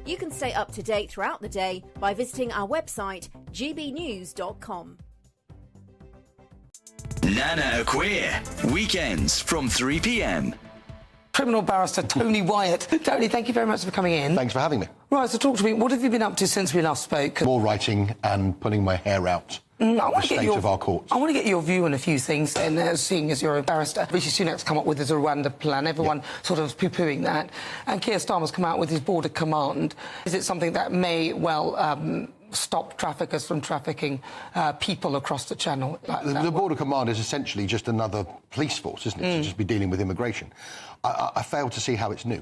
You can stay up to date throughout the day by visiting our website, gbnews.com. Nana Queer, weekends from 3 p.m. Criminal barrister Tony Wyatt. Tony, thank you very much for coming in. Thanks for having me. Right, so talk to me. What have you been up to since we last spoke? More writing and pulling my hair out. The state of our courts. I want to get your view on a few things, and seeing as you're a barrister. Rishi Sunak's come up with his Rwanda plan. Everyone sort of poo-pooing that. And Keir Starmer's come out with his border command. Is it something that may, well, stop traffickers from trafficking people across the channel? The border command is essentially just another police force, isn't it? To just be dealing with immigration. I fail to see how it's new.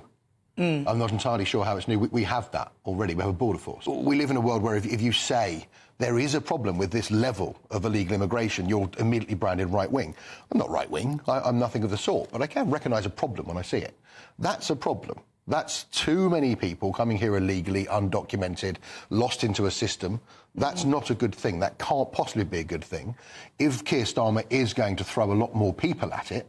I'm not entirely sure how it's new. We have that already. We have a border force. We live in a world where if you say there is a problem with this level of illegal immigration, you're immediately branded right-wing. I'm not right-wing. I'm nothing of the sort. But I can recognise a problem when I see it. That's a problem. That's too many people coming here illegally, undocumented, lost into a system. That's not a good thing. That can't possibly be a good thing. If Keir Starmer is going to throw a lot more people at it,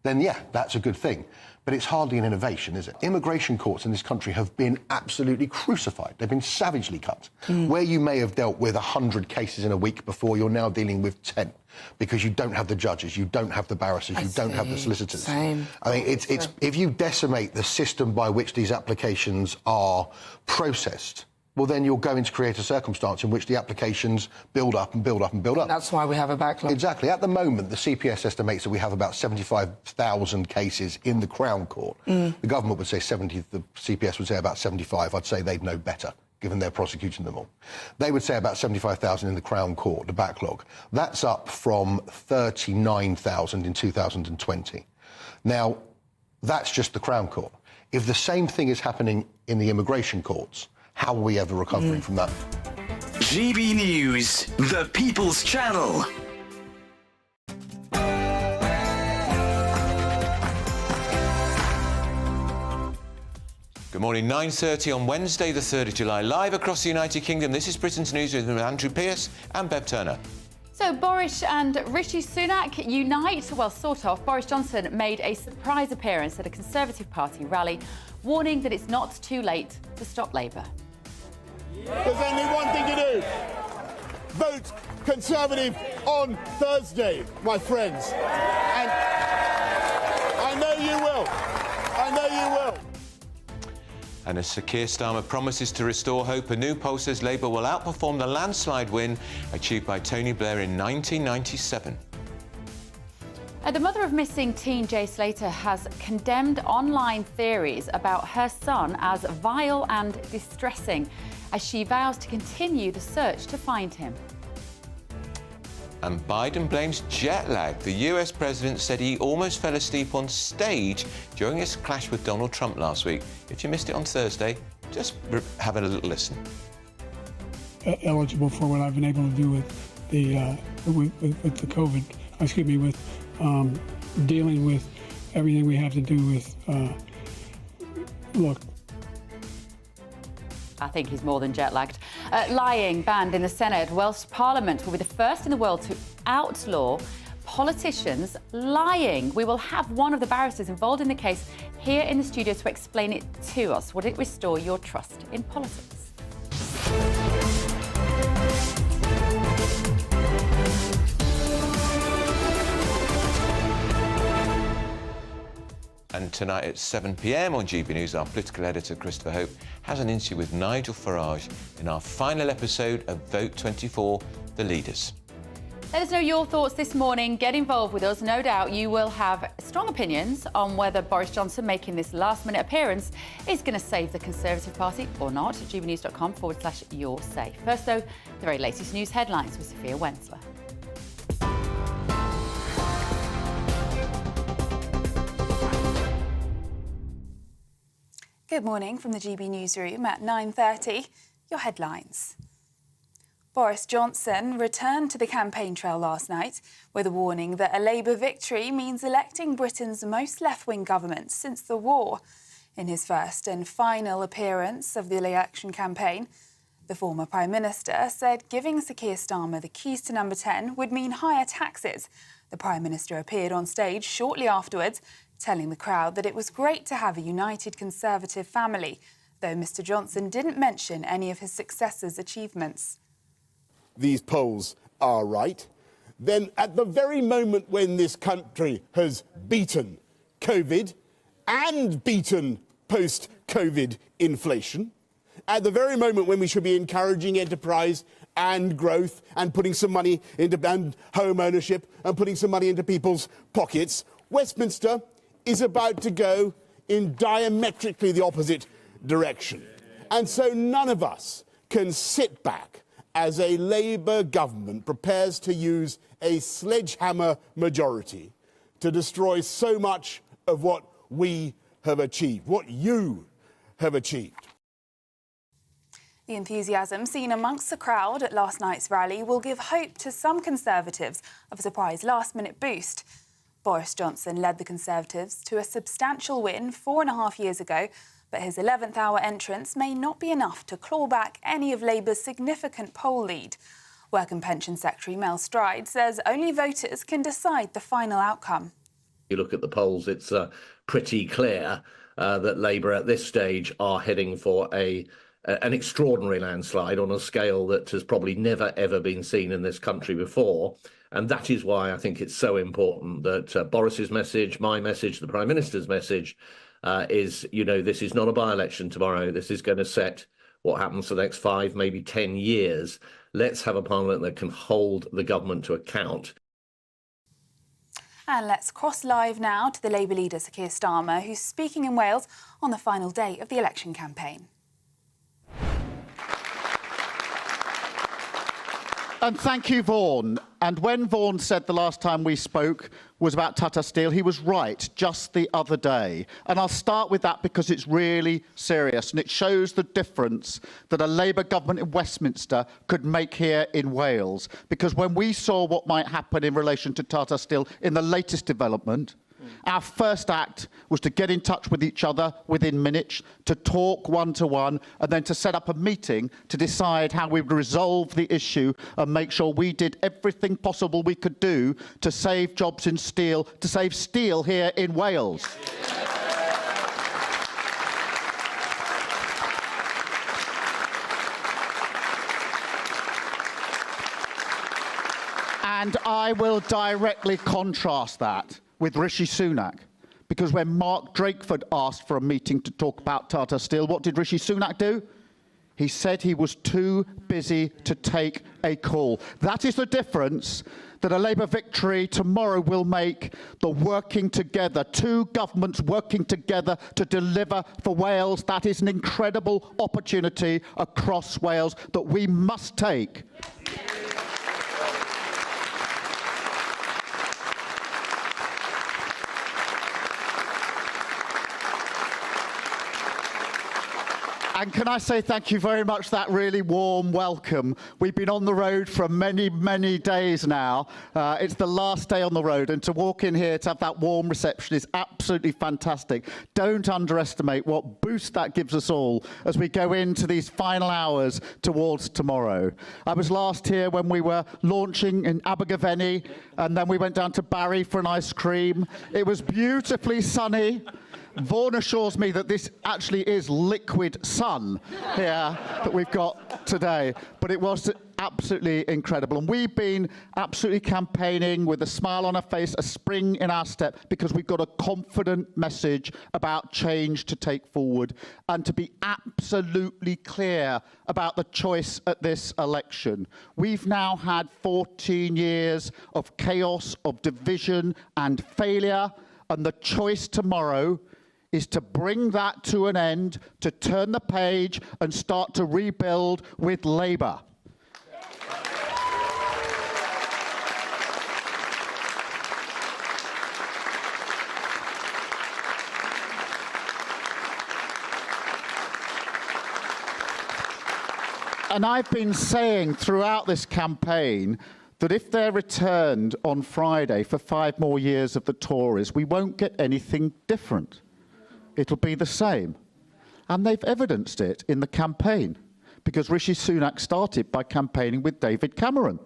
then, yeah, that's a good thing. But it's hardly an innovation, is it? Immigration courts in this country have been absolutely crucified. They've been savagely cut. Where you may have dealt with 100 cases in a week before, you're now dealing with 10 because you don't have the judges, you don't have the barristers, you don't have the solicitors. Same. I mean, it's if you decimate the system by which these applications are processed, well, then you're going to create a circumstance in which the applications build up and build up and build up. That's why we have a backlog. Exactly. At the moment, the CPS estimates that we have about 75,000 cases in the Crown Court. The government would say 70, the CPS would say about 75. I'd say they'd know better, given they're prosecuting them all. They would say about 75,000 in the Crown Court, the backlog. That's up from 39,000 in 2020. Now, that's just the Crown Court. If the same thing is happening in the immigration courts, how are we ever recovering from that? GB News, the People's Channel. Good morning, 9:30 on Wednesday, the 3rd of July. Live across the United Kingdom, this is Britain's Newsroom with Andrew Pearce and Bev Turner. So Boris and Rishi Sunak unite? Well, sort of. Boris Johnson made a surprise appearance at a Conservative Party rally, warning that it's not too late to stop Labour. There's only one thing to do. Vote Conservative on Thursday, my friends. And I know you will. I know you will. And as Sir Keir Starmer promises to restore hope, a new poll says Labour will outperform the landslide win achieved by Tony Blair in 1997. The mother of missing teen Jay Slater has condemned online theories about her son as vile and distressing, as she vows to continue the search to find him. And Biden blames jet lag. The US president said he almost fell asleep on stage during his clash with Donald Trump last week. If you missed it on Thursday, just have a little listen. Eligible for what I've been able to do with the with the COVID. Excuse me, with dealing with everything we have to do with. Look. I think he's more than jet-lagged. Lying banned in the Senate. Welsh Parliament will be the first in the world to outlaw politicians lying. We will have one of the barristers involved in the case here in the studio to explain it to us. Would it restore your trust in politics? And tonight at 7 p.m. on GB News, our political editor, Christopher Hope, has an interview with Nigel Farage in our final episode of Vote 24, The Leaders. Let us know your thoughts this morning. Get involved with us. No doubt you will have strong opinions on whether Boris Johnson making this last-minute appearance is going to save the Conservative Party or not. gbnews.com/your say. First, though, the very latest news headlines with Sophia Wensler. Good morning from the GB Newsroom at 9:30. Your headlines. Boris Johnson returned to the campaign trail last night with a warning that a Labour victory means electing Britain's most left-wing government since the war. In his first and final appearance of the election campaign, the former Prime Minister said giving Sir Keir Starmer the keys to number 10 would mean higher taxes. The Prime Minister appeared on stage shortly afterwards, telling the crowd that it was great to have a united Conservative family, though Mr Johnson didn't mention any of his successor's achievements. These polls are right, then at the very moment when this country has beaten COVID and beaten post-COVID inflation, at the very moment when we should be encouraging enterprise and growth and putting some money into home ownership and putting some money into people's pockets, Westminster is about to go in diametrically the opposite direction. And so none of us can sit back as a Labour government prepares to use a sledgehammer majority to destroy so much of what we have achieved, what you have achieved. The enthusiasm seen amongst the crowd at last night's rally will give hope to some Conservatives of a surprise last-minute boost. Boris Johnson led the Conservatives to a substantial win 4.5 years ago, but his 11th-hour entrance may not be enough to claw back any of Labour's significant poll lead. Work and Pension Secretary Mel Stride says only voters can decide the final outcome. You look at the polls, it's pretty clear that Labour at this stage are heading for an extraordinary landslide on a scale that has probably never, ever been seen in this country before. And that is why I think it's so important that Boris's message, my message, the Prime Minister's message is, you know, this is not a by-election tomorrow. This is going to set what happens for the next 5, maybe 10 years. Let's have a parliament that can hold the government to account. And let's cross live now to the Labour leader, Sir Keir Starmer, who's speaking in Wales on the final day of the election campaign. And thank you, Vaughan. And when Vaughan said the last time we spoke was about Tata Steel, he was right just the other day. And I'll start with that because it's really serious and it shows the difference that a Labour government in Westminster could make here in Wales. Because when we saw what might happen in relation to Tata Steel in the latest development, our first act was to get in touch with each other within minutes, to talk one-to-one, and then to set up a meeting to decide how we would resolve the issue and make sure we did everything possible we could do to save jobs in steel, to save steel here in Wales. And I will directly contrast that with Rishi Sunak, because when Mark Drakeford asked for a meeting to talk about Tata Steel, what did Rishi Sunak do? He said he was too busy to take a call. That is the difference that a Labour victory tomorrow will make, the working together, two governments working together to deliver for Wales. That is an incredible opportunity across Wales that we must take. And can I say thank you very much for that really warm welcome. We've been on the road for many, many days now. It's the last day on the road, and to walk in here to have that warm reception is absolutely fantastic. Don't underestimate what boost that gives us all as we go into these final hours towards tomorrow. I was last here when we were launching in Abergavenny, and then we went down to Barry for an ice cream. It was beautifully sunny. Vaughan assures me that this actually is liquid sun here that we've got today, but it was absolutely incredible. And we've been absolutely campaigning with a smile on our face, a spring in our step, because we've got a confident message about change to take forward and to be absolutely clear about the choice at this election. We've now had 14 years of chaos, of division and failure, and the choice tomorrow is to bring that to an end, to turn the page and start to rebuild with Labour. And I've been saying throughout this campaign that if they're returned on Friday for 5 more years of the Tories, we won't get anything different. It'll be the same. And they've evidenced it in the campaign, because Rishi Sunak started by campaigning with David Cameron.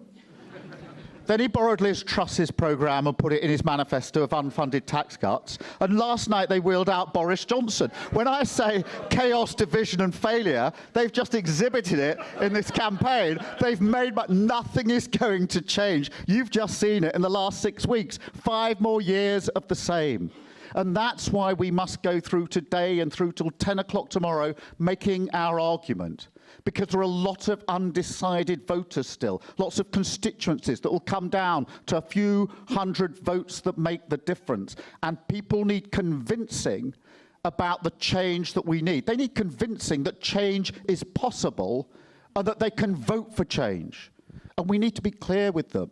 Then he borrowed Liz Truss's programme and put it in his manifesto of unfunded tax cuts. And last night they wheeled out Boris Johnson. When I say chaos, division and failure, they've just exhibited it in this campaign. They've made, but nothing is going to change. You've just seen it in the last 6 weeks. 5 more years of the same. And that's why we must go through today and through till 10 o'clock tomorrow making our argument. Because there are a lot of undecided voters still, lots of constituencies that will come down to a few hundred votes that make the difference. And people need convincing about the change that we need. They need convincing that change is possible and that they can vote for change. And we need to be clear with them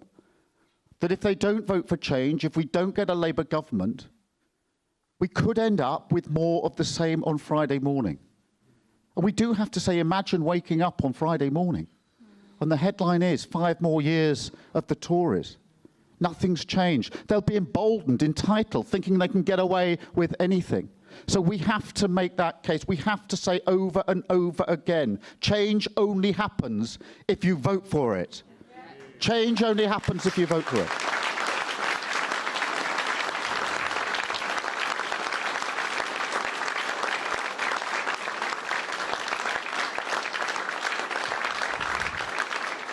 that if they don't vote for change, if we don't get a Labour government, we could end up with more of the same on Friday morning. And we do have to say, imagine waking up on Friday morning and the headline is 5 more years of the Tories. Nothing's changed. They'll be emboldened, entitled, thinking they can get away with anything. So we have to make that case. We have to say over and over again, change only happens if you vote for it. Change only happens if you vote for it.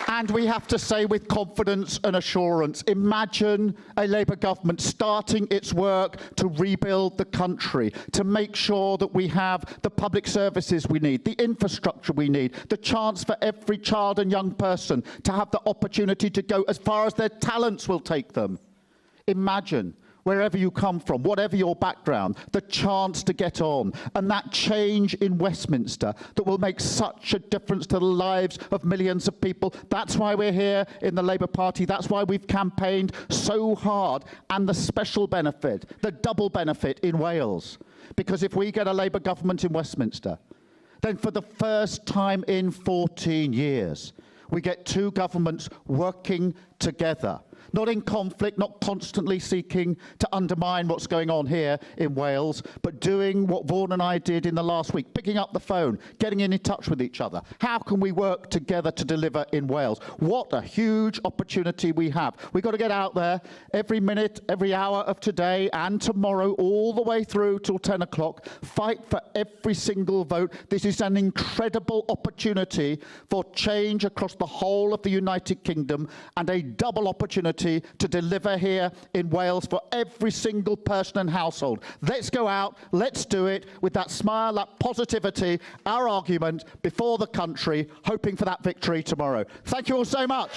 And we have to say with confidence and assurance, imagine a Labour government starting its work to rebuild the country, to make sure that we have the public services we need, the infrastructure we need, the chance for every child and young person to have the opportunity to go as far as their talents will take them. Imagine, wherever you come from, whatever your background, the chance to get on, and that change in Westminster that will make such a difference to the lives of millions of people. That's why we're here in the Labour Party. That's why we've campaigned so hard. And the special benefit, the double benefit in Wales. Because if we get a Labour government in Westminster, then for the first time in 14 years, we get 2 governments working together. Not in conflict, not constantly seeking to undermine what's going on here in Wales, but doing what Vaughan and I did in the last week, picking up the phone, getting in touch with each other. How can we work together to deliver in Wales? What a huge opportunity we have. We've got to get out there every minute, every hour of today and tomorrow, all the way through till 10 o'clock, fight for every single vote. This is an incredible opportunity for change across the whole of the United Kingdom and a double opportunity to deliver here in Wales for every single person and household. Let's go out, let's do it with that smile, that positivity, our argument before the country, hoping for that victory tomorrow. Thank you all so much.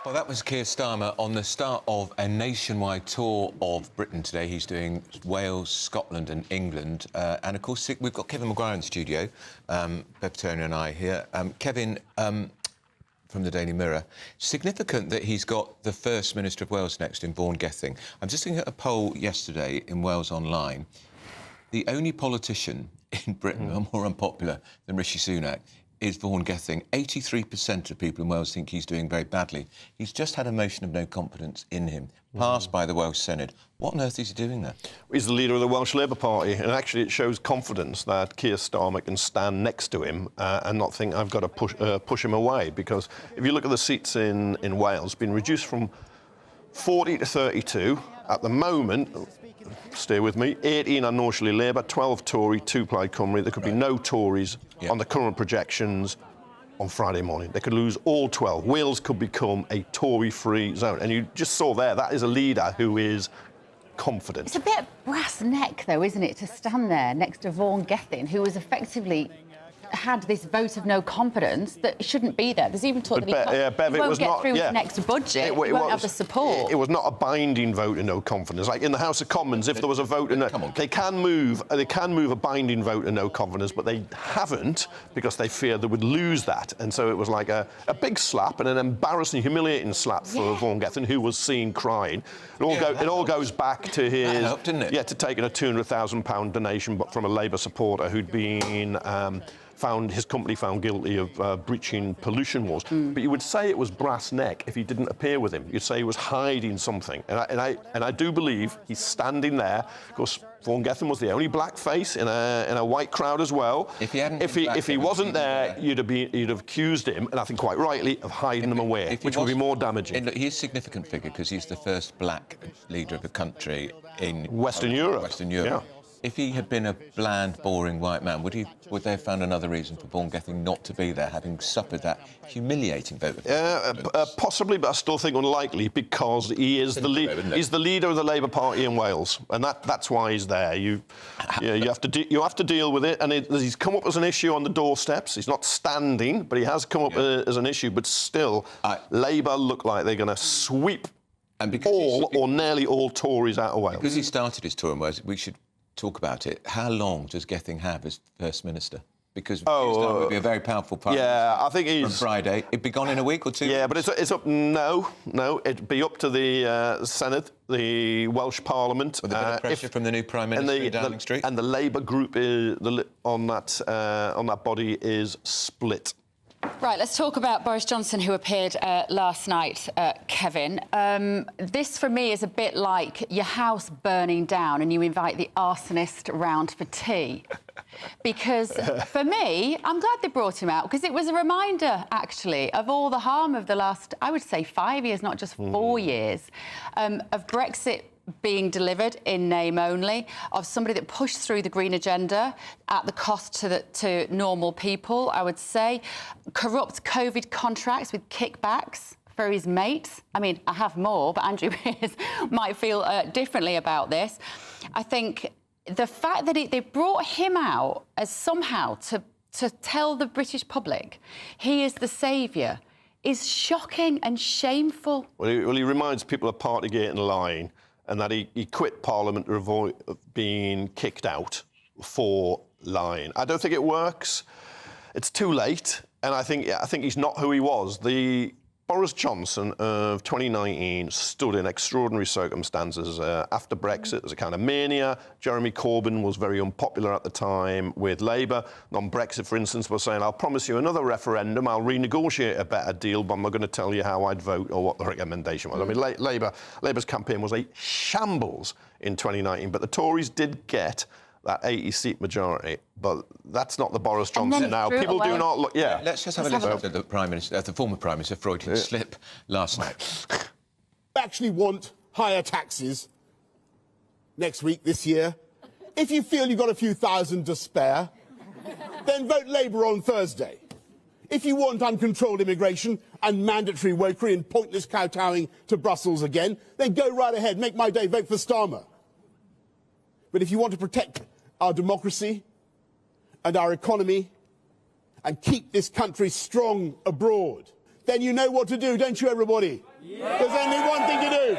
Well, that was Keir Starmer on the start of a nationwide tour of Britain today. He's doing Wales, Scotland and England. And, of course, we've got Kevin Maguire in the studio, Bev Turner and I here. Kevin, from the Daily Mirror. Significant that he's got the First Minister of Wales next in Vaughan Gething. I'm just looking at a poll yesterday in Wales Online. The only politician in Britain more unpopular than Rishi Sunak is Vaughan Gething. 83% of people in Wales think he's doing very badly. He's just had a motion of no confidence in him, passed by the Welsh Senate. What on earth is he doing there? He's the leader of the Welsh Labour Party, and actually it shows confidence that Keir Starmer can stand next to him and not think I've got to push him away, because if you look at the seats in Wales, been reduced from 40 to 32. At the moment, stay with me, 18 are notionally Labour, 12 Tory, 2 Plaid Cymru. There could be no Tories on the current projections on Friday morning. They could lose all 12. Wales could become a Tory-free zone. And you just saw there, that is a leader who is confident. It's a bit brass neck, though, isn't it, to stand there next to Vaughan Gething, who was effectively had this vote of no confidence that shouldn't be there. There's even talk that he won't get through his next budget. He won't have the support. It was not a binding vote of no confidence. Like in the House of Commons, if there was a vote in they can move a binding vote of no confidence, but they haven't because they fear they would lose that. And so it was like a big slap and an embarrassing, humiliating slap for Vaughan Gething, who was seen crying. It all goes back to his that helped, didn't it? to taking a £200,000 donation from a Labour supporter who'd been his company found guilty of breaching pollution laws. But you would say it was brass neck if he didn't appear with him. You'd say he was hiding something. And I do believe he's standing there. Of course, Vaughan Gething was the only black face in a white crowd as well. If he wasn't there, you'd have accused him, and I think quite rightly, of hiding them away, which would be more damaging. Look, he's a significant figure because he's the first black leader of a country in Western Europe. Yeah. If he had been a bland, boring white man, would they have found another reason for Vaughan Gething not to be there, having suffered that humiliating vote? Possibly, but I still think unlikely because he is he's the leader of the Labour Party in Wales, and that's why he's there. You have to deal with it, and he's come up as an issue on the doorsteps. He's not standing, but he has come up as an issue. But still, Labour look like they're going to sweep all or nearly all Tories out of Wales. Because he started his tour in Wales, we should talk about it. How long does Gething have as First Minister? Because Starmer would be a very powerful party. Yeah, I think he's... From Friday. It'd be gone in a week or two. Yeah, but it's up... No, it'd be up to the Senate, the Welsh Parliament. With a bit of pressure from the new Prime Minister in Downing Street. And the Labour group on that body is split. Right, let's talk about Boris Johnson, who appeared last night, Kevin. This, for me, is a bit like your house burning down and you invite the arsonist round for tea. Because, for me, I'm glad they brought him out, because it was a reminder, actually, of all the harm of the last, I would say, 5 years, not just 4 years, of Brexit being delivered in name only, of somebody that pushed through the green agenda at the cost to normal people, I would say. Corrupt COVID contracts with kickbacks for his mates. I mean, I have more, but Andrew Pearce might feel differently about this. I think the fact that they brought him out as somehow to tell the British public he is the saviour is shocking and shameful. Well, he reminds people of Partygate and lying, and that he quit Parliament to avoid being kicked out for lying. I don't think it works. It's too late, and I think he's not who he was. The Boris Johnson of 2019 stood in extraordinary circumstances after Brexit. There's a kind of mania. Jeremy Corbyn was very unpopular at the time with Labour. On Brexit, for instance, was saying, I'll promise you another referendum, I'll renegotiate a better deal, but I'm not going to tell you how I'd vote or what the recommendation was. I mean, Labour's campaign was a shambles in 2019, but the Tories did get that 80-seat majority, but that's not the Boris Johnson now. People do not look... Yeah. Let's just have a listen to the Prime Minister, the former Prime Minister, Freudian slip last night. I actually want higher taxes next week, this year. If you feel you've got a few thousand to spare, then vote Labour on Thursday. If you want uncontrolled immigration and mandatory wokery and pointless kowtowing to Brussels again, then go right ahead, make my day, vote for Starmer. But if you want to protect our democracy and our economy and keep this country strong abroad, then you know what to do, don't you, everybody? Yeah. There's only one thing to do.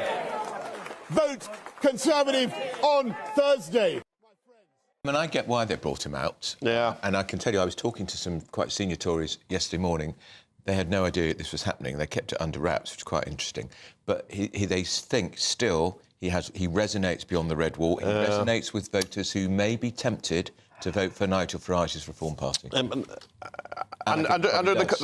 Vote Conservative on Thursday. I mean, I get why they brought him out. Yeah. And I can tell you, I was talking to some quite senior Tories yesterday morning. They had no idea this was happening. They kept it under wraps, which is quite interesting. But they think still... He resonates beyond the red wall. He resonates with voters who may be tempted to vote for Nigel Farage's Reform Party. The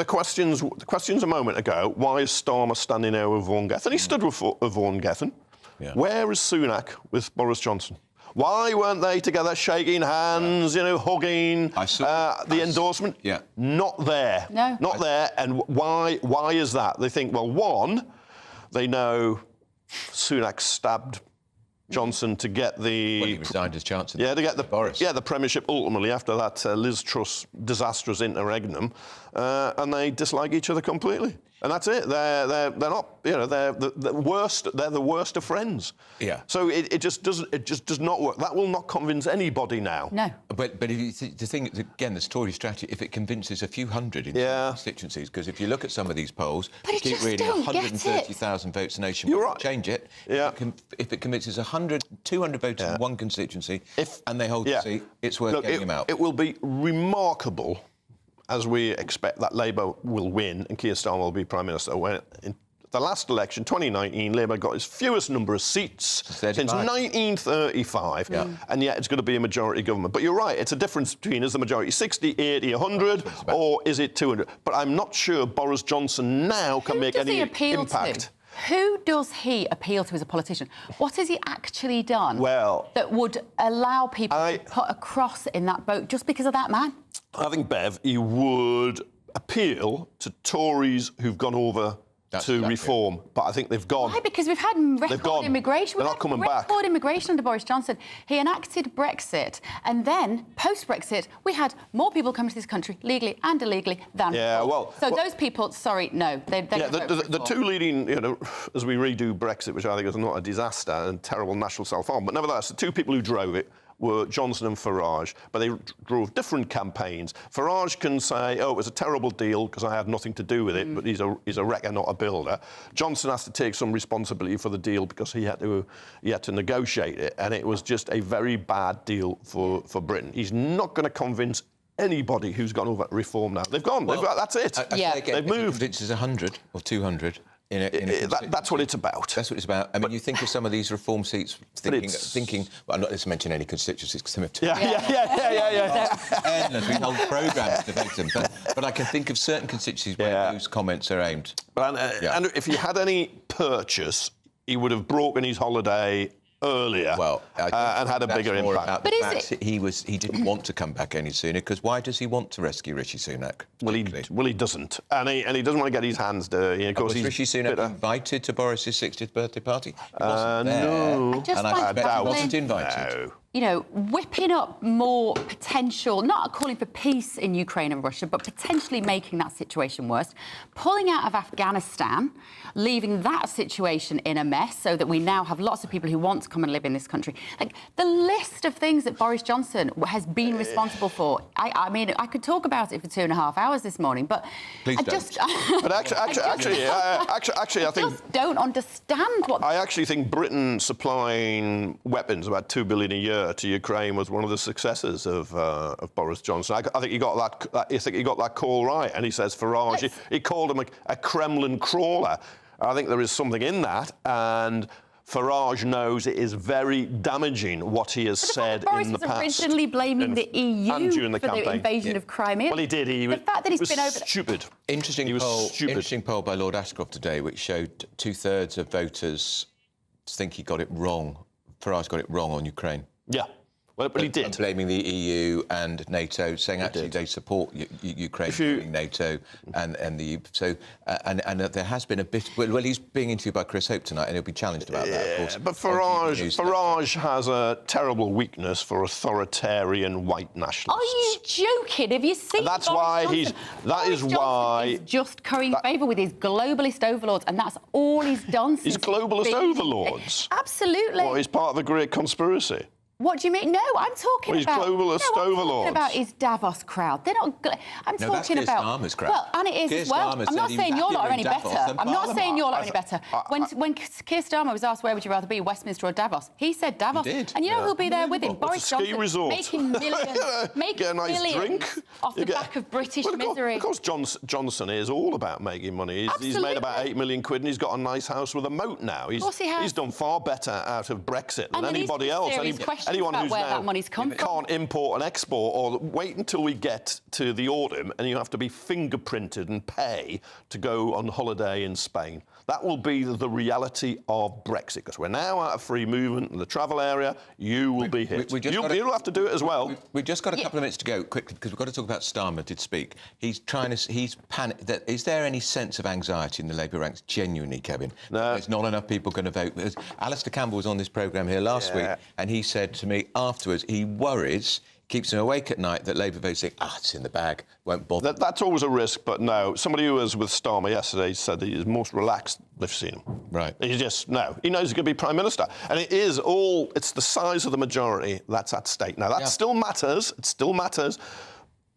questions a moment ago, why is Starmer standing there with Vaughan Gething? He stood with Vaughan Gething. Yeah. Where is Sunak with Boris Johnson? Why weren't they together shaking hands, hugging, the endorsement? Yeah. Not there. No. Not there. And why is that? They think, well, one, they know Sunak stabbed Johnson to get the... Well, he resigned as Chancellor. Yeah, to get the Boris. Yeah, the Premiership ultimately after that Liz Truss disastrous interregnum, and they dislike each other completely. And that's it. They're not, they're the worst. They're the worst of friends. Yeah. So it just does not work. That will not convince anybody now. No. But if the thing again, the Tory strategy, if it convinces a few hundred in constituencies, because if you look at some of these polls, you keep reading 130,000 votes nationwide. You're right. Change it. Yeah. If it convinces 100, 200 voters in one constituency, and they hold the seat, it's worth getting them out. It will be remarkable, as we expect that Labour will win and Keir Starmer will be Prime Minister the last election, 2019, Labour got its fewest number of seats since 1935, and yet it's going to be a majority government. But you're right, it's a difference between is the majority 60, 80, 100, or is it 200? But I'm not sure Boris Johnson now can make any impact. Who does he appeal to as a politician? What has he actually done that would allow people to put a cross in that boat just because of that man? I think, Bev, he would appeal to Tories who've gone over to reform, but I think they've gone. Why? Because we've had record immigration. They're not coming back. Record immigration under Boris Johnson. He enacted Brexit, and then post-Brexit, we had more people coming to this country legally and illegally than before. So those people, sorry, no, the two leading, as we redo Brexit, which I think is not a disaster and terrible national self-harm, but nevertheless, the two people who drove it were Johnson and Farage, but they drove different campaigns. Farage can say, oh, it was a terrible deal because I had nothing to do with it, but he's a wrecker, not a builder. Johnson has to take some responsibility for the deal because he had to negotiate it, and it was just a very bad deal for Britain. He's not going to convince anybody who's gone over to reform now. They've gone. That's it. They've moved. Convinces 100 or 200. That's what it's about. That's what it's about. I mean, you think of some of these reform seats, thinking. Well, I'm not going to mention any constituencies because some of endless. We hold programmes to debate them, but I can think of certain constituencies where those comments are aimed. And if he had any purchase, he would have broken his holiday earlier and had a bigger impact. But he didn't want to come back any sooner because why does he want to rescue Rishi Sunak? Well, he doesn't, and he doesn't want to get his hands dirty. Of course, was Rishi Sunak invited to Boris's 60th birthday party? He wasn't no, and I bet he wasn't invited. No. Whipping up more potential, not calling for peace in Ukraine and Russia, but potentially making that situation worse, pulling out of Afghanistan, leaving that situation in a mess so that we now have lots of people who want to come and live in this country. Like, the list of things that Boris Johnson has been responsible for, I mean, I could talk about it for 2.5 hours this morning, but please But actually, I think... just don't understand what... I actually think Britain supplying weapons, about $2 billion a year, to Ukraine was one of the successes of Boris Johnson. I think he got that call right, and he says Farage. He called him a Kremlin crawler. I think there is something in that, and Farage knows it is very damaging what he has said in the past. Boris was originally blaming the EU for the invasion of Crimea. Well, he did. The fact that he's been over... stupid. Interesting poll by Lord Ashcroft today, which showed 2/3 of voters think he got it wrong. Farage got it wrong on Ukraine. Yeah, well, but he did. Blaming the EU and NATO, saying actually they support Ukraine joining NATO and the so and there has been a bit. Well, he's being interviewed by Chris Hope tonight, and he'll be challenged about that. Of course. But Farage has a terrible weakness for authoritarian white nationalists. Are you joking? Have you seen? That's why he's. That is why he's just currying favour with his globalist overlords, and that's all he's done. His globalist overlords. Absolutely. Well, he's part of the great conspiracy. What do you mean? No, I'm talking about... globalist overlords. I'm talking about his Davos crowd. They're not... I'm talking about... Starmer's crowd. Well, and it is as well. I'm not saying your lot are any better. I'm not saying your lot are any better. When Keir Starmer was asked where would you rather be, Westminster or Davos, he said Davos. He did. And you know who'll be there with him? Boris Johnson. Resort. Making millions. Making millions off the back of British misery. Of course, Johnson is all about making money. He's made about 8 million quid and he's got a nice house with a moat now. He's done far better out of Brexit than anybody else. Anyone who's now can't import and export, or wait until we get to the autumn and you have to be fingerprinted and pay to go on holiday in Spain. That will be the reality of Brexit, because we're now out of free movement in the travel area. You will be hit. You'll have to do it as well. We've just got a couple of minutes to go quickly, because we've got to talk about Starmer did speak. He's panicked. Is there any sense of anxiety in the Labour ranks, genuinely, Kevin? No. There's not enough people going to vote. Alistair Campbell was on this programme here last week, and he said to me afterwards he worries, keeps him awake at night, that Labour voters think, it's in the bag, won't bother. That's always a risk, but no. Somebody who was with Starmer yesterday said that he's most relaxed they've seen him. Right. He just, no. He knows he's going to be Prime Minister. And it's the size of the majority that's at stake. Now, that still matters. It still matters.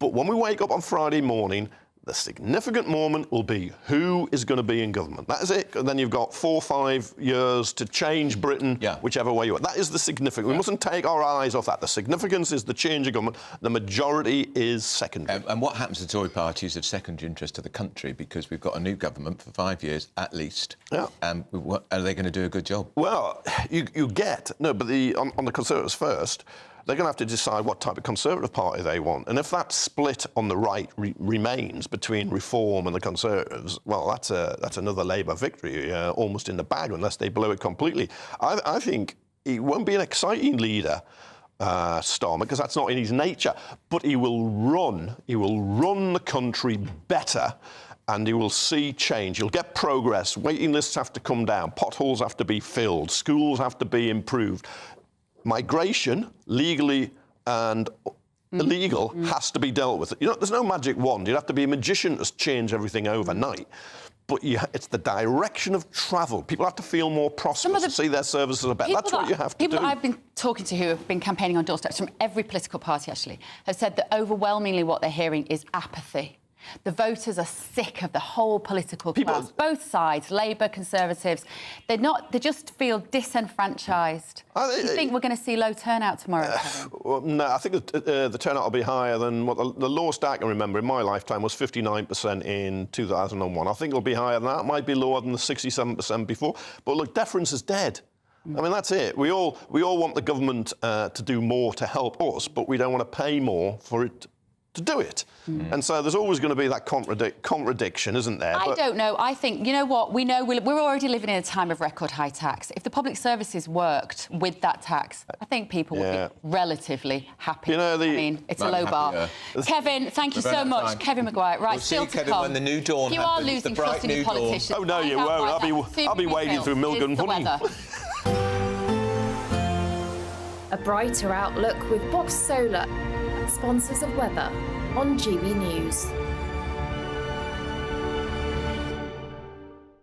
But when we wake up on Friday morning, The significant moment will be who is going to be in government. That is it. And then you've got 4 or 5 years to change Britain, whichever way you want. That is the significance. We mustn't take our eyes off that. The significance is the change of government. The majority is secondary. And what happens to the Tory party is of secondary interest to the country, because we've got a new government for 5 years at least. Yeah. And are they going to do a good job? Well, you get... No, but on the Conservatives first, they're going to have to decide what type of Conservative party they want. And if that split on the right remains between Reform and the Conservatives, well, that's another Labour victory, almost in the bag, unless they blow it completely. I think he won't be an exciting leader, Starmer, because that's not in his nature. But he will run the country better, and you will see change. You'll get progress. Waiting lists have to come down. Potholes have to be filled. Schools have to be improved. Migration, legally and illegal, has to be dealt with. You know, there's no magic wand. You'd have to be a magician to change everything overnight. But it's the direction of travel. People have to feel more prosperous and see their services are better. That's what you have to do. People I've been talking to who have been campaigning on doorsteps from every political party, actually, have said that overwhelmingly what they're hearing is apathy. The voters are sick of the whole political class, both sides, Labour, Conservatives. They just feel disenfranchised. Do you think we're going to see low turnout tomorrow, Kevin? Well, no, I think the turnout will be higher than what the lowest I can remember in my lifetime was 59% in 2001. I think it'll be higher than that. It might be lower than the 67% before. But look, deference is dead. I mean, that's it. We all want the government to do more to help us, but we don't want to pay more for it to do it. And so there's always going to be that contradiction, isn't there? I don't know. I think, you know what, we know we're already living in a time of record high tax. If the public services worked with that tax, I think people would be relatively happy. You know, I mean, it's a low bar. Kevin, thank you so much. Kevin Maguire. Right, still to come. When the new dawn you are losing trust in your politicians. Oh, no, you won't. I'll be wading through milk and honey. A brighter outlook with Box Solar, sponsors of weather on GB News.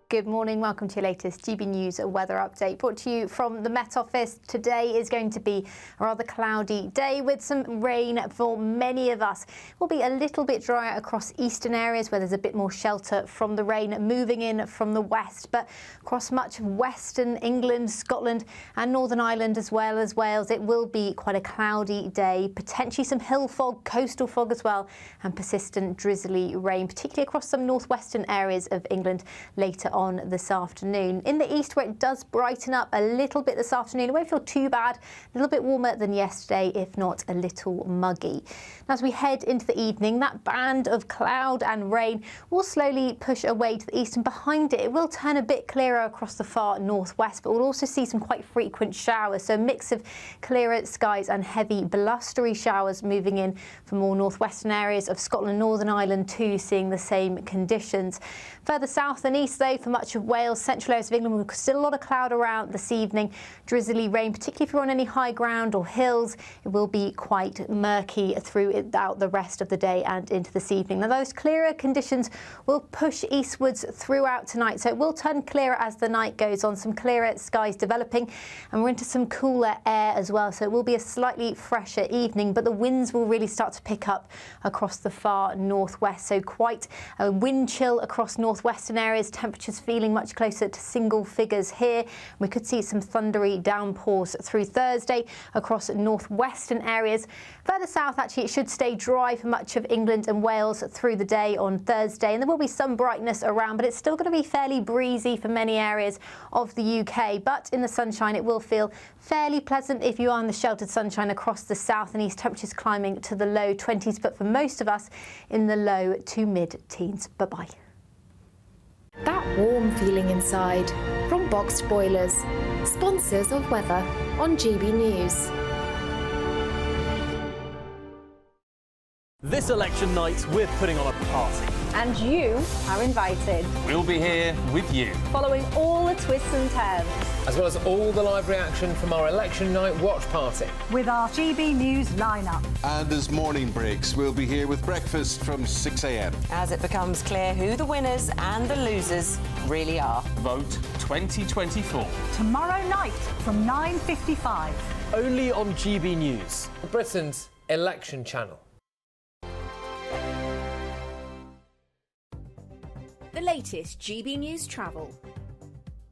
Good morning, welcome to your latest GB News weather update, brought to you from the Met Office. Today is going to be a rather cloudy day with some rain for many of us. It will be a little bit drier across eastern areas where there's a bit more shelter from the rain moving in from the west, but across much of western England, Scotland and Northern Ireland as well as Wales, it will be quite a cloudy day, potentially some hill fog, coastal fog as well, and persistent drizzly rain, particularly across some northwestern areas of England later on this afternoon. In the east, where it does brighten up a little bit this afternoon, it won't feel too bad, a little bit warmer than yesterday, if not a little muggy. Now, as we head into the evening, that band of cloud and rain will slowly push away to the east, and behind it, it will turn a bit clearer across the far northwest, but we'll also see some quite frequent showers, so a mix of clearer skies and heavy blustery showers moving in from more northwestern areas of Scotland, Northern Ireland too, seeing the same conditions. Further south and east, though, for much of Wales, central areas of England, we've still a lot of cloud around this evening. Drizzly rain, particularly if you're on any high ground or hills. It will be quite murky throughout the rest of the day and into this evening. Now, those clearer conditions will push eastwards throughout tonight, so it will turn clearer as the night goes on. Some clearer skies developing, and we're into some cooler air as well, so it will be a slightly fresher evening, but the winds will really start to pick up across the far northwest, so quite a wind chill across northwestern areas. Temperatures feeling much closer to single figures here. We could see some thundery downpours through Thursday across northwestern areas. Further south, actually, it should stay dry for much of England and Wales through the day on Thursday, and there will be some brightness around, but it's still going to be fairly breezy for many areas of the UK. But in the sunshine, it will feel fairly pleasant if you are in the sheltered sunshine across the south and east. Temperatures climbing to the low 20s, but for most of us in the low to mid-teens. Bye-bye. That warm feeling inside from Boxed Boilers, sponsors of weather on GB News. This election night, we're putting on a party. And you are invited. We'll be here with you. Following all the twists and turns. As well as all the live reaction from our election night watch party. With our GB News lineup. And as morning breaks, we'll be here with breakfast from 6 a.m. As it becomes clear who the winners and the losers really are. Vote 2024. Tomorrow night from 9:55. Only on GB News. Britain's election channel. the latest GB News travel.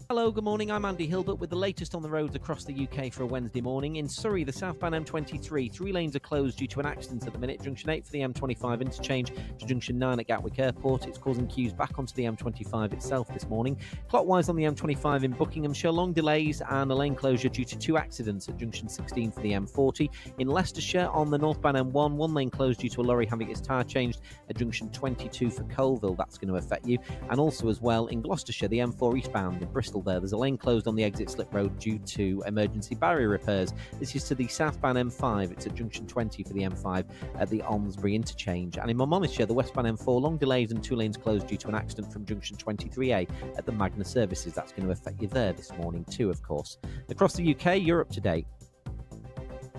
Hello, good morning. I'm Andy Hilbert with the latest on the roads across the UK for a Wednesday morning. In Surrey, the southbound M23, 3 lanes are closed due to an accident at the minute. Junction 8 for the M25 interchange to Junction 9 at Gatwick Airport. It's causing queues back onto the M25 itself this morning. Clockwise on the M25 in Buckinghamshire, long delays and a lane closure due to 2 accidents at Junction 16 for the M40. In Leicestershire, on the northbound M1, 1 lane closed due to a lorry having its tyre changed at Junction 22 for Colville. That's going to affect you. And also as well in Gloucestershire, the M4 eastbound in Bristol there's a lane closed on the exit slip road due to emergency barrier repairs. This is to the southbound M5. It's at Junction 20 for the M5 at the Almesbury interchange. And in Monmouthshire, the westbound M4, long delays and 2 lanes closed due to an accident from Junction 23A at the Magna Services. That's going to affect you there this morning too, of course. Across the UK, you're up to date.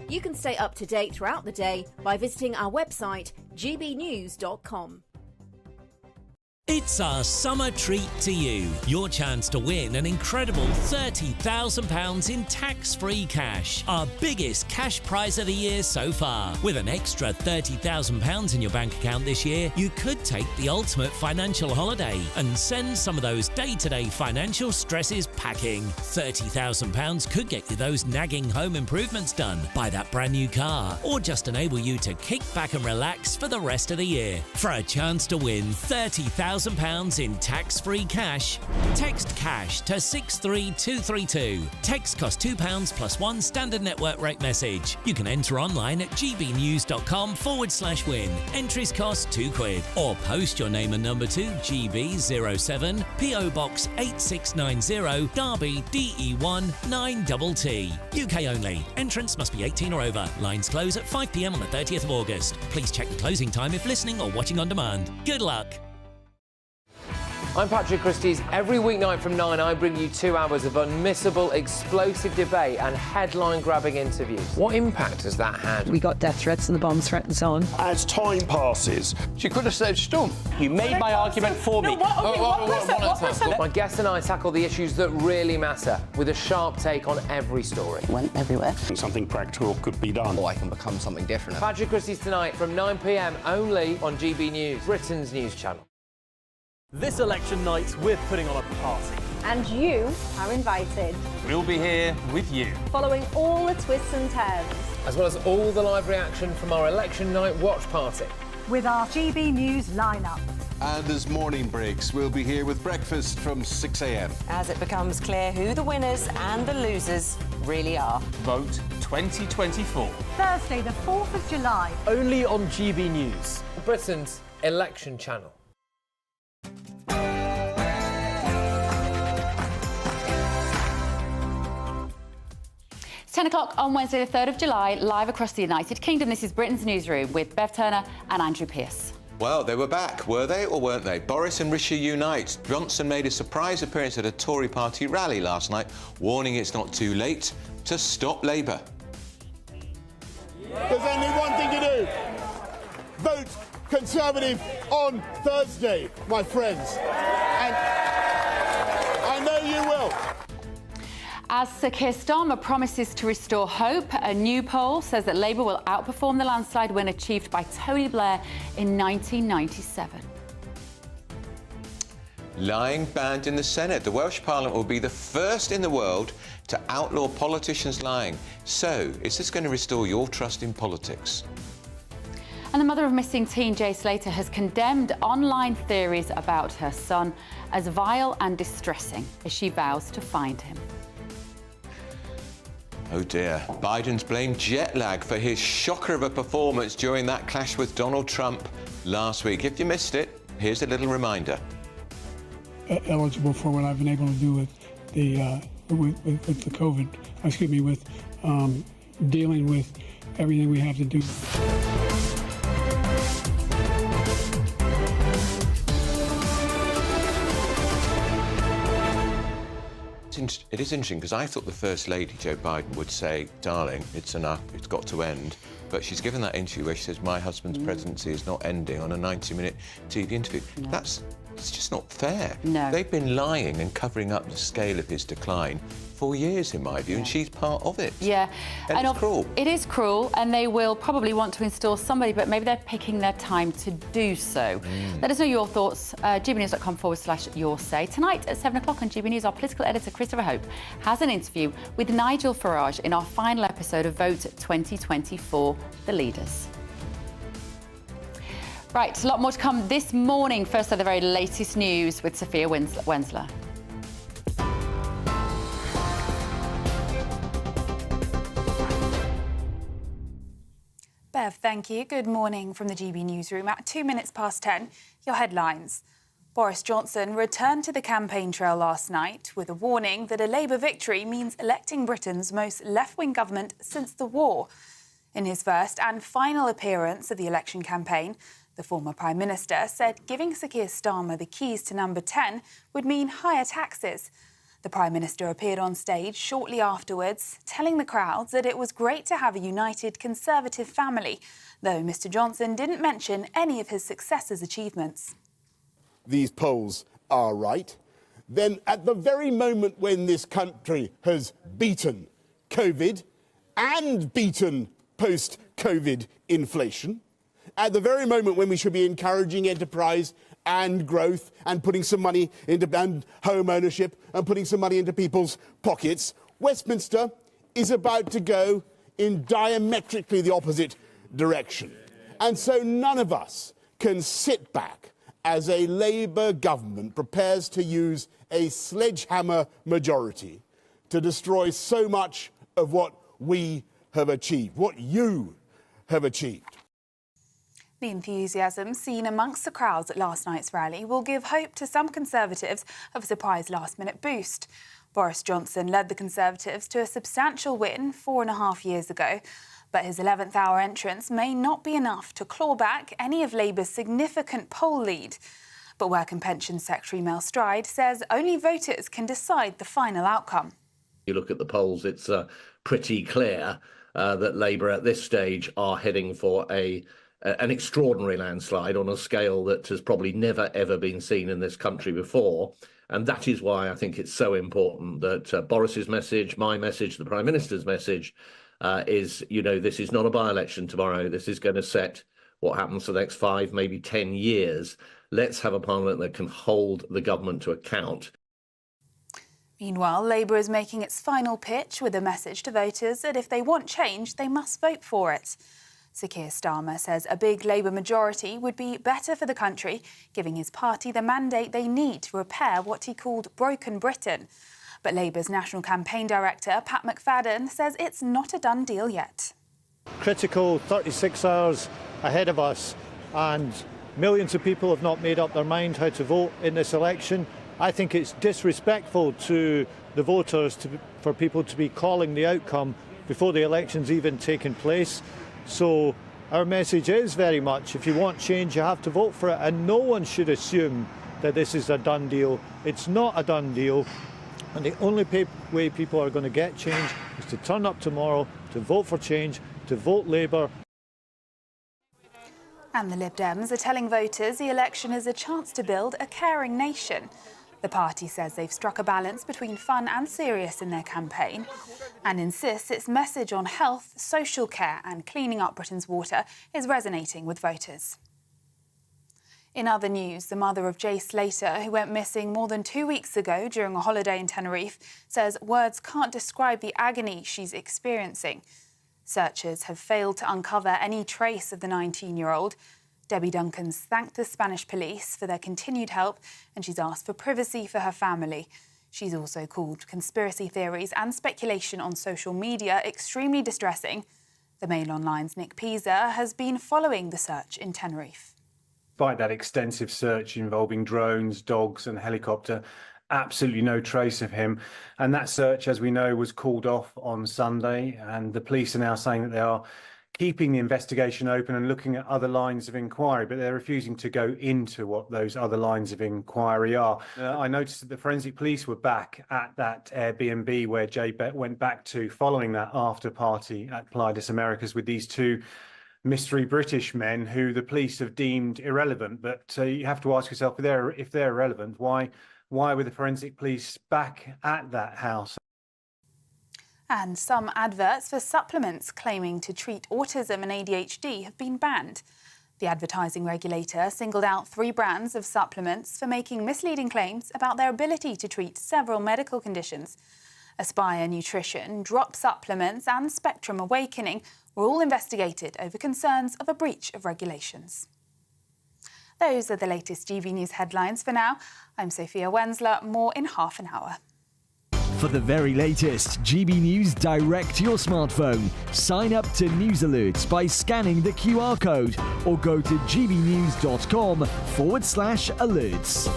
You can stay up to date throughout the day by visiting our website, gbnews.com. It's our summer treat to you. Your chance to win an incredible £30,000 in tax-free cash. Our biggest cash prize of the year so far. With an extra £30,000 in your bank account this year, you could take the ultimate financial holiday and send some of those day-to-day financial stresses packing. £30,000 could get you those nagging home improvements done, buy that brand new car, or just enable you to kick back and relax for the rest of the year. For a chance to win £30,000 in tax-free cash, text cash to 63232. Text costs £2 plus 1 standard network rate message. You can enter online at gbnews.com/win. Entries cost £2 or post your name and number to GB07 PO Box 8690 Derby DE1 9TT. UK only. Entrance must be 18 or over. Lines close at 5 p.m. on the 30th of August. Please check the closing time if listening or watching on demand. Good luck. I'm Patrick Christie's. Every weeknight from 9, I bring you 2 hours of unmissable, explosive debate and headline-grabbing interviews. What impact has that had? We got death threats and the bomb threat and so on. As time passes, She could have saved Storm. you made my argument for me. My guest and I tackle the issues that really matter with a sharp take on every story. Went everywhere. Something practical could be done. I can become something different. Patrick Christie's tonight from 9 p.m. only on GB News, Britain's news channel. This election night, we're putting on a party. And you are invited, We'll be here with you. following all the twists and turns, As well as all the live reaction from our election night watch party. with our GB News lineup. And as morning breaks, we'll be here with breakfast from 6 a.m. As it becomes clear who the winners and the losers really are. Vote 2024. Thursday, the 4th of July. Only on GB News. Britain's election channel. It's 10 o'clock on Wednesday, the 3rd of July, live across the United Kingdom. This is Britain's Newsroom with Bev Turner and Andrew Pearce. Well, they were back, were they or weren't they? Boris and Rishi unite. Johnson made a surprise appearance at a Tory party rally last night, warning it's not too late to stop Labour. There's only one thing to do. Vote Conservative on Thursday, my friends. And I know you will. As Sir Keir Starmer promises to restore hope, a new poll says that Labour will outperform the landslide win achieved by Tony Blair in 1997. Lying banned in the Senate. The Welsh Parliament will be the first in the world to outlaw politicians lying. So, is this going to restore your trust in politics? And the mother of missing teen Jay Slater has condemned online theories about her son as vile and distressing as she vows to find him. Oh dear. Biden's blamed jet lag for his shocker of a performance during that clash with Donald Trump last week. If you missed it, here's a little reminder. Eligible for what I've been able to do with the with the COVID. With dealing with everything we have to do. It is interesting because I thought the First Lady, Jo Biden, would say, darling, it's enough, it's got to end. but she's given that interview where she says, my husband's presidency is not ending, on a 90-minute TV interview. It's just not fair. No. They've been lying and covering up the scale of his decline for years, in my view, and she's part of it. Yeah. And it's cruel. It is cruel, and they will probably want to install somebody, but maybe they're picking their time to do so. Let us know your thoughts. gbnews.com/your say. Tonight at 7 o'clock on GB News, our political editor, Christopher Hope, has an interview with Nigel Farage in our final episode of Vote 2024, The Leaders. Right, a lot more to come this morning. First, the very latest news with Sophia Wensler. Bev, thank you. Good morning from the GB Newsroom. At 2 minutes past 10, your headlines. Boris Johnson returned to the campaign trail last night with a warning that a Labour victory means electing Britain's most left-wing government since the war. In his first and final appearance of the election campaign, the former Prime Minister said giving Sir Keir Starmer the keys to number 10 would mean higher taxes. The Prime Minister appeared on stage shortly afterwards, telling the crowds that it was great to have a united Conservative family, though Mr Johnson didn't mention any of his successor's achievements. These polls are right, then at the very moment when this country has beaten COVID and beaten post-COVID inflation, at the very moment when we should be encouraging enterprise and growth and putting some money into home ownership and putting some money into people's pockets, Westminster is about to go in diametrically the opposite direction. And so none of us can sit back as a Labour government prepares to use a sledgehammer majority to destroy so much of what we have achieved, what you have achieved. The enthusiasm seen amongst the crowds at last night's rally will give hope to some Conservatives of a surprise last-minute boost. Boris Johnson led the Conservatives to a substantial win 4.5 years ago, but his 11th-hour entrance may not be enough to claw back any of Labour's significant poll lead. But Work and Pensions Secretary Mel Stride says only voters can decide the final outcome. You look at the polls, it's pretty clear that Labour at this stage are heading for an extraordinary landslide on a scale that has probably never, ever been seen in this country before. And that is why I think it's so important that Boris's message, my message, the Prime Minister's message is, this is not a by-election tomorrow. This is going to set what happens for the next 5, maybe 10 years. Let's have a parliament that can hold the government to account. Meanwhile, Labour is making its final pitch with a message to voters that if they want change, they must vote for it. Sir Keir Starmer says a big Labour majority would be better for the country, giving his party the mandate they need to repair what he called broken Britain. But Labour's National Campaign Director, Pat McFadden, says it's not a done deal yet. Critical 36 hours ahead of us, and millions of people have not made up their mind how to vote in this election. I think it's disrespectful to the voters for people to be calling the outcome before the election's even taken place. So our message is very much, if you want change, you have to vote for it. And no one should assume that this is a done deal. It's not a done deal. And the only way people are going to get change is to turn up tomorrow, to vote for change, to vote Labour. And the Lib Dems are telling voters the election is a chance to build a caring nation. The party says they've struck a balance between fun and serious in their campaign and insists its message on health, social care and cleaning up Britain's water is resonating with voters. In other news, the mother of Jay Slater, who went missing more than 2 weeks ago during a holiday in Tenerife, says words can't describe the agony she's experiencing. Searchers have failed to uncover any trace of the 19-year-old. Debbie Duncan's thanked the Spanish police for their continued help, and she's asked for privacy for her family. She's also called conspiracy theories and speculation on social media extremely distressing. The Mail Online's Nick Pisa has been following the search in Tenerife. Despite that extensive search involving drones, dogs and helicopter, absolutely no trace of him. And that search, as we know, was called off on Sunday, and the police are now saying that they are keeping the investigation open and looking at other lines of inquiry, but they're refusing to go into what those other lines of inquiry are. I noticed that the forensic police were back at that Airbnb where Jay went back to following that after party at Playa des Americas with these two mystery British men who the police have deemed irrelevant. But you have to ask yourself, if they're irrelevant, why were the forensic police back at that house? And some adverts for supplements claiming to treat autism and ADHD have been banned. The advertising regulator singled out 3 brands of supplements for making misleading claims about their ability to treat several medical conditions. Aspire Nutrition, Drop Supplements and Spectrum Awakening were all investigated over concerns of a breach of regulations. Those are the latest GB News headlines for now. I'm Sophia Wensler. More in half an hour. For the very latest GB News direct to your smartphone, sign up to News Alerts by scanning the QR code or go to gbnews.com/alerts.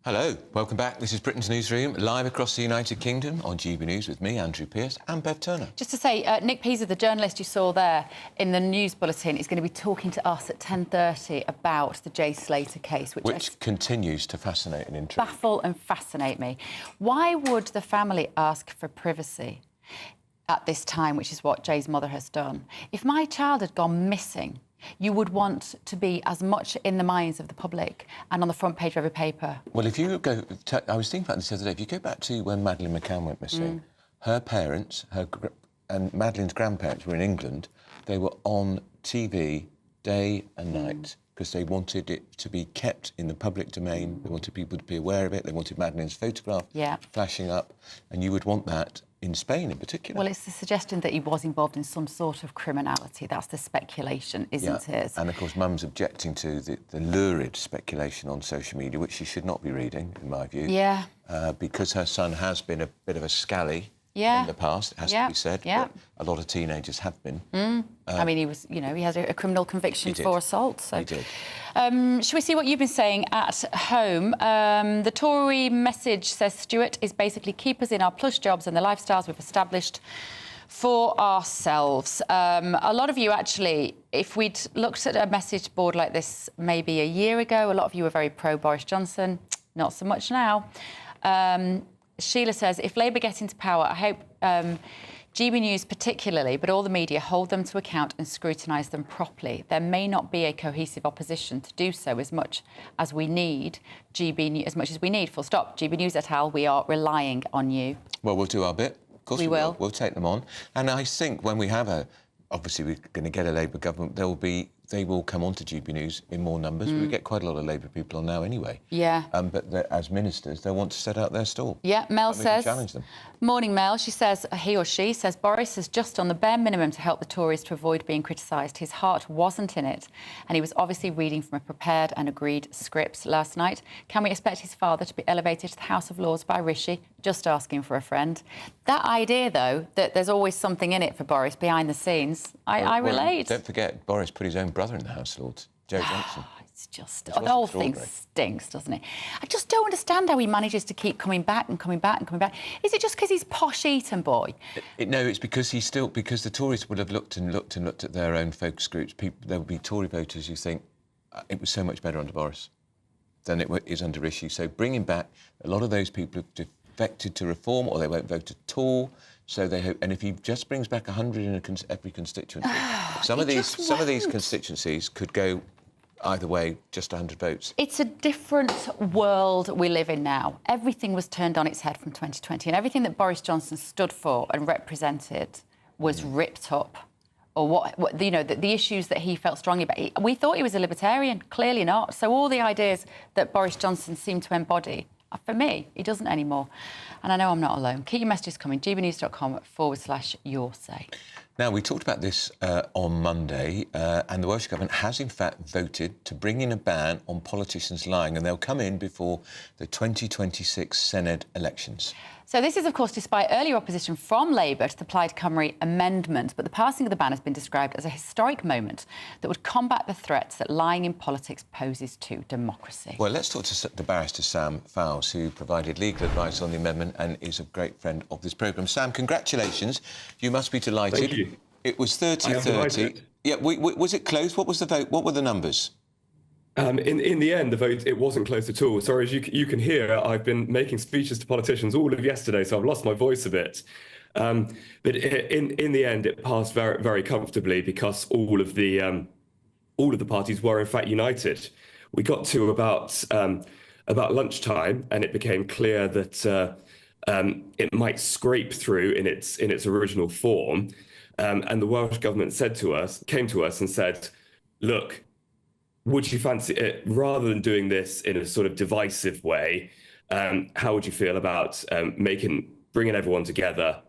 Hello, welcome back. This is Britain's Newsroom, live across the United Kingdom on GB News with me, Andrew Pearce, and Bev Turner. Just to say, Nick Peaser, the journalist you saw there in the news bulletin, is going to be talking to us at 10:30 about the Jay Slater case, which continues to fascinate and intrigue. Baffle and fascinate me. Why would the family ask for privacy at this time, which is what Jay's mother has done? If my child had gone missing, you would want to be as much in the minds of the public and on the front page of every paper. Well, if you go... I was thinking about this the other day. If you go back to when Madeleine McCann went missing, her parents, and Madeleine's grandparents were in England. They were on TV day and night because they wanted it to be kept in the public domain. They wanted people to be aware of it. They wanted Madeleine's photograph flashing up. And you would want that in Spain in particular. Well, it's the suggestion that he was involved in some sort of criminality. That's the speculation, isn't it? And, of course, Mum's objecting to the lurid speculation on social media, which she should not be reading, in my view. Yeah. Because her son has been a bit of a scally in the past, it has to be said. Yeah. But a lot of teenagers have been. I mean, he was, he has a criminal conviction for assault. So. He did. Shall we see what you've been saying at home? The Tory message says Stuart is basically keep us in our plush jobs and the lifestyles we've established for ourselves. A lot of you actually, if we'd looked at a message board like this maybe a year ago, a lot of you were very pro Boris Johnson. Not so much now. Sheila says, if Labour get into power, I hope GB News particularly, but all the media, hold them to account and scrutinise them properly. There may not be a cohesive opposition to do so as much as we need. As much as we need, full stop. GB News et al., we are relying on you. Well, we'll do our bit. Of course we will. We'll take them on. And I think when we have obviously we're going to get a Labour government, they will come on to GB News in more numbers. We get quite a lot of Labour people on now anyway. Yeah. But as ministers, they want to set out their stall. Yeah, Mel says... challenge them. Morning, Mel. She says, he or she says, Boris has just done the bare minimum to help the Tories to avoid being criticised. His heart wasn't in it, and he was obviously reading from a prepared and agreed script last night. Can we expect his father to be elevated to the House of Lords by Rishi? Just asking for a friend. That idea, though, that there's always something in it for Boris behind the scenes, I relate. Don't forget, Boris put his own brother in the House of Lords, Joe Johnson. It's just... The whole thing stinks, doesn't it? I just don't understand how he manages to keep coming back and coming back and coming back. Is it just because he's posh Eton boy? No, it's because because the Tories would have looked at their own focus groups. There would be Tory voters who think it was so much better under Boris than it is under Rishi. So bring him back. A lot of those people have defected to reform or they won't vote at all. So they hope, and if he just brings back 100 in every constituency, some of these constituencies could go either way, just 100 votes. It's a different world we live in now. Everything was turned on its head from 2020, and everything that Boris Johnson stood for and represented was ripped up. Or the issues that he felt strongly about. We thought he was a libertarian, clearly not. So all the ideas that Boris Johnson seemed to embody, for me, he doesn't anymore. And I know I'm not alone. Keep your messages coming. gbnews.com/your say. Now, we talked about this on Monday, and the Welsh Government has, in fact, voted to bring in a ban on politicians lying, and they'll come in before the 2026 Senedd elections. So this is, of course, despite earlier opposition from Labour to the Plaid Cymru amendment, but the passing of the ban has been described as a historic moment that would combat the threats that lying in politics poses to democracy. Well, let's talk to the barrister Sam Fowles, who provided legal advice on the amendment and is a great friend of this programme. Sam, congratulations. You must be delighted. Thank you. It was 30-30. Yeah, was it close? What was the vote? What were the numbers? In the end, the vote, it wasn't close at all. Sorry, as you can hear, I've been making speeches to politicians all of yesterday, so I've lost my voice a bit. But in the end, it passed very, very comfortably because all of the parties were in fact united. We got to about lunchtime, and it became clear that it might scrape through in its original form. And the Welsh government came to us and said, look, would you fancy it, rather than doing this in a sort of divisive way, how would you feel about bringing everyone together,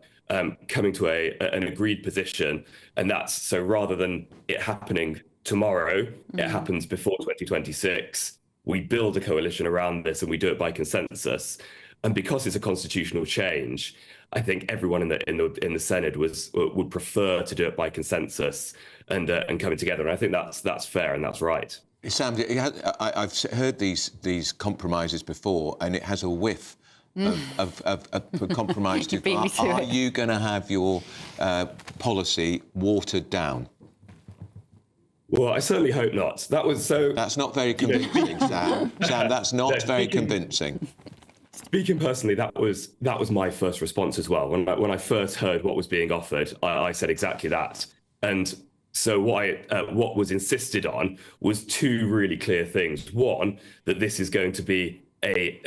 coming to an agreed position? And that's so rather than it happening tomorrow, it happens before 2026. We build a coalition around this and we do it by consensus. And because it's a constitutional change, I think everyone in the Senate would prefer to do it by consensus and coming together. And I think that's fair and that's right. Sam, I've heard these compromises before, and it has a whiff of compromise. Are you going to have your policy watered down? Well, I certainly hope not. That's not very convincing, Sam. Sam, that's not very convincing. Speaking personally, that was my first response as well. When I first heard what was being offered, I said exactly that. And so what was insisted on was two really clear things. One, that this is going to be a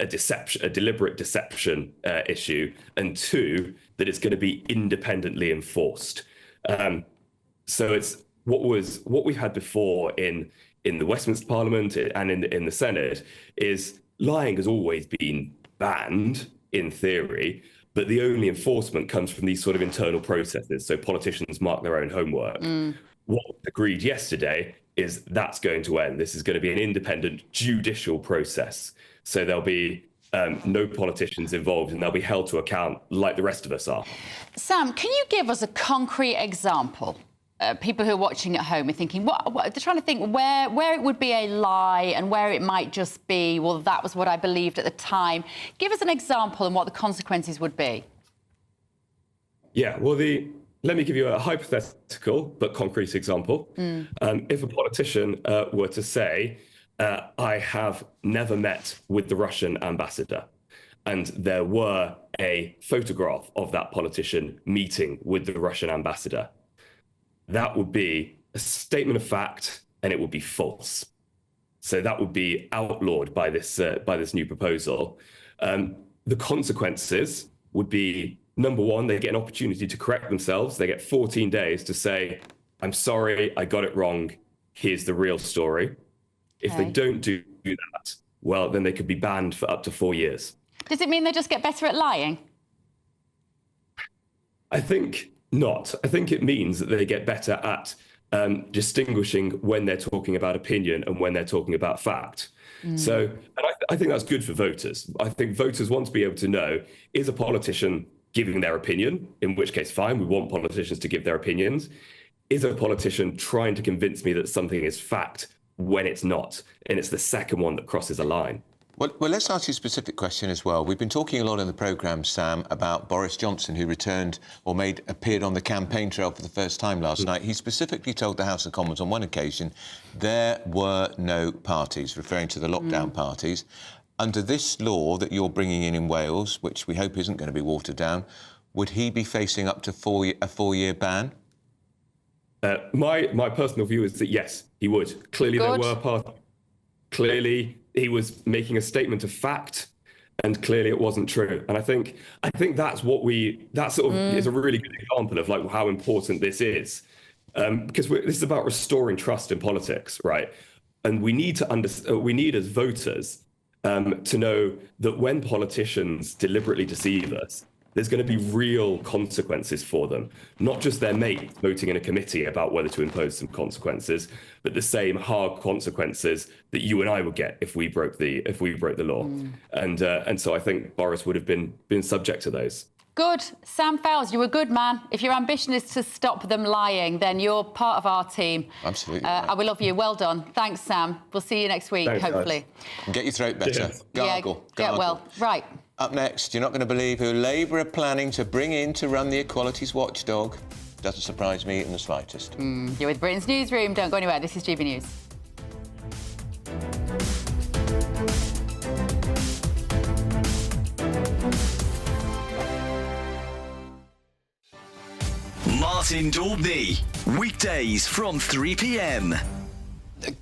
deliberate deception issue, and two, that it's going to be independently enforced. So it's what we had before in the Westminster Parliament and in the Senate is lying has always been banned in theory, but the only enforcement comes from these sort of internal processes. So politicians mark their own homework. What was agreed yesterday is that's going to end. This is going to be an independent judicial process. So there'll be no politicians involved, and they'll be held to account like the rest of us are. Sam, can you give us a concrete example? People who are watching at home are thinking, what they're trying to think where it would be a lie and where it might just be, well, that was what I believed at the time. Give us an example and what the consequences would be. Yeah, well, let me give you a hypothetical but concrete example. If a politician were to say, I have never met with the Russian ambassador, and there were a photograph of that politician meeting with the Russian ambassador, that would be a statement of fact, and it would be false. So that would be outlawed by this new proposal. The consequences would be, number one, they get an opportunity to correct themselves. They get 14 days to say, I'm sorry, I got it wrong. Here's the real story. If they don't do that, well, then they could be banned for up to 4 years. Does it mean they just get better at lying? I think not. I think it means that they get better at distinguishing when they're talking about opinion and when they're talking about fact. So, and I think that's good for voters. I think voters want to be able to know, is a politician giving their opinion, in which case, fine, we want politicians to give their opinions. Is a politician trying to convince me that something is fact when it's not? And it's the second one that crosses a line. Well, let's ask you a specific question as well. We've been talking a lot in the programme, Sam, about Boris Johnson, who returned or appeared on the campaign trail for the first time last night. He specifically told the House of Commons on one occasion there were no parties, referring to the lockdown parties. Under this law that you're bringing in Wales, which we hope isn't going to be watered down, would he be facing up to a 4-year ban? My personal view is that yes, he would. Clearly, there were parties. Clearly, he was making a statement of fact, and clearly it wasn't true. And I think that's is a really good example of like how important this is, because this is about restoring trust in politics, right? And we need as voters to know that when politicians deliberately deceive us, there's going to be real consequences for them, not just their mate voting in a committee about whether to impose some consequences, but the same hard consequences that you and I would get if we broke the law. And so I think Boris would have been subject to those. Good. Sam Fowles, you're a good man. If your ambition is to stop them lying, then you're part of our team. Absolutely. We love you. Well done. Thanks, Sam. We'll see you next week, hopefully. And get your throat better. Yeah. Gargle. Get well. Right. Up next, you're not going to believe who Labour are planning to bring in to run the equalities watchdog. Doesn't surprise me in the slightest. You're with Britain's Newsroom. Don't go anywhere. This is GB News. Martin Daubney, weekdays from 3 p.m.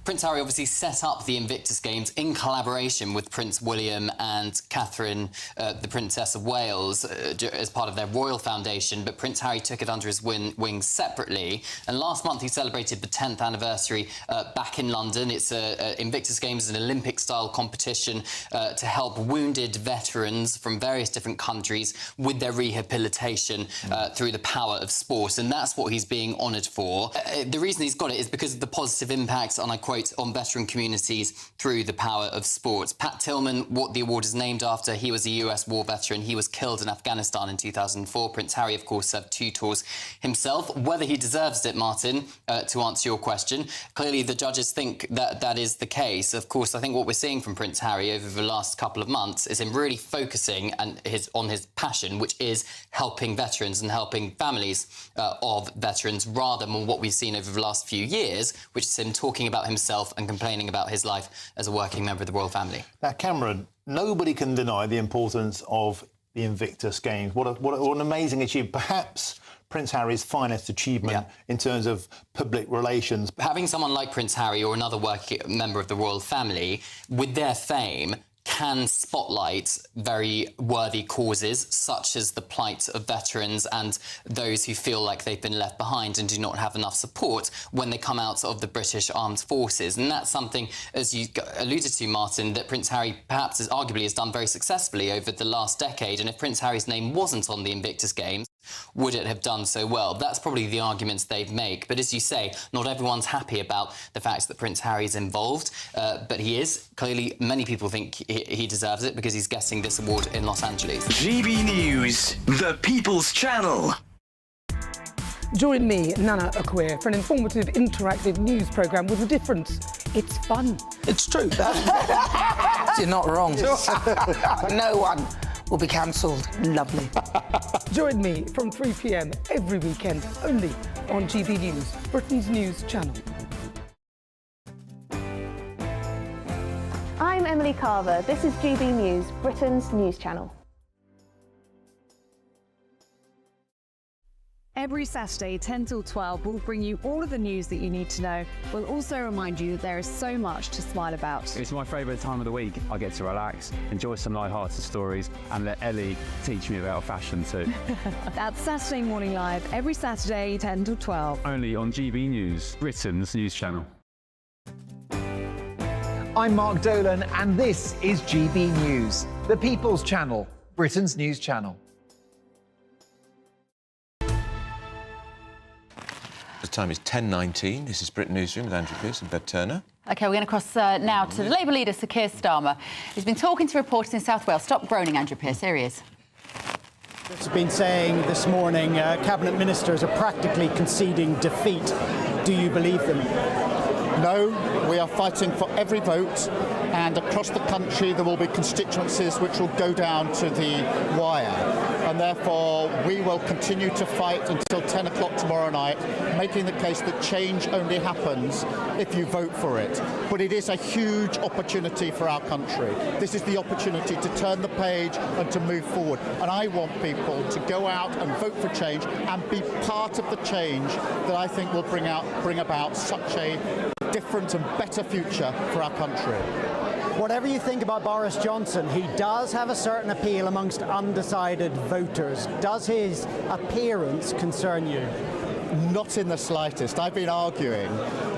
Prince Harry obviously set up the Invictus Games in collaboration with Prince William and Catherine, the Princess of Wales, as part of their royal foundation, but Prince Harry took it under his wings separately. And last month he celebrated the 10th anniversary back in London. It's Invictus Games is an Olympic-style competition to help wounded veterans from various different countries with their rehabilitation through the power of sport. And that's what he's being honoured for. The reason he's got it is because of the positive impact, and I quote, on veteran communities through the power of sport. Pat Tillman, what the award is named after, he was a US war veteran. He was killed in Afghanistan in 2004. Prince Harry, of course, served 2 tours himself. Whether he deserves it, Martin, to answer your question, clearly the judges think that that is the case. Of course, I think what we're seeing from Prince Harry over the last couple of months is him really focusing on his passion, which is helping veterans and helping families of veterans, rather than what we've seen over the last few years, which is him talking about himself and complaining about his life as a working member of the royal family. Now, Cameron, nobody can deny the importance of the Invictus Games. What an amazing achievement. Perhaps Prince Harry's finest achievement in terms of public relations. Having someone like Prince Harry or another working member of the royal family with their fame can spotlight very worthy causes, such as the plight of veterans and those who feel like they've been left behind and do not have enough support when they come out of the British Armed Forces. And that's something, as you alluded to, Martin, that Prince Harry perhaps arguably has done very successfully over the last decade. And if Prince Harry's name wasn't on the Invictus Games, would it have done so well? That's probably the arguments they'd make. But as you say, not everyone's happy about the fact that Prince Harry's involved, but he is. Clearly, many people think he deserves it because he's getting this award in Los Angeles. GB News, the People's Channel. Join me, Nana Akweer, for an informative, interactive news programme with a difference. It's fun. It's true. You're not wrong. No one will be cancelled. Lovely. Join me from 3 p.m. every weekend, only on GB News, Britain's news channel. I'm Emily Carver. This is GB News, Britain's news channel. Every Saturday, 10 till 12, we'll bring you all of the news that you need to know. We'll also remind you that there is so much to smile about. It's my favourite time of the week. I get to relax, enjoy some light-hearted stories, and let Ellie teach me about fashion too. That's Saturday Morning Live, every Saturday, 10 till 12. Only on GB News, Britain's news channel. I'm Mark Dolan, and this is GB News, the People's Channel, Britain's news channel. The time is 10:19. This is Britain Newsroom with Andrew Pearce and Bev Turner. OK, we're going to cross now to the Labour leader, Sir Keir Starmer. He's been talking to reporters in South Wales. Stop groaning, Andrew Pearce. Here he is. Has been saying this morning cabinet ministers are practically conceding defeat. Do you believe them? No, we are fighting for every vote, and across the country there will be constituencies which will go down to the wire. And therefore we will continue to fight until 10 o'clock tomorrow night, making the case that change only happens if you vote for it. But it is a huge opportunity for our country. This is the opportunity to turn the page and to move forward. And I want people to go out and vote for change and be part of the change that I think will bring about such a different and better future for our country. Whatever you think about Boris Johnson, he does have a certain appeal amongst undecided voters. Does his appearance concern you? Not in the slightest. I've been arguing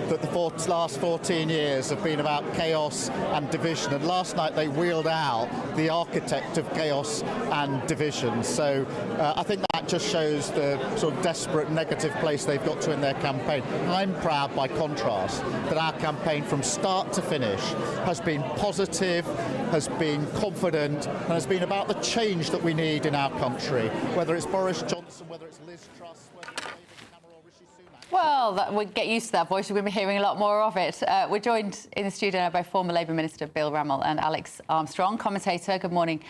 that the last 14 years have been about chaos and division, and last night they wheeled out the architect of chaos and division. So I think that just shows the sort of desperate negative place they've got to in their campaign. I'm proud, by contrast, that our campaign from start to finish has been positive, has been confident, and has been about the change that we need in our country, whether it's Boris Johnson, whether it's Liz Truss, whether it's David Cameron or Rishi Sunak. Well, we'll get used to that voice. We're going to be hearing a lot more of it. We're joined in the studio now by former Labour Minister Bill Rammell and Alex Armstrong, commentator. Good morning,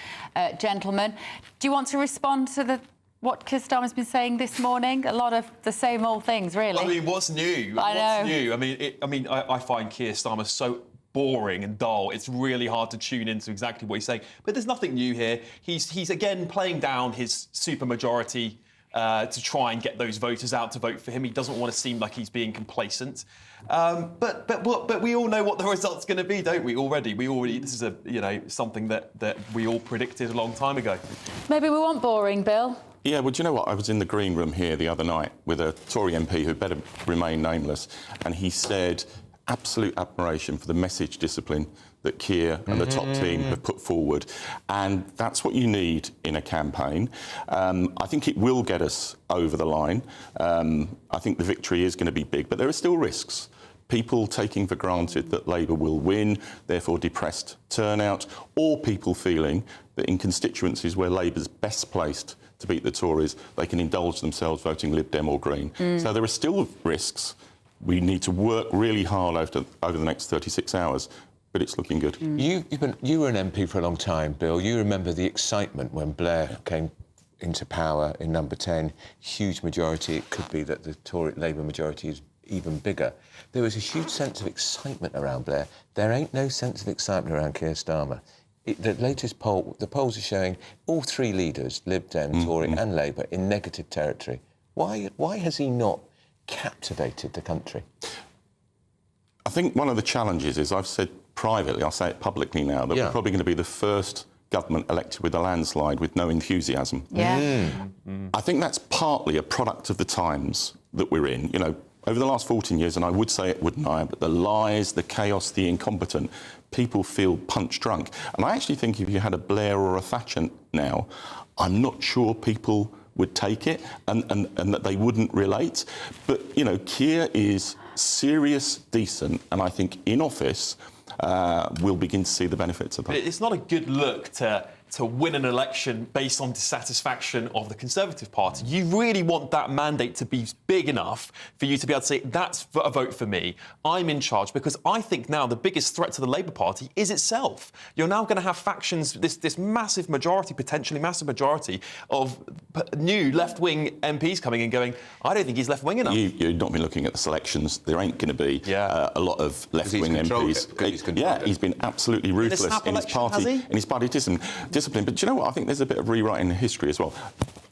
gentlemen. Do you want to respond to what Keir Starmer's been saying this morning? A lot of the same old things, really. I mean, what's new? I know. What's new? I find Keir Starmer so boring and dull. It's really hard to tune into exactly what he's saying. But there's nothing new here. He's again playing down his supermajority to try and get those voters out to vote for him. He doesn't want to seem like he's being complacent. But we all know what the result's going to be, don't we? Already, this is something that we all predicted a long time ago. Maybe we want boring, Bill. Yeah, well, do you know what? I was in the green room here the other night with a Tory MP who better remain nameless, and he said absolute admiration for the message discipline that Keir and the top team have put forward. And that's what you need in a campaign. I think it will get us over the line. I think the victory is going to be big, but there are still risks. People taking for granted that Labour will win, therefore depressed turnout, or people feeling that in constituencies where Labour's best placed to beat the Tories, they can indulge themselves voting Lib Dem or Green. So there are still risks. We need to work really hard over the next 36 hours, but it's looking good. You were an MP for a long time, Bill. You remember the excitement when Blair came into power in number 10, huge majority. It could be that the Tory Labour majority is even bigger. There was a huge sense of excitement around Blair. There ain't no sense of excitement around Keir Starmer. The latest poll, the polls are showing all three leaders, Lib Dem, Tory and Labour, in negative territory. Why has he not captivated the country? I think one of the challenges is, I've said privately, I'll say it publicly now, that we're probably going to be the first government elected with a landslide with no enthusiasm. I think that's partly a product of the times that we're in. You know, over the last 14 years, and I would say it, wouldn't I, but the lies, the chaos, the incompetent, people feel punch drunk. And I actually think if you had a Blair or a Thatcher now, I'm not sure people would take it and that they wouldn't relate. But, you know, Keir is serious, decent, and I think in office we'll begin to see the benefits of that. It's not a good look to win an election based on dissatisfaction of the Conservative Party. You really want that mandate to be big enough for you to be able to say, that's a vote for me, I'm in charge, because I think now the biggest threat to the Labour Party is itself. You're now going to have factions, this massive majority, potentially massive majority, of new left-wing MPs coming in going, I don't think he's left-wing enough. You've not been looking at the selections. There ain't going to be a lot of left-wing MPs. He's been absolutely ruthless in his party discipline. But do you know what? I think there's a bit of rewriting history as well.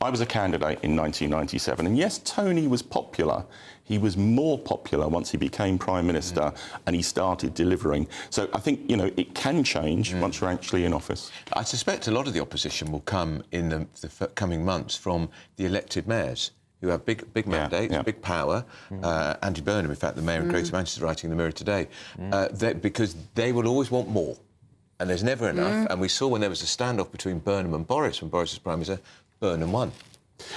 I was a candidate in 1997, and yes, Tony was popular. He was more popular once he became Prime Minister and he started delivering. So I think, you know, it can change once you're actually in office. I suspect a lot of the opposition will come in the coming months from the elected mayors, who have big mandates, big power. Andy Burnham, in fact, the mayor of Greater Manchester, writing in the Mirror today, because they will always want more. And there's never enough. And we saw when there was a standoff between Burnham and Boris, when Boris was Prime Minister, Burnham won.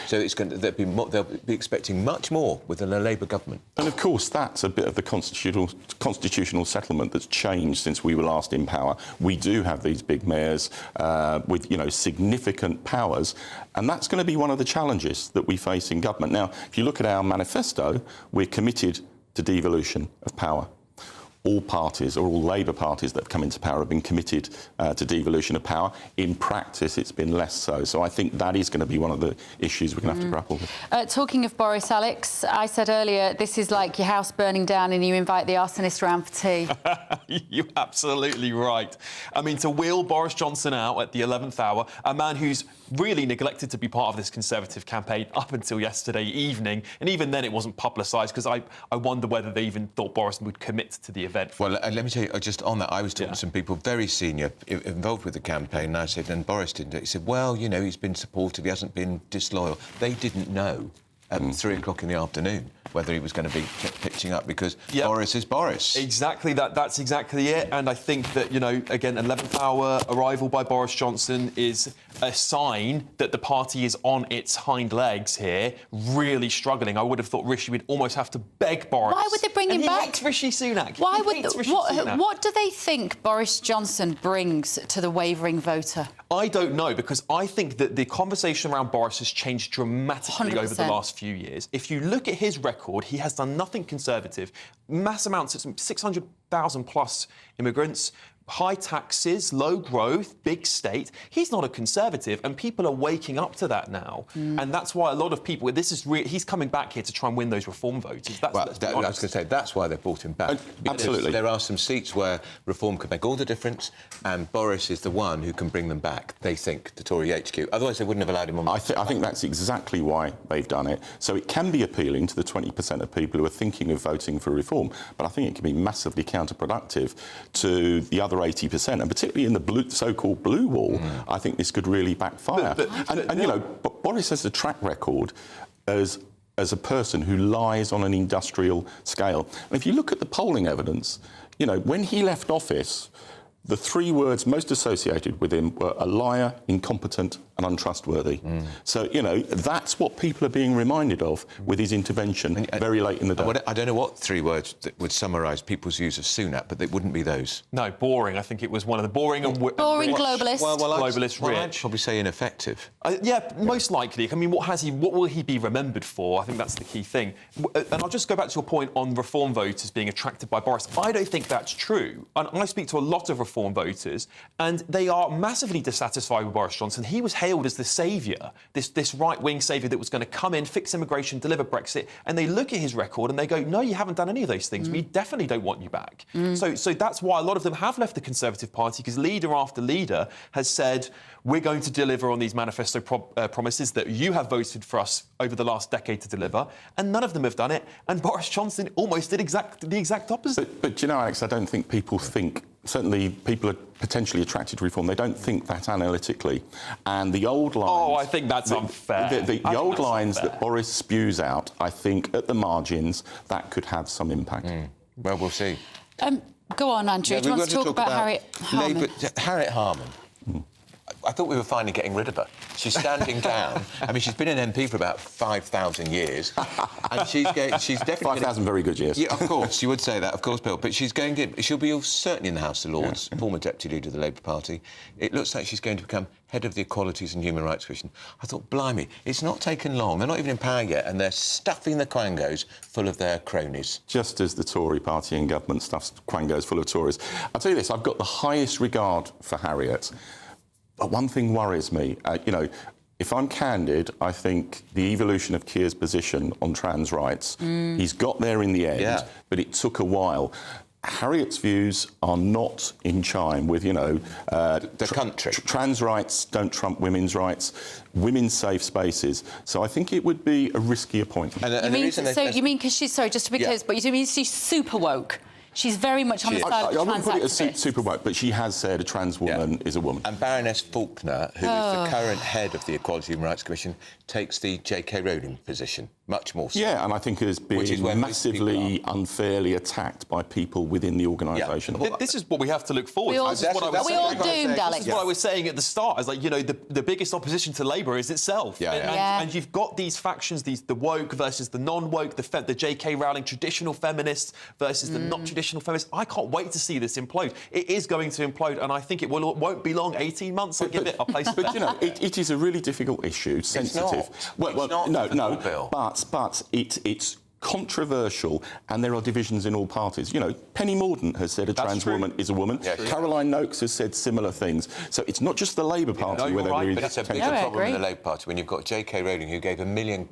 So they'll be expecting much more within a Labour government. And of course, that's a bit of the constitutional settlement that's changed since we were last in power. We do have these big mayors with, you know, significant powers, and that's going to be one of the challenges that we face in government. Now, if you look at our manifesto, we're committed to devolution of power. All parties, or all Labour parties that have come into power, have been committed to devolution of power. In practice, it's been less so. So I think that is going to be one of the issues we're going to have to grapple with. Talking of Boris, Alex, I said earlier, this is like your house burning down and you invite the arsonist round for tea. You're absolutely right. I mean, to wheel Boris Johnson out at the 11th hour, a man who's really neglected to be part of this Conservative campaign up until yesterday evening, and even then it wasn't publicised, because I wonder whether they even thought Boris would commit to the event. Well, let me tell you, just on that, I was talking to some people very senior involved with the campaign, and I said, and Boris didn't do it. He said, well, you know, he's been supportive, he hasn't been disloyal. They didn't know at 3 o'clock in the afternoon whether he was going to be pitching up, because Boris is Boris. Exactly, that's exactly it. And I think that, you know, again, 11th hour arrival by Boris Johnson is a sign that the party is on its hind legs here, really struggling. I would have thought Rishi would almost have to beg Boris. Why would they bring him back? He hates Rishi Sunak. Why would Sunak. What do they think Boris Johnson brings to the wavering voter? I don't know, because I think that the conversation around Boris has changed dramatically 100%. over the last few years. If you look at his record, he has done nothing conservative. Mass amounts, 600,000 plus immigrants, high taxes, low growth, big state. He's not a conservative, and people are waking up to that now. And that's why a lot of people... he's coming back here to try and win those reform voters. I was going to say, that's why they brought him back. Absolutely. There are some seats where reform could make all the difference, and Boris is the one who can bring them back, they think, to Tory HQ. Otherwise, they wouldn't have allowed him on. I think that's exactly why they've done it. So it can be appealing to the 20% of people who are thinking of voting for reform, but I think it can be massively counterproductive to the other 80%, and particularly in the so-called blue wall. I think this could really backfire. And you know, Boris has a track record as a person who lies on an industrial scale. And if you look at the polling evidence, you know, when he left office, the 3 words most associated with him were a liar, incompetent and untrustworthy. So, you know, that's what people are being reminded of with his intervention very late in the day. I don't know what 3 words that would summarise people's views of Sunak, but it wouldn't be those. No, boring. I think it was one of the boring and... Boring globalist. Globalist rich. I'd probably say ineffective. Yeah, most likely. I mean, what will he be remembered for? I think that's the key thing. And I'll just go back to your point on reform voters being attracted by Boris. I don't think that's true. And I speak to a lot of reform voters, and they are massively dissatisfied with Boris Johnson. He was hailed as the saviour, this right-wing saviour that was going to come in, fix immigration, deliver Brexit, and they look at his record and they go, no, you haven't done any of those things. We definitely don't want you back. So that's why a lot of them have left the Conservative Party, because leader after leader has said, we're going to deliver on these manifesto promises that you have voted for us over the last decade to deliver, and none of them have done it, and Boris Johnson almost did the exact opposite. But you know, Alex, I don't think people think... Certainly, people are potentially attracted to reform. They don't think that analytically. And the old lines... Oh, I think that's unfair. The old lines that Boris spews out, I think, at the margins, that could have some impact. Well, we'll see. Go on, Andrew. Do you want to talk about Harriet Harman? Harriet Harman. I thought we were finally getting rid of her. She's standing down. I mean, she's been an MP for about 5,000 years. And she's definitely... 5,000 very good years. Yeah, of course, you would say that, of course, Bill. But she'll be certainly in the House of Lords, former Deputy Leader of the Labour Party. It looks like she's going to become head of the Equalities and Human Rights Commission. I thought, blimey, it's not taken long. They're not even in power yet, and they're stuffing the quangos full of their cronies. Just as the Tory party in government stuffs quangos full of Tories. I'll tell you this, I've got the highest regard for Harriet. But one thing worries me. You know, if I'm candid, I think the evolution of Keir's position on trans rights, he's got there in the end, but it took a while. Harriet's views are not in chime with, you know... the country. Trans rights don't trump women's rights, women's safe spaces. So I think it would be a risky appointment. You mean because she's... Sorry, just to be clear, but you mean she's super woke? She's very much on the side of the trans activists. I wouldn't put it as super woke, but she has said a trans woman is a woman. And Baroness Faulkner, who is the current head of the Equality and Human Rights Commission, takes the J.K. Rowling position, much more so. Yeah, and I think has been massively unfairly attacked by people within the organisation. Yeah. This is what we have to look forward to. We all doomed, Alex. This is what I was saying at the start. Is like, you know, the biggest opposition to Labour is itself. And you've got these factions, the woke versus the non-woke, the J.K. Rowling traditional feminists versus the not traditional feminists. I can't wait to see this implode. It is going to implode, and I think it won't be long. 18 months, I'll give it a place. But you know, it is a really difficult issue, sensitive. But it's controversial, and there are divisions in all parties. You know, Penny Mordaunt has said a trans woman is a woman. Caroline Noakes has said similar things. So it's not just the Labour Party where they're really... But it's a bigger problem in the Labour Party when you've got J.K. Rowling, who gave £1 million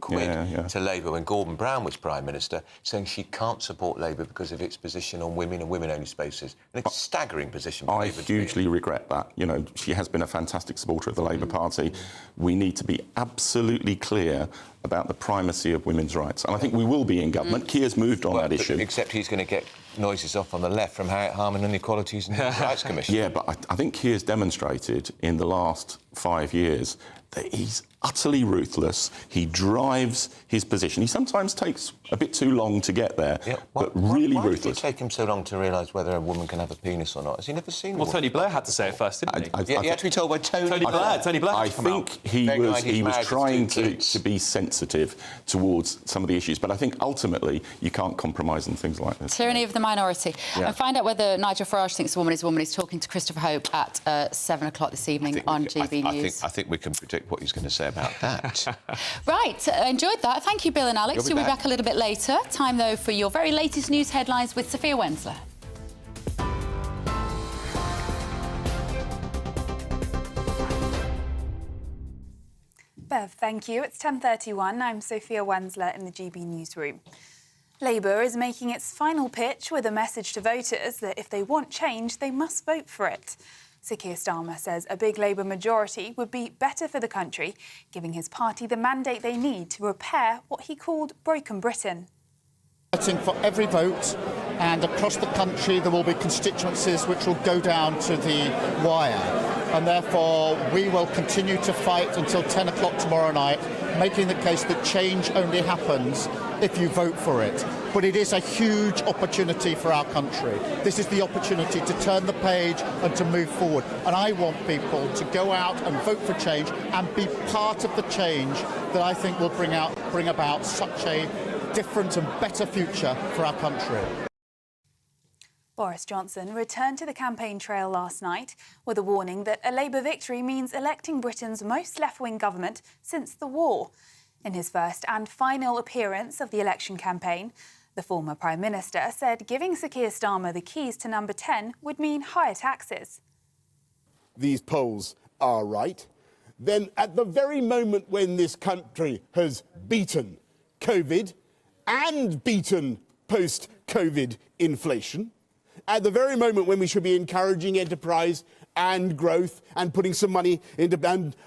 to Labour when Gordon Brown was Prime Minister, saying she can't support Labour because of its position on women and women-only spaces. And it's a staggering position for Labour. I hugely regret that. You know, she has been a fantastic supporter of the Labour Party. We need to be absolutely clear about the primacy of women's rights. And I think we will be in government. Keir's moved on that issue. Except he's going to get noises off on the left from Harriet Harman and the Equalities and Human Rights Commission. Yeah, but I think Keir's demonstrated in the last 5 years that he's utterly ruthless. He drives his position. He sometimes takes a bit too long to get there, but really why ruthless. Did it take him so long to realise whether a woman can have a penis or not? Has he never seen one? Well, Tony Blair had to say it first, didn't he? He had to be told by Tony Blair. Tony Blair. I think he was trying to be sensitive towards some of the issues, but I think ultimately you can't compromise on things like this. Tyranny of the minority. Yeah. And find out whether Nigel Farage thinks a woman is a woman. He's talking to Christopher Hope at 7 o'clock this evening on GB News. I think we can predict what he's going to say about that. Right, enjoyed that. Thank you, Bill and Alex. You'll be back a little bit later. Time, though, for your very latest news headlines with Sophia Wensler. Bev, thank you. It's 10:31. I'm Sophia Wensler in the GB Newsroom. Labour is making its final pitch with a message to voters that if they want change, they must vote for it. Sir Keir Starmer says a big Labour majority would be better for the country, giving his party the mandate they need to repair what he called broken Britain. Voting for every vote, and across the country there will be constituencies which will go down to the wire. And therefore we will continue to fight until 10 o'clock tomorrow night, making the case that change only happens if you vote for it. But it is a huge opportunity for our country. This is the opportunity to turn the page and to move forward. And I want people to go out and vote for change and be part of the change that I think will bring about such a different and better future for our country. Boris Johnson returned to the campaign trail last night with a warning that a Labour victory means electing Britain's most left-wing government since the war. In his first and final appearance of the election campaign, the former Prime Minister said giving Sir Keir Starmer the keys to number 10 would mean higher taxes. These polls are right. Then at the very moment when this country has beaten COVID and beaten post-COVID inflation, at the very moment when we should be encouraging enterprise and growth and putting some money into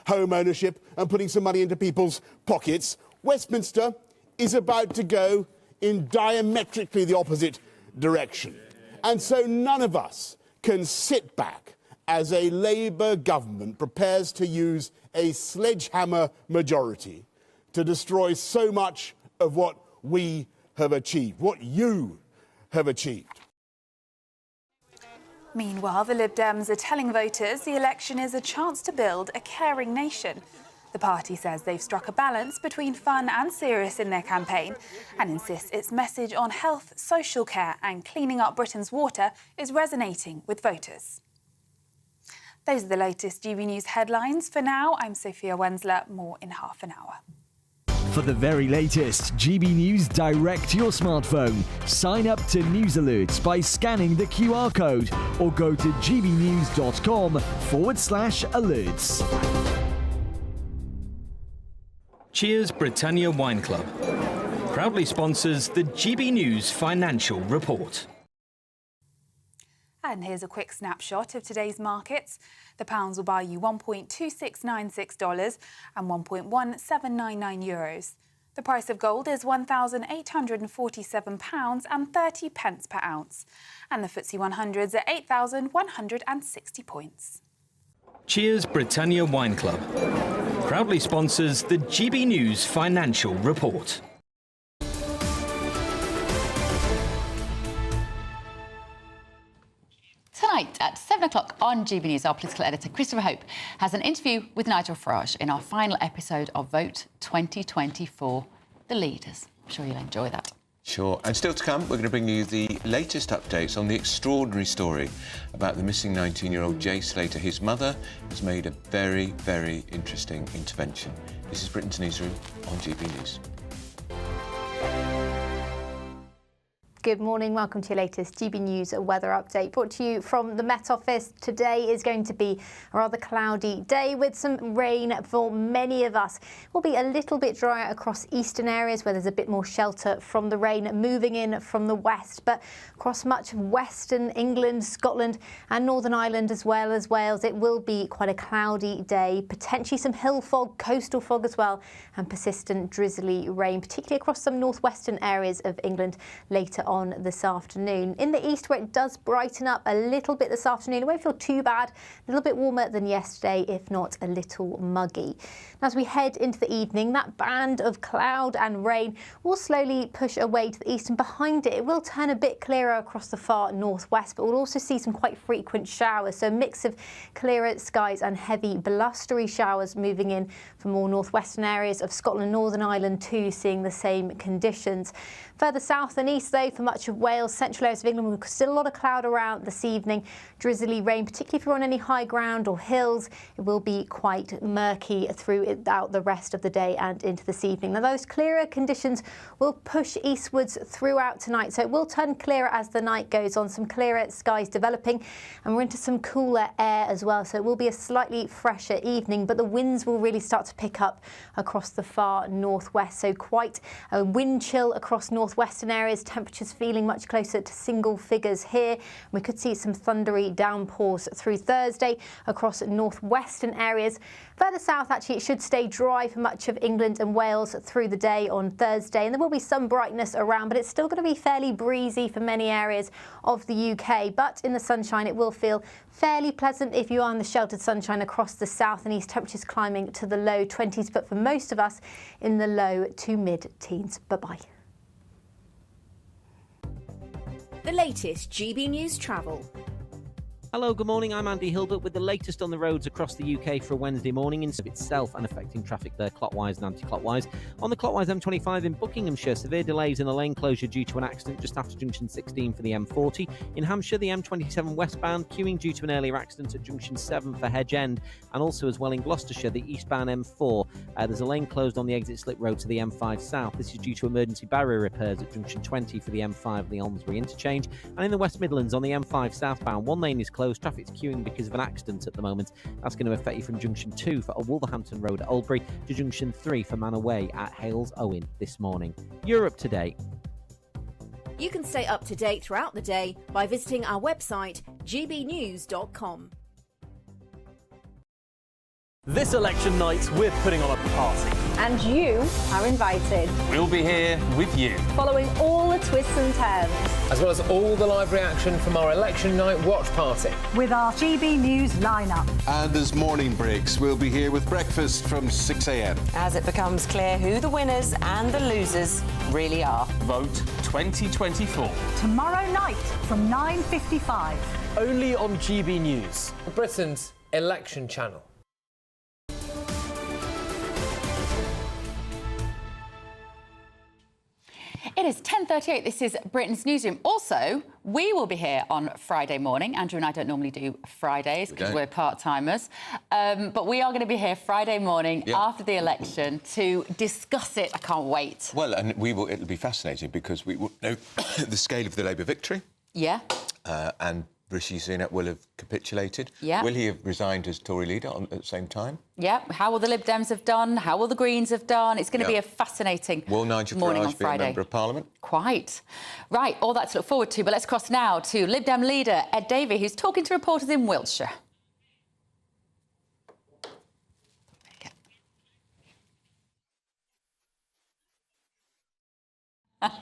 home ownership and putting some money into people's pockets, Westminster is about to go in diametrically the opposite direction. And so none of us can sit back as a Labour government prepares to use a sledgehammer majority to destroy so much of what we have achieved, what you have achieved. Meanwhile, the Lib Dems are telling voters the election is a chance to build a caring nation. The party says they've struck a balance between fun and serious in their campaign and insists its message on health, social care and cleaning up Britain's water is resonating with voters. Those are the latest GB News headlines. For now, I'm Sophia Wensler. More in half an hour. For the very latest GB News direct to your smartphone, sign up to News Alerts by scanning the QR code or go to gbnews.com/alerts. Cheers Britannia Wine Club proudly sponsors the GB News Financial Report. And here's a quick snapshot of today's markets. The pounds will buy you $1.2696 and €1.1799. The price of gold is £1,847 and 30 pence per ounce. And the FTSE 100's at 8,160 points. Cheers Britannia Wine Club proudly sponsors the GB News Financial Report. Tonight at 7 o'clock on GB News, our political editor Christopher Hope has an interview with Nigel Farage in our final episode of Vote 2024, The Leaders. I'm sure you'll enjoy that. Sure. And still to come, we're going to bring you the latest updates on the extraordinary story about the missing 19-year-old Jay Slater. His mother has made a very, very interesting intervention. This is Britain's Newsroom on GB News. Good morning, welcome to your latest GB News weather update brought to you from the Met Office. Today is going to be a rather cloudy day with some rain for many of us. It will be a little bit drier across eastern areas where there's a bit more shelter from the rain moving in from the west, but across much of western England, Scotland and Northern Ireland as well as Wales, it will be quite a cloudy day, potentially some hill fog, coastal fog as well, and persistent drizzly rain, particularly across some northwestern areas of England later on on this afternoon. In the east, where it does brighten up a little bit this afternoon, it won't feel too bad. A little bit warmer than yesterday, if not a little muggy. As we head into the evening, that band of cloud and rain will slowly push away to the east, and behind it, it will turn a bit clearer across the far northwest, but we'll also see some quite frequent showers. So a mix of clearer skies and heavy blustery showers moving in from more northwestern areas of Scotland, Northern Ireland too, seeing the same conditions. Further south and east, though, for much of Wales, central areas of England, we've still a lot of cloud around this evening. Drizzly rain, particularly if you're on any high ground or hills. It will be quite murky throughout the rest of the day and into this evening. Now, those clearer conditions will push eastwards throughout tonight, so it will turn clearer as the night goes on. Some clearer skies developing, and we're into some cooler air as well, so it will be a slightly fresher evening, but the winds will really start to pick up across the far northwest, so quite a wind chill across northwestern areas. Temperatures feeling much closer to single figures here. We could see some thundery downpours through Thursday across northwestern areas. Further south, actually, it should stay dry for much of England and Wales through the day on Thursday, and there will be some brightness around, but it's still going to be fairly breezy for many areas of the UK. But in the sunshine, it will feel fairly pleasant if you are in the sheltered sunshine across the south and east. Temperatures climbing to the low 20s, but for most of us in the low to mid-teens. Bye-bye. The latest GB News travel. Hello, good morning. I'm Andy Hilbert with the latest on the roads across the UK for a Wednesday morning in itself and affecting traffic there clockwise and anti-clockwise. On the clockwise M25 in Buckinghamshire, severe delays in a lane closure due to an accident just after junction 16 for the M40. In Hampshire, the M27 westbound queuing due to an earlier accident at junction 7 for Hedge End, and also as well in Gloucestershire, the eastbound M4. There's a lane closed on the exit slip road to the M5 south. This is due to emergency barrier repairs at junction 20 for the M5 and the Almsbury interchange. And in the West Midlands on the M5 southbound, one lane is closed. Traffic's queuing because of an accident at the moment. That's going to affect you from junction 2 for Wolverhampton Road at Oldbury to junction 3 for Manor Way at Hales Owen this morning. Europe Today. You can stay up to date throughout the day by visiting our website, gbnews.com. This election night, we're putting on a party. And you are invited. We'll be here with you. Following all the twists and turns. As well as all the live reaction from our election night watch party. With our GB News lineup. And as morning breaks, we'll be here with breakfast from 6 a.m. As it becomes clear who the winners and the losers really are. Vote 2024. Tomorrow night from 9:55. Only on GB News, Britain's election channel. It is 10:38. This is Britain's Newsroom. Also, we will be here on Friday morning. Andrew and I don't normally do Fridays because we're part-timers. But we are going to be here Friday morning after the election to discuss it. I can't wait. Well, and it'll be fascinating because we will know the scale of the Labour victory. Yeah. And Rishi Sunak will have capitulated. Yeah. Will he have resigned as Tory leader at the same time? Yeah. How will the Lib Dems have done? How will the Greens have done? It's going to be a fascinating Will Nigel morning on Farage be Friday. a member of Parliament? Quite. Right, all that to look forward to. But let's cross now to Lib Dem leader Ed Davey, who's talking to reporters in Wiltshire.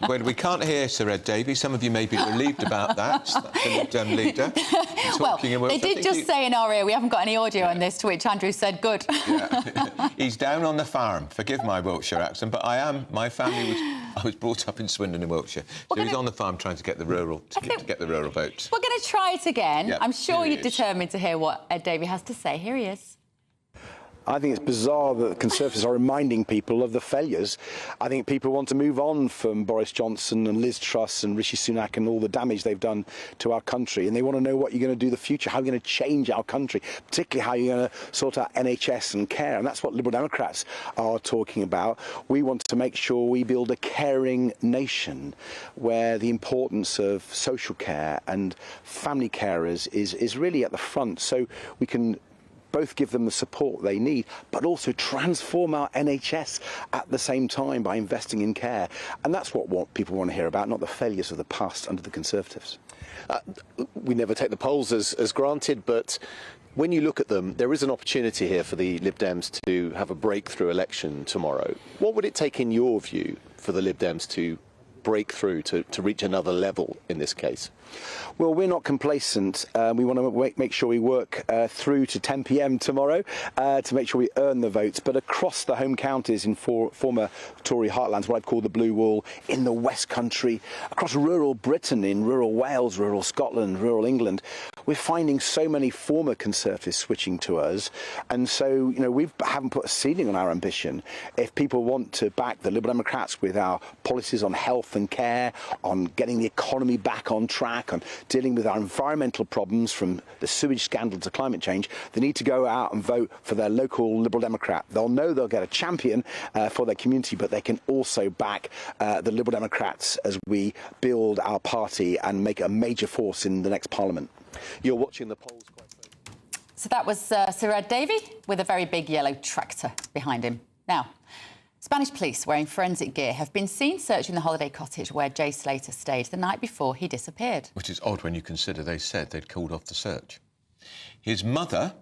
Well, we can't hear Sir Ed Davey. Some of you may be relieved about that. That's the Lib Dem leader. Well, they did just say in our ear we haven't got any audio on this, to which Andrew said, good. Yeah. He's down on the farm. Forgive my Wiltshire accent, but my family I was brought up in Swindon in Wiltshire. So he's on the farm trying to get the rural vote. We're going to try it again. Yeah, I'm sure you're determined to hear what Ed Davey has to say. Here he is. I think it's bizarre that the Conservatives are reminding people of the failures. I think people want to move on from Boris Johnson and Liz Truss and Rishi Sunak and all the damage they've done to our country. And they want to know what you're going to do in the future, how you're going to change our country, particularly how you're going to sort out NHS and care. And that's what Liberal Democrats are talking about. We want to make sure we build a caring nation where the importance of social care and family carers is really at the front, so we can both give them the support they need, but also transform our NHS at the same time by investing in care. And that's what people want to hear about, not the failures of the past under the Conservatives. We never take the polls as granted, but when you look at them, there is an opportunity here for the Lib Dems to have a breakthrough election tomorrow. What would it take, in your view, for the Lib Dems to break through to reach another level in this case? Well, we're not complacent. We want to make sure we work through to 10 p.m. tomorrow to make sure we earn the votes. But across the home counties in former Tory heartlands, what I've called the Blue Wall, in the West Country, across rural Britain, in rural Wales, rural Scotland, rural England, we're finding so many former Conservatives switching to us. And so, we haven't put a ceiling on our ambition. If people want to back the Liberal Democrats with our policies on health and care, on getting the economy back on track, on dealing with our environmental problems from the sewage scandal to climate change, they need to go out and vote for their local Liberal Democrat. They'll know they'll get a champion for their community, but they can also back the Liberal Democrats as we build our party and make a major force in the next Parliament. You're watching the polls quite closely. So that was Sir Ed Davey with a very big yellow tractor behind him. Now, Spanish police wearing forensic gear have been seen searching the holiday cottage where Jay Slater stayed the night before he disappeared. Which is odd when you consider they said they'd called off the search. His mother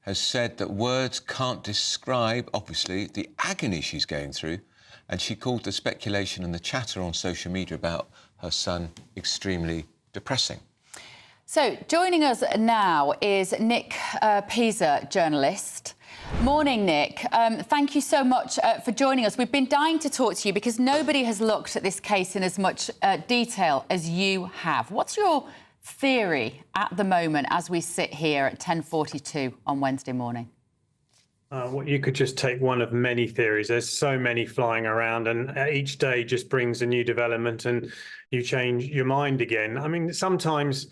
has said that words can't describe, obviously, the agony she's going through, and she called the speculation and the chatter on social media about her son extremely depressing. So, joining us now is Nick Pisa, journalist. Morning, Nick. Thank you so much for joining us. We've been dying to talk to you because nobody has looked at this case in as much detail as you have. What's your theory at the moment as we sit here at 10:42 on Wednesday morning? Well, you could just take one of many theories. There's so many flying around, and each day just brings a new development and you change your mind again. I mean, sometimes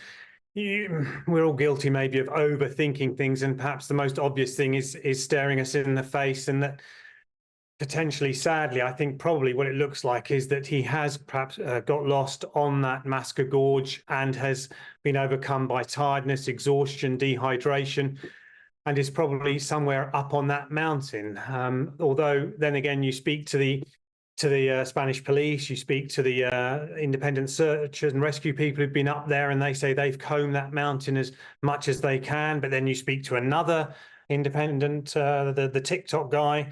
we're all guilty maybe of overthinking things, and perhaps the most obvious thing is staring us in the face, and that potentially, sadly, I think probably what it looks like is that he has perhaps got lost on that Masca Gorge and has been overcome by tiredness, exhaustion, dehydration, and is probably somewhere up on that mountain. Although then again, you speak to the Spanish police, you speak to the independent search and rescue people who've been up there, and they say they've combed that mountain as much as they can. But then you speak to another independent, the TikTok guy,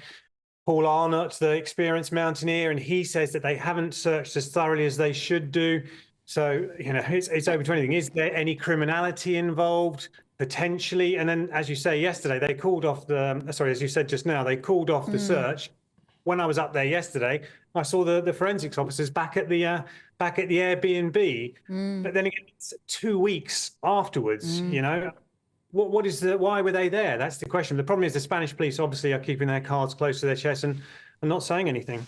Paul Arnott, the experienced mountaineer, and he says that they haven't searched as thoroughly as they should do. So, it's open to anything. Is there any criminality involved? Potentially. And then, as you say, yesterday, they called off as you said just now, they called off the search. When I was up there yesterday, I saw the forensics officers back at the Airbnb. But then again, it's 2 weeks afterwards. Why were they there? That's the question. The problem is the Spanish police obviously are keeping their cards close to their chest and not saying anything.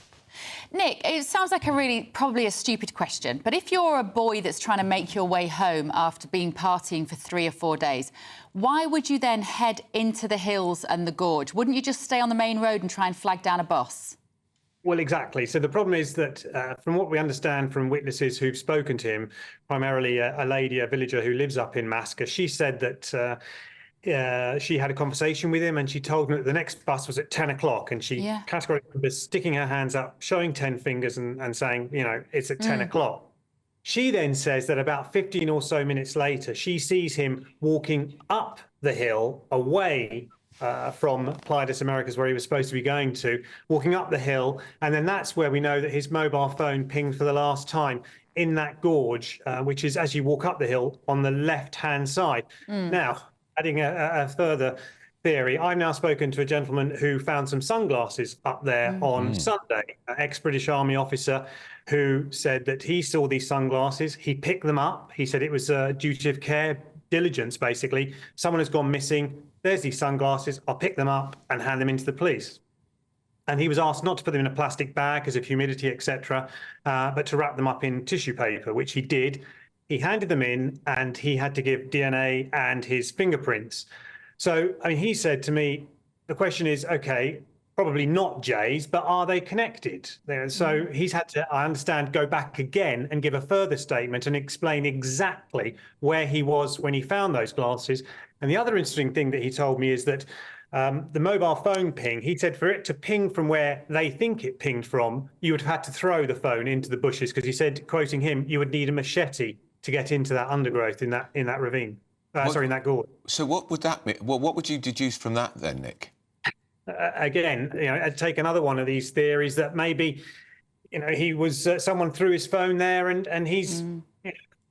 Nick, it sounds like probably a stupid question, but if you're a boy that's trying to make your way home after being partying for 3 or 4 days, why would you then head into the hills and the gorge? Wouldn't you just stay on the main road and try and flag down a bus? Well, exactly. So the problem is that from what we understand from witnesses who've spoken to him, primarily a villager who lives up in Masca, she said that she had a conversation with him and she told him that the next bus was at 10 o'clock, and she categorically was sticking her hands up, showing 10 fingers and saying, it's at 10 o'clock. She then says that about 15 or so minutes later, she sees him walking up the hill away from Playa de Americas, where he was supposed to be going to, walking up the hill. And then that's where we know that his mobile phone pinged for the last time in that gorge, which is as you walk up the hill on the left-hand side. Now, adding a further theory, I've now spoken to a gentleman who found some sunglasses up there on Sunday, an ex-British Army officer who said that he saw these sunglasses, he picked them up, he said it was a duty of care, diligence basically. Someone has gone missing, there's these sunglasses, I'll pick them up and hand them into the police. And he was asked not to put them in a plastic bag because of humidity, etc., but to wrap them up in tissue paper, which he did. He handed them in and he had to give DNA and his fingerprints. So, he said to me, the question is, OK, probably not Jay's, but are they connected? So he's had to, I understand, go back again and give a further statement and explain exactly where he was when he found those glasses. And the other interesting thing that he told me is that the mobile phone ping, he said for it to ping from where they think it pinged from, you would have had to throw the phone into the bushes, because he said, quoting him, you would need a machete to get into that undergrowth in that ravine. In that gorge. So what would that mean? Well, what would you deduce from that then, Nick? Again, I'd take another one of these theories that maybe he was someone threw his phone there, and he's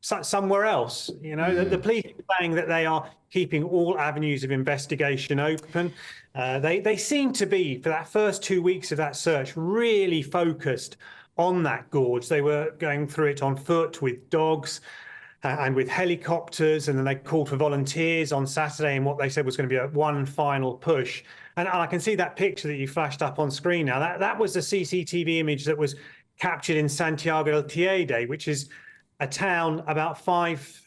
somewhere else. The police are saying that they are keeping all avenues of investigation open. They seem to be, for that first 2 weeks of that search, really focused on that gorge. They were going through it on foot with dogs and with helicopters, and then they called for volunteers on Saturday in what they said was going to be one final push. And I can see that picture that you flashed up on screen now. That was the CCTV image that was captured in Santiago del Teide, which is a town about 5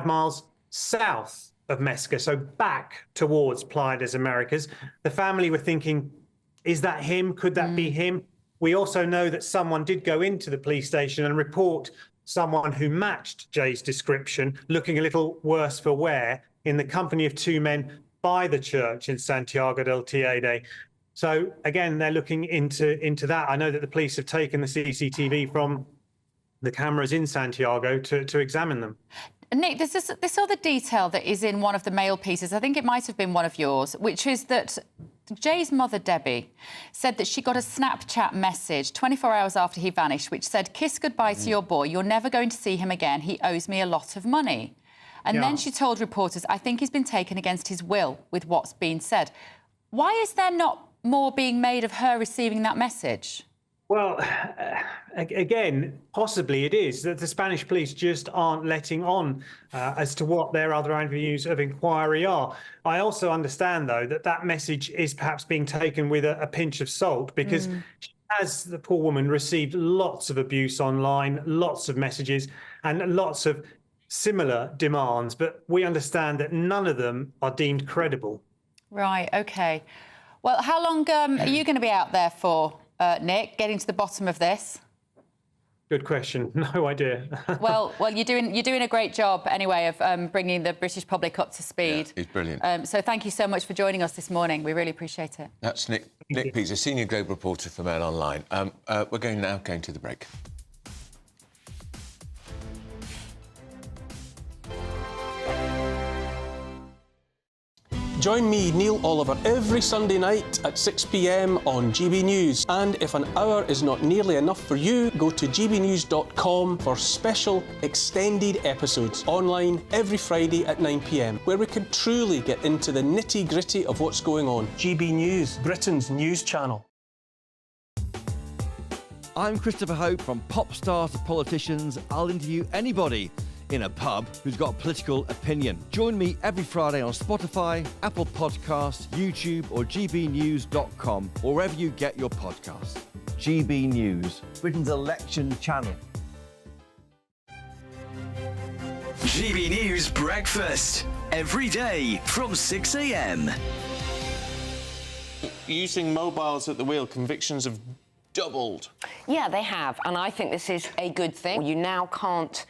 miles south of Mesca, so back towards Playa de Americas. The family were thinking, is that him? Could that be him? We also know that someone did go into the police station and report someone who matched Jay's description, looking a little worse for wear, in the company of 2 men by the church in Santiago del Teide. So again, they're looking into that. I know that the police have taken the CCTV from the cameras in Santiago to examine them. Nick, there's this other detail that is in one of the Mail pieces. I think it might have been one of yours, which is that Jay's mother, Debbie, said that she got a Snapchat message 24 hours after he vanished, which said, "Kiss goodbye to your boy. You're never going to see him again. He owes me a lot of money." And then she told reporters, "I think he's been taken against his will with what's been said." Why is there not more being made of her receiving that message? Well, again, possibly it is that the Spanish police just aren't letting on as to what their other avenues of inquiry are. I also understand, though, that message is perhaps being taken with a pinch of salt, because she has, the poor woman, received lots of abuse online, lots of messages and lots of similar demands. But we understand that none of them are deemed credible. Right, OK. Well, how long are you going to be out there for, Nick, getting to the bottom of this? Good question. No idea. well, you're doing a great job anyway of bringing the British public up to speed. Yeah, he's brilliant. So thank you so much for joining us this morning. We really appreciate it. That's Nick Pease, a senior global reporter for Mail Online. We're going to the break. Join me, Neil Oliver, every Sunday night at 6 p.m. on GB News. And if an hour is not nearly enough for you, go to gbnews.com for special extended episodes online every Friday at 9 p.m, where we can truly get into the nitty-gritty of what's going on. GB News, Britain's news channel. I'm Christopher Hope. From pop stars to politicians, I'll interview anybody in a pub who's got a political opinion. Join me every Friday on Spotify, Apple Podcasts, YouTube or gbnews.com, or wherever you get your podcasts. GB News, Britain's election channel. GB News Breakfast, every day from 6 a.m. Using mobiles at the wheel, convictions have doubled. Yeah, they have, and I think this is a good thing. You now can't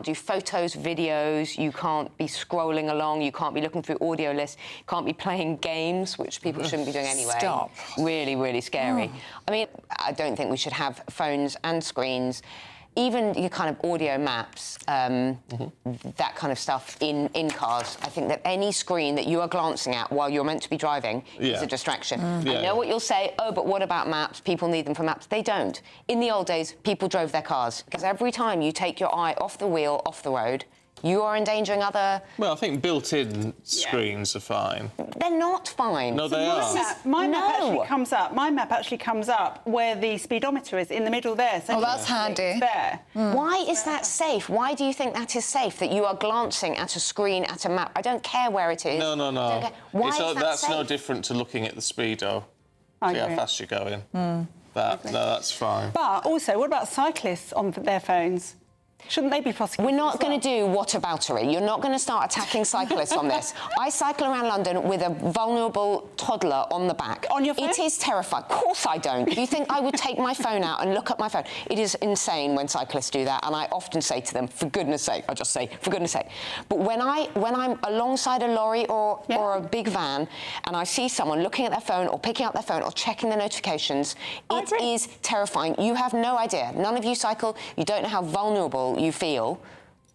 do photos, videos, you can't be scrolling along, you can't be looking through audio lists, you can't be playing games, which people shouldn't be doing anyway. Stop. Really, really scary. I mean, I don't think we should have phones and screens, even your kind of audio maps, that kind of stuff in cars. I think that any screen that you are glancing at while you're meant to be driving is a distraction. I know what you'll say, oh, but what about maps? People need them for maps. They don't. In the old days, people drove their cars, because every time you take your eye off the wheel, off the road, you are endangering other... Well, I think built-in screens are fine. They're not fine. No, they are. My map actually comes up where the speedometer is in the middle there. So that's handy. There. Why is that safe? Why do you think that is safe, that you are glancing at a screen, at a map? I don't care where it is. No. Why is that that's safe? no different to looking at the speedo. I See how agree. fast you're going. No, that's fine. But also, what about cyclists on their phones? Shouldn't they be prosecuted? We're not going to do whataboutery. You're not going to start attacking cyclists on this. I cycle around London with a vulnerable toddler on the back. On your phone? It is terrifying. Of course I don't. Do you think I would take my phone out and look at my phone? It is insane when cyclists do that, and I often say to them, for goodness sake, I just say, for goodness sake. But when I'm alongside a lorry or a big van and I see someone looking at their phone or picking up their phone or checking their notifications, it is terrifying. You have no idea. None of you cycle. You don't know how vulnerable you feel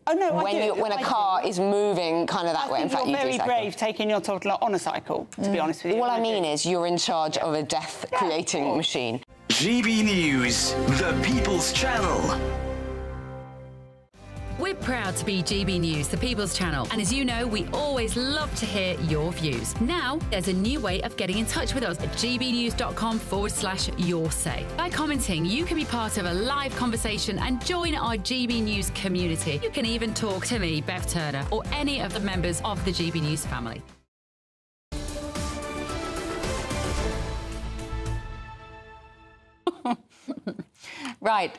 when a car is moving kind of that way. In fact, you're you very do brave taking your toddler on a cycle, to be honest with you. All I mean is you're in charge of a death-creating machine. GB News, the People's Channel. We're proud to be GB News, the People's Channel. And as you know, we always love to hear your views. Now, there's a new way of getting in touch with us at gbnews.com/yoursay. By commenting, you can be part of a live conversation and join our GB News community. You can even talk to me, Bev Turner, or any of the members of the GB News family. Right.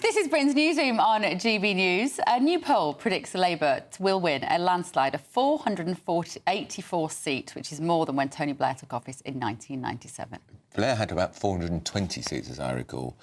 This is Britain's Newsroom on GB News. A new poll predicts Labour will win a landslide of 484 seats, which is more than when Tony Blair took office in 1997. Blair had about 420 seats, as I recall.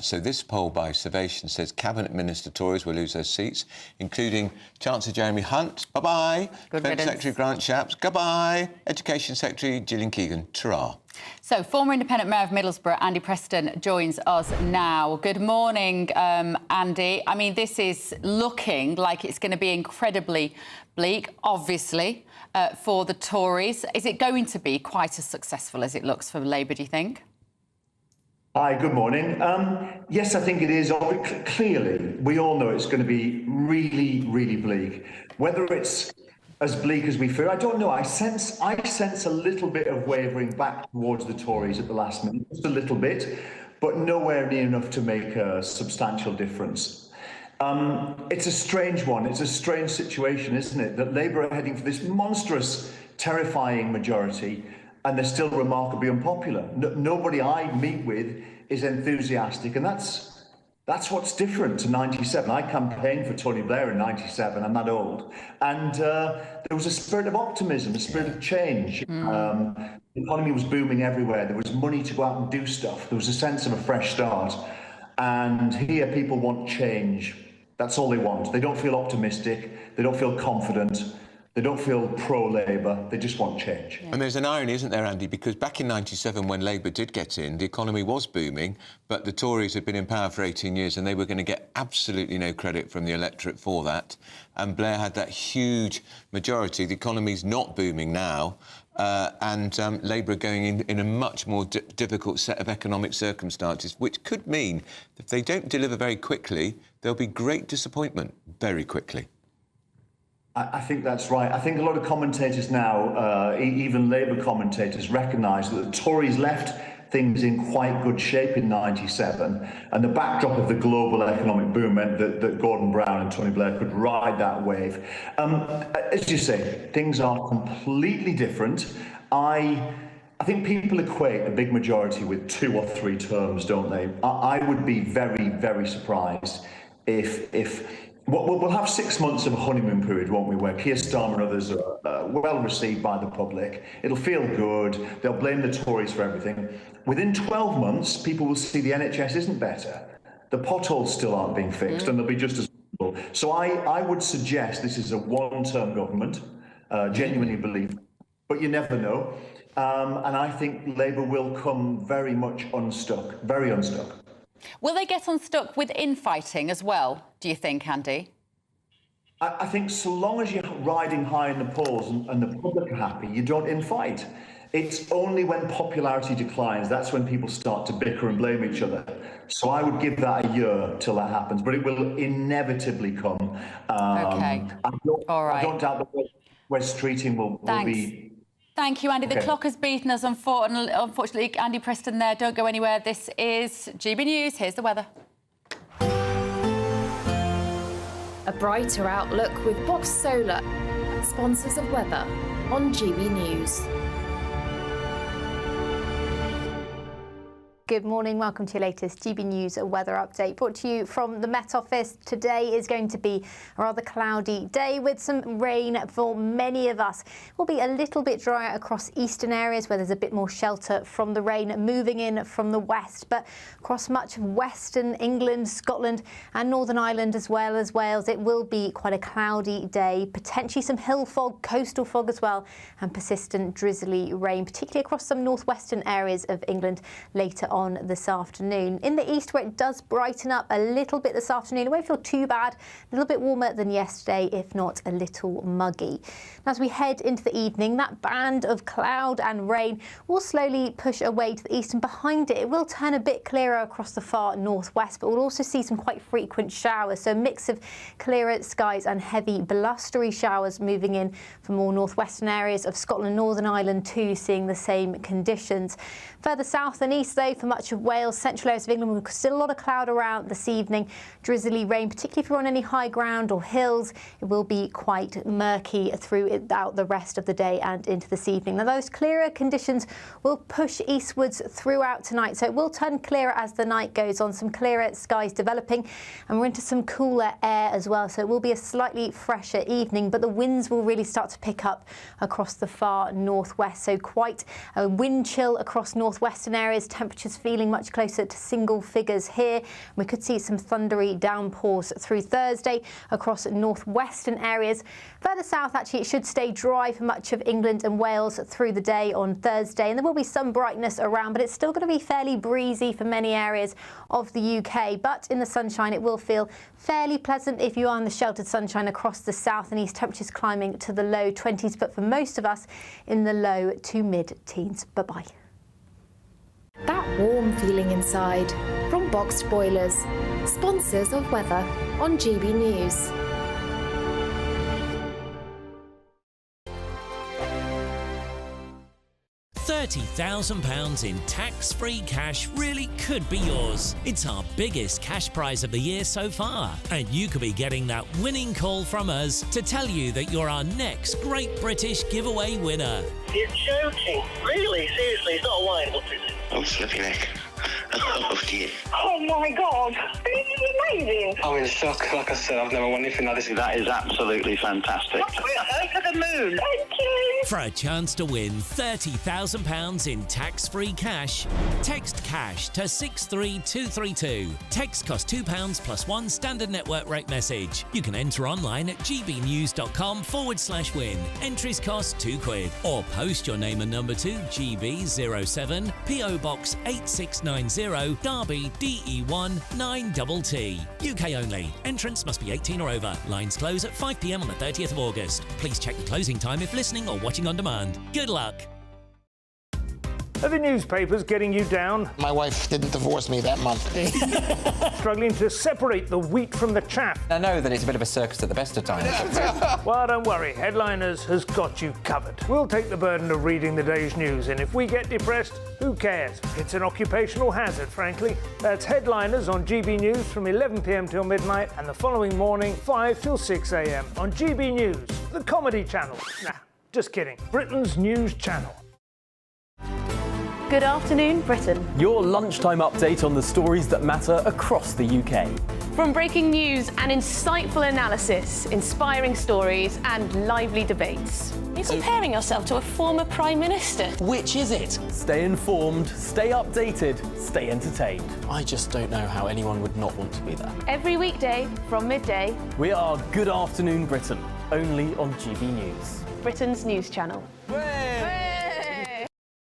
So this poll by Survation says Cabinet Minister Tories will lose their seats, including Chancellor Jeremy Hunt, bye-bye, Defence Secretary Grant Shapps, goodbye, Education Secretary Gillian Keegan, ta-ra. So, former Independent Mayor of Middlesbrough, Andy Preston, joins us now. Good morning, Andy. I mean, this is looking like it's going to be incredibly bleak, obviously, for the Tories. Is it going to be quite as successful as it looks for Labour, do you think? Hi, good morning. Yes, I think it is. Clearly, we all know it's going to be really, really bleak. Whether it's as bleak as we fear, I don't know. I sense a little bit of wavering back towards the Tories at the last minute, just a little bit, but nowhere near enough to make a substantial difference. It's a strange one. It's a strange situation, isn't it? That Labour are heading for this monstrous, terrifying majority, and they're still remarkably unpopular. Nobody I meet with is enthusiastic, and that's what's different to 97. I campaigned for Tony Blair in 97. I'm that old. And there was a spirit of optimism, a spirit of change. The economy was booming everywhere. There was money to go out and do stuff. There was a sense of a fresh start. And here people want change. That's all they want. They don't feel optimistic. They don't feel confident. They don't feel pro-Labour, they just want change. And there's an irony, isn't there, Andy, because back in 97, when Labour did get in, the economy was booming, but the Tories had been in power for 18 years and they were going to get absolutely no credit from the electorate for that. And Blair had that huge majority. The economy's not booming now, and Labour are going in a much more difficult set of economic circumstances, which could mean that if they don't deliver very quickly, there'll be great disappointment very quickly. I think that's right. I think a lot of commentators now, even Labour commentators, recognise that the Tories left things in quite good shape in 97, and the backdrop of the global economic boom meant that Gordon Brown and Tony Blair could ride that wave. As you say, things are completely different. I think people equate a big majority with 2 or 3 terms, don't they? I would be very, very surprised if we'll have 6 months of a honeymoon period, won't we, where Keir Starmer and others are well received by the public. It'll feel good. They'll blame the Tories for everything. Within 12 months, people will see the NHS isn't better. The potholes still aren't being fixed, and they'll be just as people. So I would suggest this is a one-term government, genuinely believe, but you never know. And I think Labour will come very much unstuck, very unstuck. Will they get unstuck with infighting as well, do you think, Andy? I think so long as you're riding high in the polls and the public are happy, you don't infight. It's only when popularity declines, that's when people start to bicker and blame each other. So I would give that a year till that happens, but it will inevitably come. OK. All right. I don't doubt that West Streeting will be... Thank you, Andy. Okay. The clock has beaten us, unfortunately. Andy Preston there. Don't go anywhere. This is GB News. Here's the weather. A brighter outlook with Box Solar, sponsors of weather on GB News. Good morning, welcome to your latest GB News weather update brought to you from the Met Office. Today is going to be a rather cloudy day with some rain for many of us. It will be a little bit drier across eastern areas where there's a bit more shelter from the rain moving in from the west, but across much of western England, Scotland and Northern Ireland as well as Wales, it will be quite a cloudy day, potentially some hill fog, coastal fog as well, and persistent drizzly rain, particularly across some northwestern areas of England later on on this afternoon. In the east, where it does brighten up a little bit this afternoon, it won't feel too bad. A little bit warmer than yesterday, if not a little muggy. Now, as we head into the evening, that band of cloud and rain will slowly push away to the east, and behind it, it will turn a bit clearer across the far northwest, but we'll also see some quite frequent showers. So a mix of clearer skies and heavy blustery showers moving in from more northwestern areas of Scotland, Northern Ireland too, seeing the same conditions. Further south and east, though, for much of Wales, central areas of England, we've still a lot of cloud around this evening. Drizzly rain, particularly if you're on any high ground or hills. It will be quite murky throughout the rest of the day and into this evening. Now, those clearer conditions will push eastwards throughout tonight, so it will turn clearer as the night goes on. Some clearer skies developing, and we're into some cooler air as well, so it will be a slightly fresher evening, but the winds will really start to pick up across the far northwest, so quite a wind chill across northwestern areas. Temperatures feeling much closer to single figures here. We could see some thundery downpours through Thursday across northwestern areas. Further south, actually, it should stay dry for much of England and Wales through the day on Thursday, and there will be some brightness around, but it's still going to be fairly breezy for many areas of the UK. But in the sunshine, it will feel fairly pleasant if you are in the sheltered sunshine across the south and east. Temperatures climbing to the low 20s, but for most of us in the low to mid-teens. Bye-bye. That warm feeling inside from Boxed Boilers, sponsors of weather on GB News. £30,000 in tax-free cash really could be yours. It's our biggest cash prize of the year so far, and you could be getting that winning call from us to tell you that you're our next Great British Giveaway winner. You're joking. Really? Seriously? It's not a line, what is it? Oh, slippy neck. Oh, dear. Oh, my God. This is amazing. I'm in shock. Like I said, I've never won anything like this. That is absolutely fantastic. We're over the moon. Thank you. For a chance to win £30,000 in tax-free cash, text cash to 63232. Text costs £2 plus one standard network rate message. You can enter online at gbnews.com/win. Entries cost £2, or post your name and number to GB07 PO Box 8690 Derby DE1 9TT. UK only. Entrants must be 18 or over. Lines close at 5 p.m. on the 30th of August. Please check the closing time if listening or watching on demand. Good luck. Are the newspapers getting you down? My wife didn't divorce me that month. Struggling to separate the wheat from the chaff? I know that it's a bit of a circus at the best of times. Well, don't worry. Headliners has got you covered. We'll take the burden of reading the day's news, and if we get depressed, who cares? It's an occupational hazard, frankly. That's Headliners on GB News from 11 p.m. till midnight, and the following morning, 5 till 6 a.m. on GB News, the comedy channel. Nah, just kidding. Britain's news channel. Good afternoon, Britain. Your lunchtime update on the stories that matter across the UK. From breaking news and insightful analysis, inspiring stories and lively debates. You're comparing yourself to a former Prime Minister. Which is it? Stay informed, stay updated, stay entertained. I just don't know how anyone would not want to be there. Every weekday from midday. We are Good Afternoon Britain, only on GB News. Britain's news channel.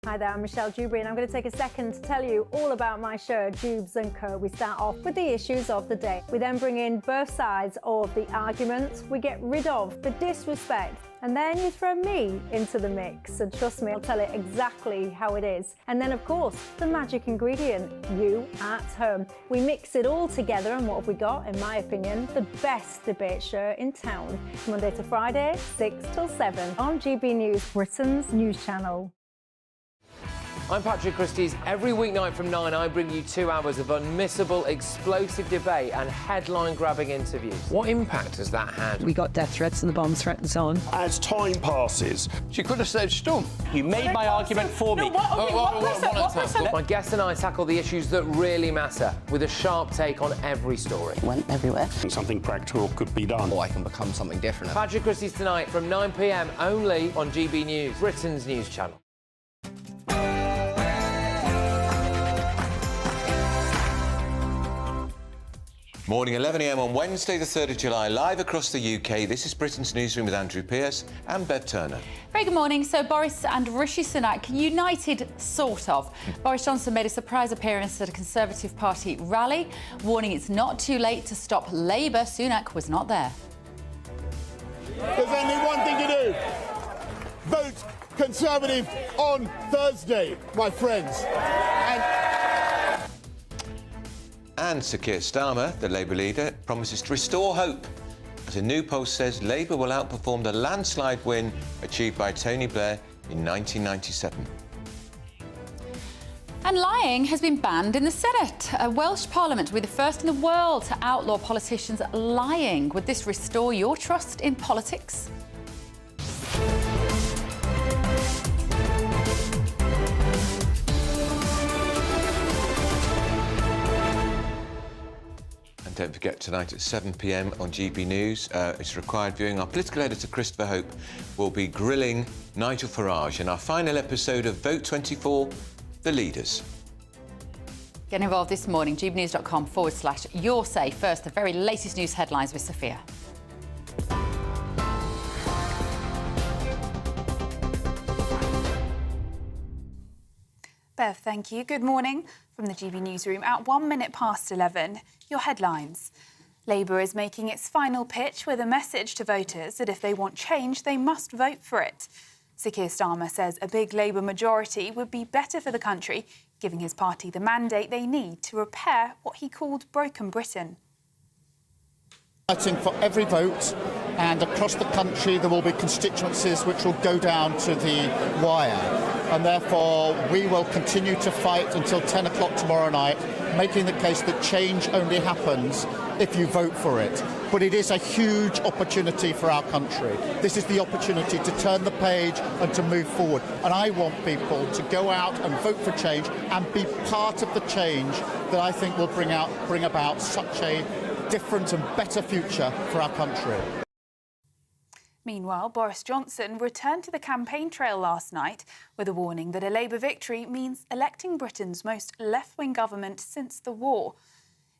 Hi there, I'm Michelle Dewberry, and I'm going to take a second to tell you all about my show, Dubes & Co. We start off with the issues of the day. We then bring in both sides of the argument. We get rid of the disrespect, and then you throw me into the mix. And trust me, I'll tell it exactly how it is. And then, of course, the magic ingredient, you at home. We mix it all together, and what have we got? In my opinion, the best debate show in town. Monday to Friday, 6 till 7 on GB News, Britain's news channel. I'm Patrick Christie's. Every weeknight from 9, I bring you 2 hours of unmissable, explosive debate and headline-grabbing interviews. What impact has that had? We got death threats and the bomb threat and so on. As time passes, she could have said Storm. You made my argument for me. My guests and I tackle the issues that really matter with a sharp take on every story. Went everywhere. Something practical could be done. Or I can become something different. Patrick Christie's tonight from 9 p.m. only on GB News, Britain's news channel. Morning, 11 a.m. on Wednesday, the 3rd of July, live across the UK. This is Britain's Newsroom with Andrew Pearce and Bev Turner. Very good morning. So Boris and Rishi Sunak united, sort of. Boris Johnson made a surprise appearance at a Conservative Party rally, warning it's not too late to stop Labour. Sunak was not there. There's only one thing to do. Vote Conservative on Thursday, my friends. And Sir Keir Starmer, the Labour leader, promises to restore hope as a new poll says Labour will outperform the landslide win achieved by Tony Blair in 1997. And lying has been banned in the Senate. A Welsh Parliament will be the first in the world to outlaw politicians lying. Would this restore your trust in politics? Don't forget, tonight at 7 p.m. on GB News, it's required viewing. Our political editor, Christopher Hope, will be grilling Nigel Farage in our final episode of Vote 24, The Leaders. Get involved this morning, gbnews.com/your say. First, the very latest news headlines with Sophia. Bev, thank you. Good morning from the GB Newsroom. At 1 minute past 11, your headlines. Labour is making its final pitch with a message to voters that if they want change, they must vote for it. Sir Keir Starmer says a big Labour majority would be better for the country, giving his party the mandate they need to repair what he called broken Britain. Fighting for every vote, and across the country there will be constituencies which will go down to the wire. And therefore we will continue to fight until 10 o'clock tomorrow night, making the case that change only happens if you vote for it. But it is a huge opportunity for our country. This is the opportunity to turn the page and to move forward. And I want people to go out and vote for change and be part of the change that I think will bring about such a different and better future for our country. Meanwhile, Boris Johnson returned to the campaign trail last night with a warning that a Labour victory means electing Britain's most left-wing government since the war.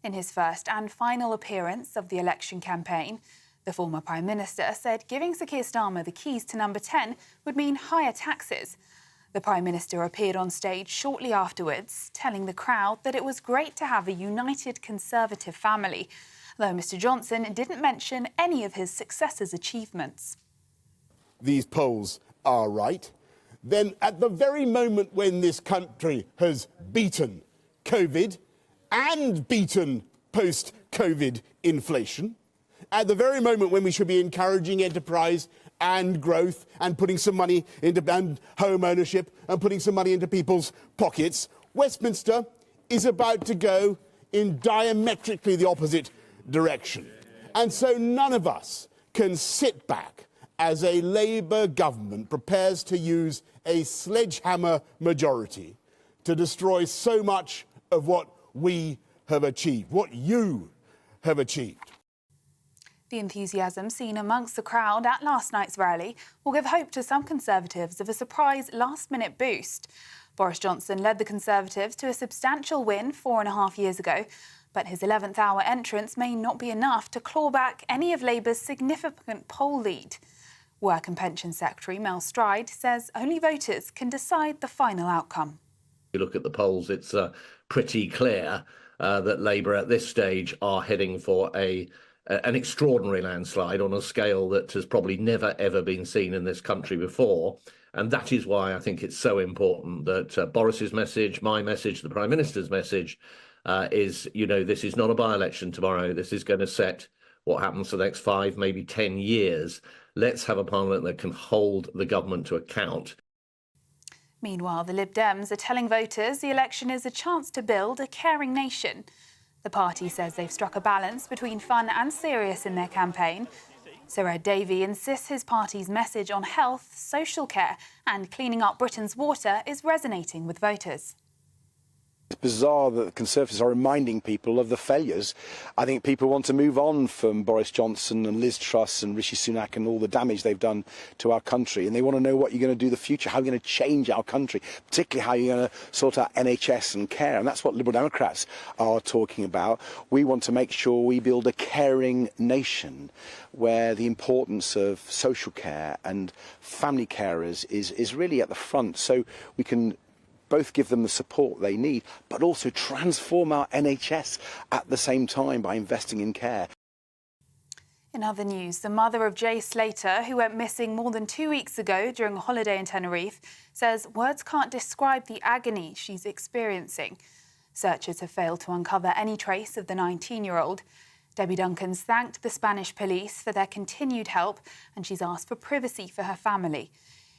In his first and final appearance of the election campaign, the former Prime Minister said giving Sir Keir Starmer the keys to number 10 would mean higher taxes. The Prime Minister appeared on stage shortly afterwards, telling the crowd that it was great to have a united Conservative family, though Mr Johnson didn't mention any of his successor's achievements. These polls are right. Then at the very moment when this country has beaten COVID and beaten post-COVID inflation, at the very moment when we should be encouraging enterprise and growth and putting some money into home ownership and putting some money into people's pockets, Westminster is about to go in diametrically the opposite direction. And so none of us can sit back as a Labour government prepares to use a sledgehammer majority to destroy so much of what we have achieved, what you have achieved. The enthusiasm seen amongst the crowd at last night's rally will give hope to some Conservatives of a surprise last-minute boost. Boris Johnson led the Conservatives to a substantial win 4.5 years ago, but his 11th-hour entrance may not be enough to claw back any of Labour's significant poll lead. Work and Pensions Secretary Mel Stride says only voters can decide the final outcome. You look at the polls, it's pretty clear that Labour at this stage are heading for an extraordinary landslide on a scale that has probably never, ever been seen in this country before. And that is why I think it's so important that Boris's message, my message, the Prime Minister's message is, you know, this is not a by-election tomorrow. This is going to set what happens for the next 5, maybe 10 years. Let's have a parliament that can hold the government to account. Meanwhile, the Lib Dems are telling voters the election is a chance to build a caring nation. The party says they've struck a balance between fun and serious in their campaign. Sir Ed Davey insists his party's message on health, social care and cleaning up Britain's water is resonating with voters. It's bizarre that the Conservatives are reminding people of the failures. I think people want to move on from Boris Johnson and Liz Truss and Rishi Sunak and all the damage they've done to our country. And they want to know what you're going to do in the future, how you're going to change our country, particularly how you're going to sort out NHS and care. And that's what Liberal Democrats are talking about. We want to make sure we build a caring nation where the importance of social care and family carers is really at the front, so we can both give them the support they need, but also transform our NHS at the same time by investing in care. In other news, the mother of Jay Slater, who went missing more than 2 weeks ago during a holiday in Tenerife, says words can't describe the agony she's experiencing. Searchers have failed to uncover any trace of the 19-year-old. Debbie Duncan's thanked the Spanish police for their continued help, and she's asked for privacy for her family.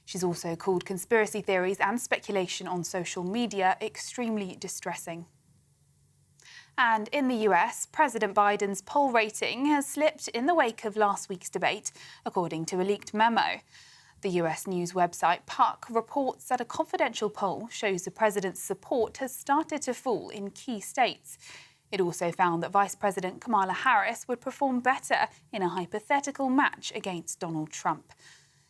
She's also called conspiracy theories and speculation on social media extremely distressing. And in the US, President Biden's poll rating has slipped in the wake of last week's debate, according to a leaked memo. The US news website Puck reports that a confidential poll shows the president's support has started to fall in key states. It also found that Vice President Kamala Harris would perform better in a hypothetical match against Donald Trump.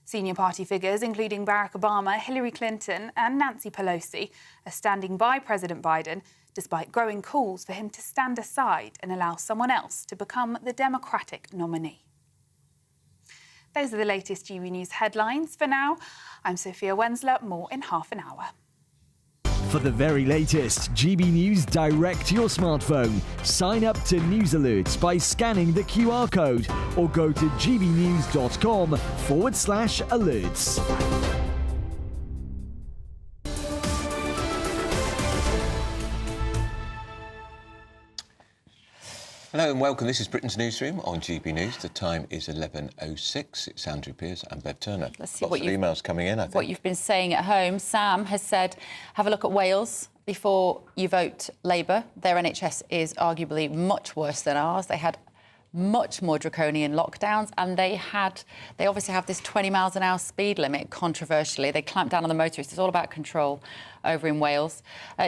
Senior party figures, including Barack Obama, Hillary Clinton and Nancy Pelosi, are standing by President Biden, despite growing calls for him to stand aside and allow someone else to become the Democratic nominee. Those are the latest GB News headlines. For now, I'm Sophia Wensler. More in half an hour. For the very latest GB News direct to your smartphone, sign up to News Alerts by scanning the QR code or go to gbnews.com/alerts. Hello and welcome. This is Britain's Newsroom on GB News. The time is 11:06. It's Andrew Pearce and Bev Turner. Let's see Lots of emails coming in, I think. What you've been saying at home. Sam has said, have a look at Wales before you vote Labour. Their NHS is arguably much worse than ours. They had much more draconian lockdowns, and they obviously have this 20 miles an hour speed limit. Controversially, they clamped down on the motorists. It's all about control over in Wales.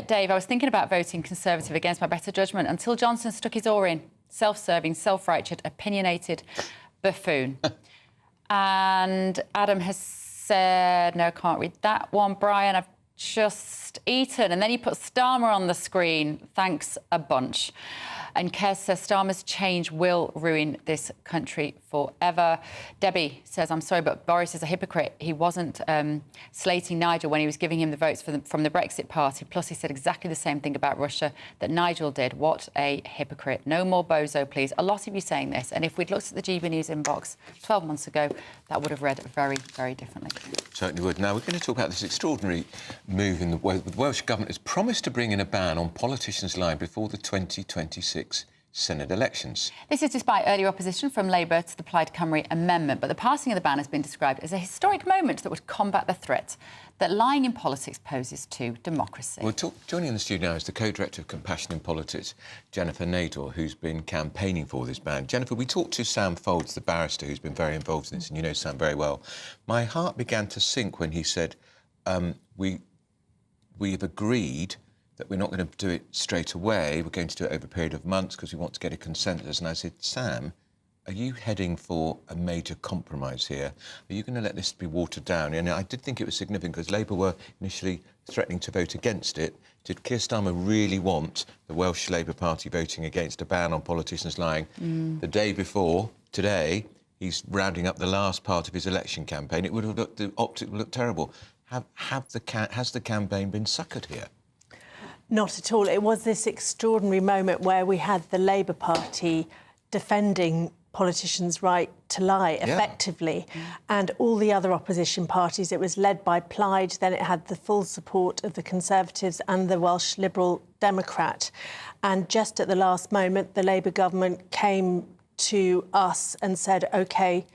Dave, I was thinking about voting Conservative against my better judgment until Johnson stuck his oar in. Self-serving, self-righteous, opinionated buffoon. And Adam has said, no, I can't read that one. Brian, I've just eaten. And then he put Starmer on the screen. Thanks a bunch. And Kes says Starmer's change will ruin this country forever. Debbie says, I'm sorry, but Boris is a hypocrite. He wasn't slating Nigel when he was giving him the votes from the Brexit party. Plus, he said exactly the same thing about Russia that Nigel did. What a hypocrite. No more bozo, please. A lot of you saying this. And if we'd looked at the GB News inbox 12 months ago, that would have read very, very differently. Certainly would. Now, we're going to talk about this extraordinary move in the Welsh Government has promised to bring in a ban on politicians lying before the 2026 Senate elections. This is despite earlier opposition from Labour to the Plaid Cymru amendment, but the passing of the ban has been described as a historic moment that would combat the threat that lying in politics poses to democracy. Joining in the studio now is the co-director of Compassion in Politics, Jennifer Nador, who's been campaigning for this ban. Jennifer, we talked to Sam Folds, the barrister who's been very involved in this, and you know Sam very well. My heart began to sink when he said, we've agreed that we're not going to do it straight away. We're going to do it over a period of months because we want to get a consensus. And I said, Sam, are you heading for a major compromise here? Are you going to let this be watered down? And I did think it was significant because Labour were initially threatening to vote against it. Did Keir Starmer really want the Welsh Labour Party voting against a ban on politicians lying? The day before, today, he's rounding up the last part of his election campaign. It would have looked, the optic would look terrible. Has the campaign been suckered here? Not at all. It was this extraordinary moment where we had the Labour Party defending politicians' right to lie effectively, and all the other opposition parties. It was led by Plaid, then it had the full support of the Conservatives and the Welsh Liberal Democrat. And just at the last moment, the Labour government came to us and said, OK,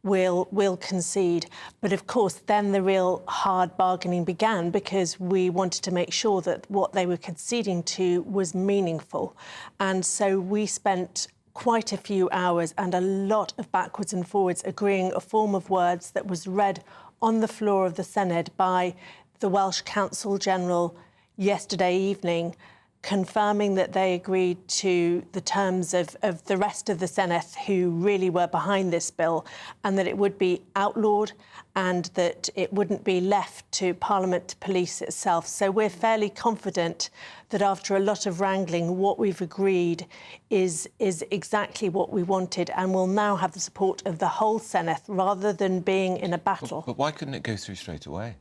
we'll concede. But of course, then the real hard bargaining began because we wanted to make sure that what they were conceding to was meaningful. And so we spent quite a few hours and a lot of backwards and forwards agreeing a form of words that was read on the floor of the Senedd by the Welsh Counsel General yesterday evening, confirming that they agreed to the terms of the rest of the Senate who really were behind this bill, and that it would be outlawed and that it wouldn't be left to Parliament to police itself. So we're fairly confident that after a lot of wrangling, what we've agreed is exactly what we wanted, and will now have the support of the whole Senate rather than being in a battle. But why couldn't it go through straight away?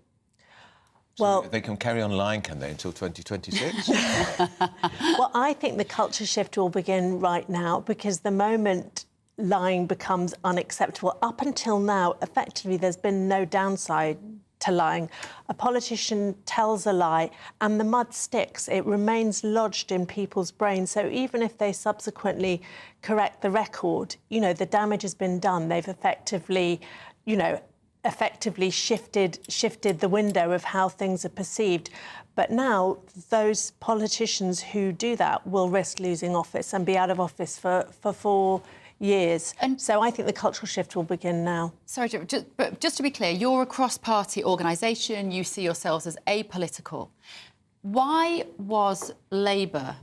So well, they can carry on lying, can they, until 2026? Well, I think the culture shift will begin right now, because the moment lying becomes unacceptable, up until now, effectively, there's been no downside to lying. A politician tells a lie and the mud sticks. It remains lodged in people's brains. So even if they subsequently correct the record, you know, the damage has been done. They've effectively, you know, shifted the window of how things are perceived. But now those politicians who do that will risk losing office and be out of office for 4 years. And so I think the cultural shift will begin now. Sorry, but just to be clear, you're a cross-party organisation. You see yourselves as apolitical. Why was Labour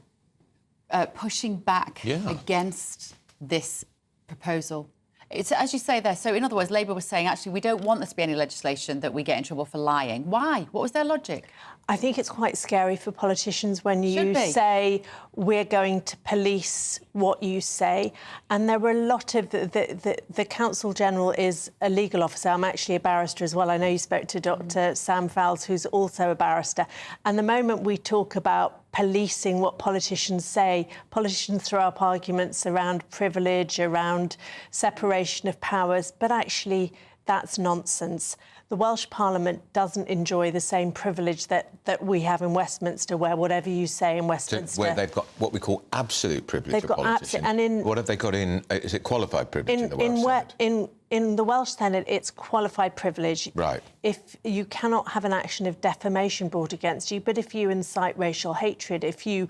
pushing back against this proposal? It's, as you say there, so in other words, Labour was saying, actually, we don't want there to be any legislation that we get in trouble for lying. Why? What was their logic? I think it's quite scary for politicians when you say we're going to police what you say. And there were a lot of... The Counsel General is a legal officer. I'm actually a barrister as well. I know you spoke to Dr Sam Fowles, who's also a barrister. And the moment we talk about policing what politicians say, politicians throw up arguments around privilege, around separation of powers, but actually that's nonsense. The Welsh Parliament doesn't enjoy the same privilege that we have in Westminster, where whatever you say in Westminster... Where they've got what we call absolute privilege for politicians. And what have they got in... Is it qualified privilege in the Welsh Senate? In the Welsh Senate, it's qualified privilege. Right. If you cannot have an action of defamation brought against you, but if you incite racial hatred, if you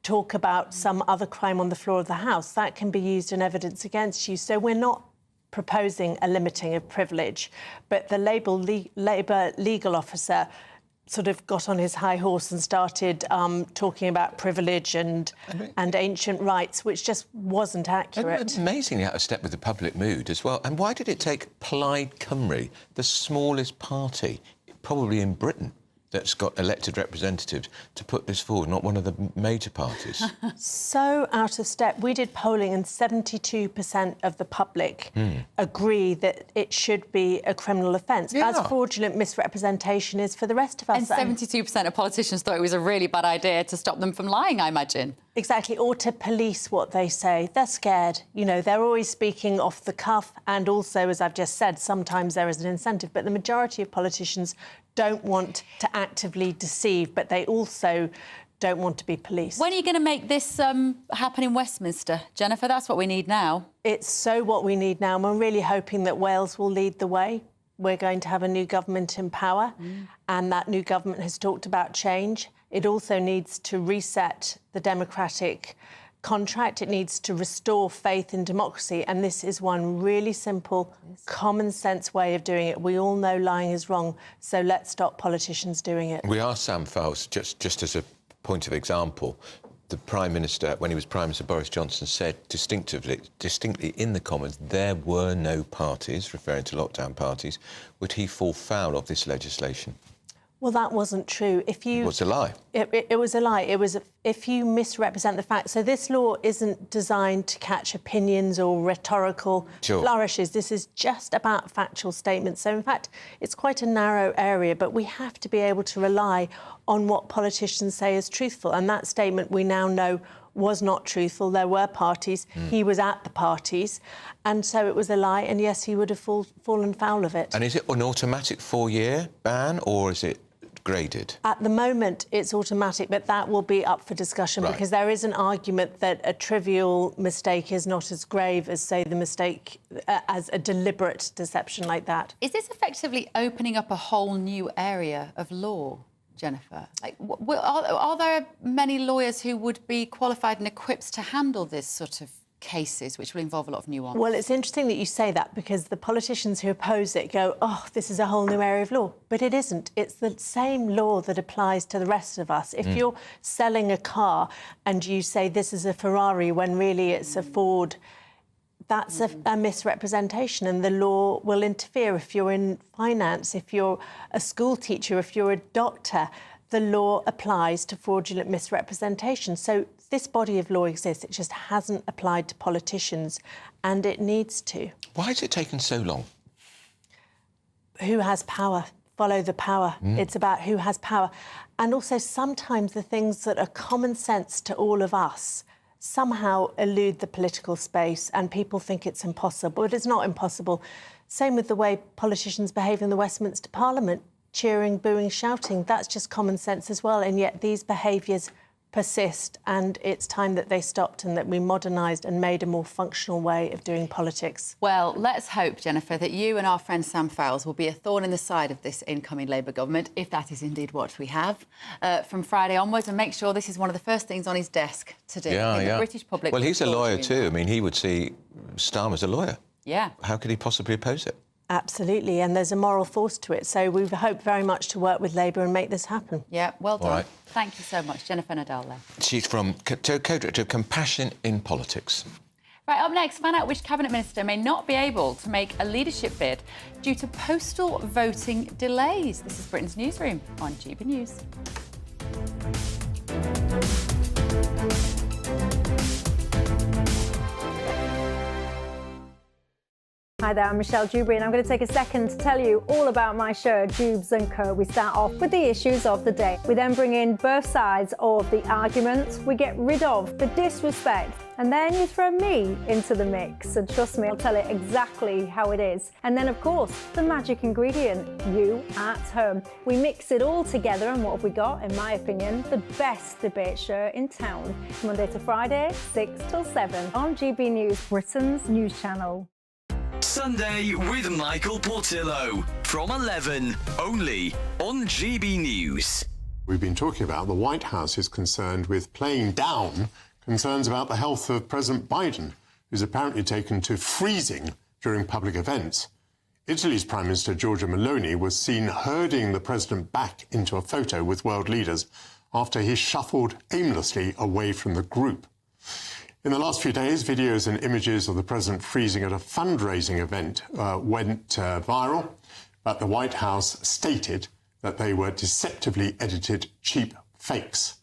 talk about some other crime on the floor of the House, that can be used in evidence against you. So we're not proposing a limiting of privilege, but the Labour legal officer sort of got on his high horse and started talking about privilege and ancient rights, which just wasn't accurate. It's amazingly out of step with the public mood as well. And why did it take Plaid Cymru, the smallest party, probably in Britain, that's got elected representatives, to put this forward, not one of the major parties? So out of step. We did polling and 72% of the public agree that it should be a criminal offence, as fraudulent misrepresentation is for the rest of us. And 72% of politicians thought it was a really bad idea to stop them from lying, I imagine. Exactly, or to police what they say. They're scared. You know, they're always speaking off the cuff, and also, as I've just said, sometimes there is an incentive. But the majority of politicians don't want to actively deceive, but they also don't want to be policed. When are you going to make this happen in Westminster, Jennifer? That's what we need now. It's so what we need now, and we're really hoping that Wales will lead the way. We're going to have a new government in power, and that new government has talked about change. It also needs to reset the democratic contract. It needs to restore faith in democracy. And this is one really simple, common sense way of doing it. We all know lying is wrong, so let's stop politicians doing it. We asked Sam Fowles, just as a point of example, the Prime Minister, when he was Prime Minister, Boris Johnson, said distinctly in the Commons, there were no parties, referring to lockdown parties. Would he fall foul of this legislation? Well, that wasn't true. It was a lie. It was a lie. It was if you misrepresent the facts. So this law isn't designed to catch opinions or rhetorical flourishes. This is just about factual statements. So, in fact, it's quite a narrow area, but we have to be able to rely on what politicians say is truthful. And that statement, we now know, was not truthful. There were parties. He was at the parties. And so it was a lie. And, yes, he would have fallen foul of it. And is it an automatic 4-year ban, or is it graded? At the moment, it's automatic, but that will be up for discussion because there is an argument that a trivial mistake is not as grave as, say, the mistake as a deliberate deception like that. Is this effectively opening up a whole new area of law, Jennifer? Like, are there many lawyers who would be qualified and equipped to handle this sort of cases, which will involve a lot of nuance. Well, it's interesting that you say that, because the politicians who oppose it go, oh, this is a whole new area of law. But it isn't. It's the same law that applies to the rest of us. If you're selling a car and you say this is a Ferrari when really it's a Ford, that's a misrepresentation, and the law will interfere. If you're in finance, if you're a school teacher, if you're a doctor, the law applies to fraudulent misrepresentation. So this body of law exists. It just hasn't applied to politicians, and it needs to. Why has it taken so long? Who has power? Follow the power. It's about who has power. And also, sometimes the things that are common sense to all of us somehow elude the political space, and people think it's impossible. But it's not impossible. Same with the way politicians behave in the Westminster Parliament, cheering, booing, shouting. That's just common sense as well. And yet these behaviours persist, and it's time that they stopped and that we modernised and made a more functional way of doing politics. Well, let's hope, Jennifer, that you and our friend Sam Fowles will be a thorn in the side of this incoming Labour government, if that is indeed what we have, from Friday onwards, and make sure this is one of the first things on his desk to do. The British public... Well, he's a lawyer too. I mean, he would see Starmer as a lawyer. Yeah. How could he possibly oppose it? Absolutely, and there's a moral force to it. So we hope very much to work with Labour and make this happen. Yeah, well done. All right. Thank you so much, Jennifer Nadal there. She's from co-director of Compassion in Politics. Right, up next, find out which Cabinet Minister may not be able to make a leadership bid due to postal voting delays. This is Britain's Newsroom on GB News. Hi there, I'm Michelle Dewberry, and I'm going to take a second to tell you all about my show, Jubes & Co. We start off with the issues of the day. We then bring in both sides of the arguments. We get rid of the disrespect, and then you throw me into the mix. And trust me, I'll tell it exactly how it is. And then, of course, the magic ingredient, you at home. We mix it all together, and what have we got? In my opinion, the best debate show in town. Monday to Friday, 6 till 7 on GB News, Britain's news channel. Sunday with Michael Portillo from 11, only on GB News. We've been talking about the White House is concerned with playing down concerns about the health of President Biden, who's apparently taken to freezing during public events. Italy's Prime Minister Giorgia Meloni was seen herding the president back into a photo with world leaders after he shuffled aimlessly away from the group. In the last few days, videos and images of the president freezing at a fundraising event went viral, but the White House stated that they were deceptively edited cheap fakes.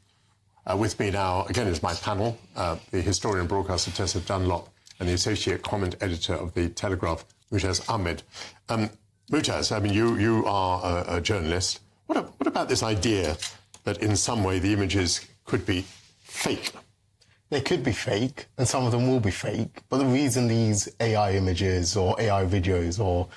With me now, again, is my panel, the historian and broadcaster Tessa Dunlop and the associate comment editor of The Telegraph, Mujaz Ahmed. Mujaz, I mean, you are a journalist. What about this idea that in some way the images could be fake? They could be fake, and some of them will be fake. But the reason these AI images or AI videos or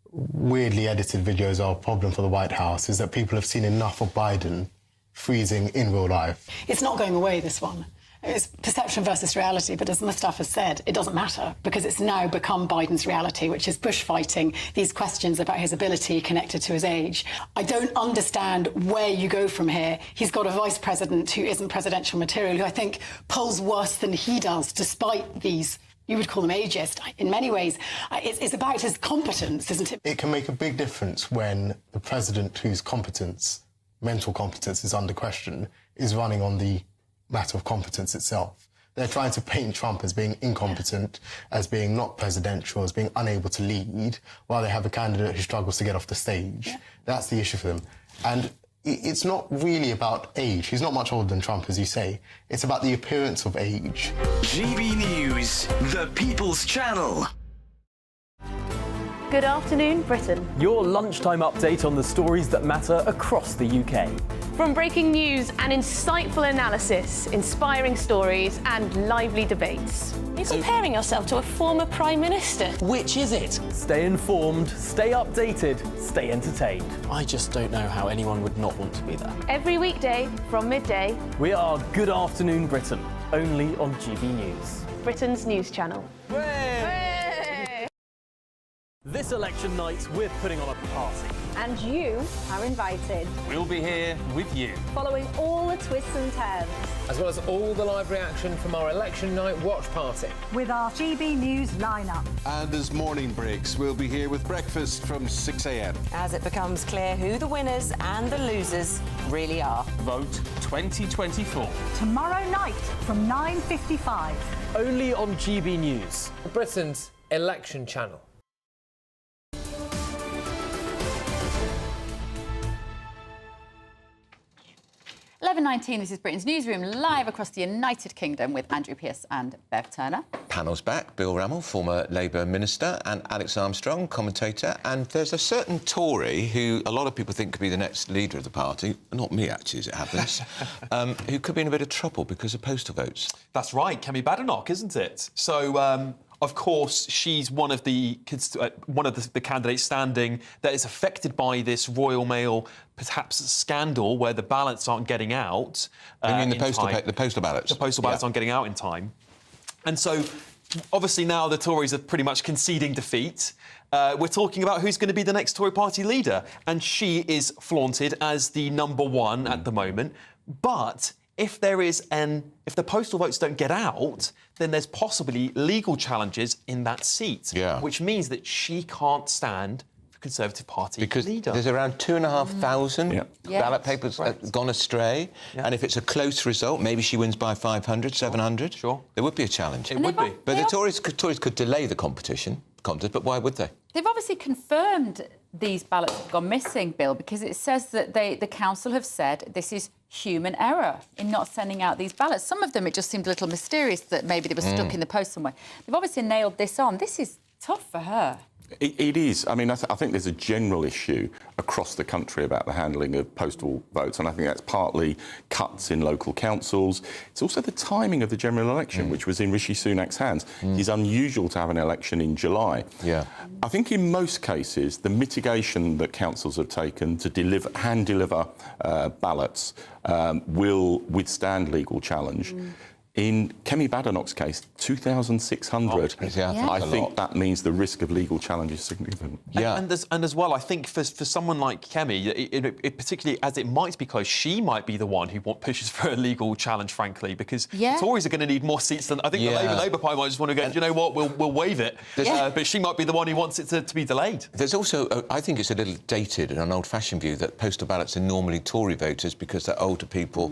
weirdly edited videos are a problem for the White House is that people have seen enough of Biden freezing in real life. It's not going away, this one. It's perception versus reality, but as Mustafa said, it doesn't matter because it's now become Biden's reality, which is bushfighting, these questions about his ability connected to his age. I don't understand where you go from here. He's got a vice president who isn't presidential material, who I think polls worse than he does, despite these, you would call them ageist. In many ways, it's about his competence, isn't it? It can make a big difference when the president whose competence, mental competence, is under question, is running on the matter of competence itself. They're trying to paint Trump as being incompetent, as being not presidential, as being unable to lead, while they have a candidate who struggles to get off the stage. Yeah. That's the issue for them. And it's not really about age. He's not much older than Trump, as you say. It's about the appearance of age. GB News, the People's Channel. Good afternoon, Britain. Your lunchtime update on the stories that matter across the UK. From breaking news and insightful analysis, inspiring stories and lively debates. You're comparing yourself to a former Prime Minister. Which is it? Stay informed, stay updated, stay entertained. I just don't know how anyone would not want to be there. Every weekday from midday. We are Good Afternoon Britain, only on GB News. Britain's news channel. Hooray! This election night, we're putting on a party. And you are invited, We'll be here with you. following all the twists and turns. As well as all the live reaction from our election night watch party. With our GB News lineup. And as morning breaks, we'll be here with breakfast from 6 a.m. As it becomes clear who the winners and the losers really are. Vote 2024. Tomorrow night from 9:55. Only on GB News. Britain's election channel. .19, this is Britain's Newsroom, live across the United Kingdom with Andrew Pearce and Bev Turner. Panel's back. Bill Rammell, former Labour minister, and Alex Armstrong, commentator. And there's a certain Tory who a lot of people think could be the next leader of the party, not me, actually, as it happens, who could be in a bit of trouble because of postal votes. That's right, Kemi Badenoch, isn't it? So, of course, she's one of the candidates standing that is affected by this Royal Mail perhaps scandal where the ballots aren't getting out. You mean the postal ballots? The postal ballots aren't getting out in time. And so, obviously, now the Tories are pretty much conceding defeat. We're talking about who's going to be the next Tory party leader. And she is flaunted as the number one at the moment. But if the postal votes don't get out, then there's possibly legal challenges in that seat, which means that she can't stand for Conservative Party because leader. There's around 2,500 ballot papers gone astray, and if it's a close result, maybe she wins by 500, 700. Sure, there would be a challenge. It would be, but the Tories could delay the contest, but why would they? They've obviously confirmed these ballots have gone missing, Bill, because it says that the council have said this is human error in not sending out these ballots. Some of them, it just seemed a little mysterious that maybe they were stuck in the post somewhere. They've obviously nailed this on. This is tough for her. It is. I mean, I think there's a general issue across the country about the handling of postal votes, and I think that's partly cuts in local councils. It's also the timing of the general election, which was in Rishi Sunak's hands. It's unusual to have an election in July. Yeah. I think in most cases, the mitigation that councils have taken to hand deliver ballots will withstand legal challenge. In Kemi Badenoch's case, 2,600. I think that means the risk of legal challenge is significant. And as well, I think for someone like Kemi, it particularly as it might be close, she might be the one who pushes for a legal challenge, frankly, because the Tories are going to need more seats than I think the Labour Party might just want to go. Do you know what? We'll waive it. But she might be the one who wants it to be delayed. There's also, I think it's a little dated and an old-fashioned view that postal ballots are normally Tory voters because they're older people.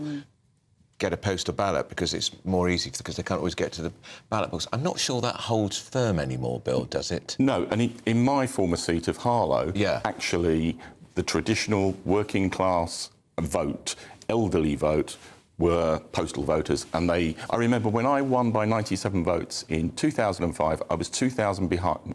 Get a postal ballot because it's more easy because they can't always get to the ballot box. I'm not sure that holds firm anymore, Bill, does it? No, and in my former seat of Harlow, actually the traditional working class vote, elderly vote, were postal voters. And I remember when I won by 97 votes in 2005, I was 2,000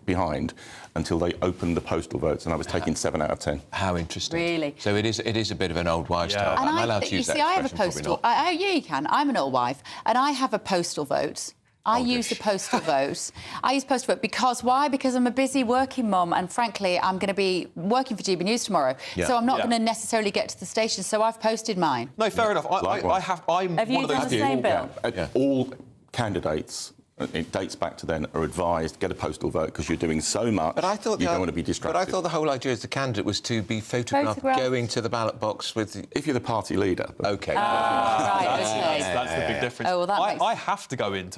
behind until they opened the postal votes, and I was taking 7 out of 10. How interesting. Really? So it is a bit of an old wives' tale. Am I allowed to use that expression? I have a postal... yeah, you can. I'm an old wife, and I have a postal vote. I use the postal vote. I use postal vote because why? Because I'm a busy working mum, and frankly, I'm going to be working for GB News tomorrow, so I'm not going to necessarily get to the station. So I've posted mine. No, fair enough. Have you done the same, Bill? All candidates. It dates back to then, are advised, get a postal vote because you're doing so much, but I thought you don't want to be distracted. But I thought the whole idea as the candidate was to be photographed going to the ballot box with... If you're the party leader. OK. That's the big difference. Oh, well, that I have to go in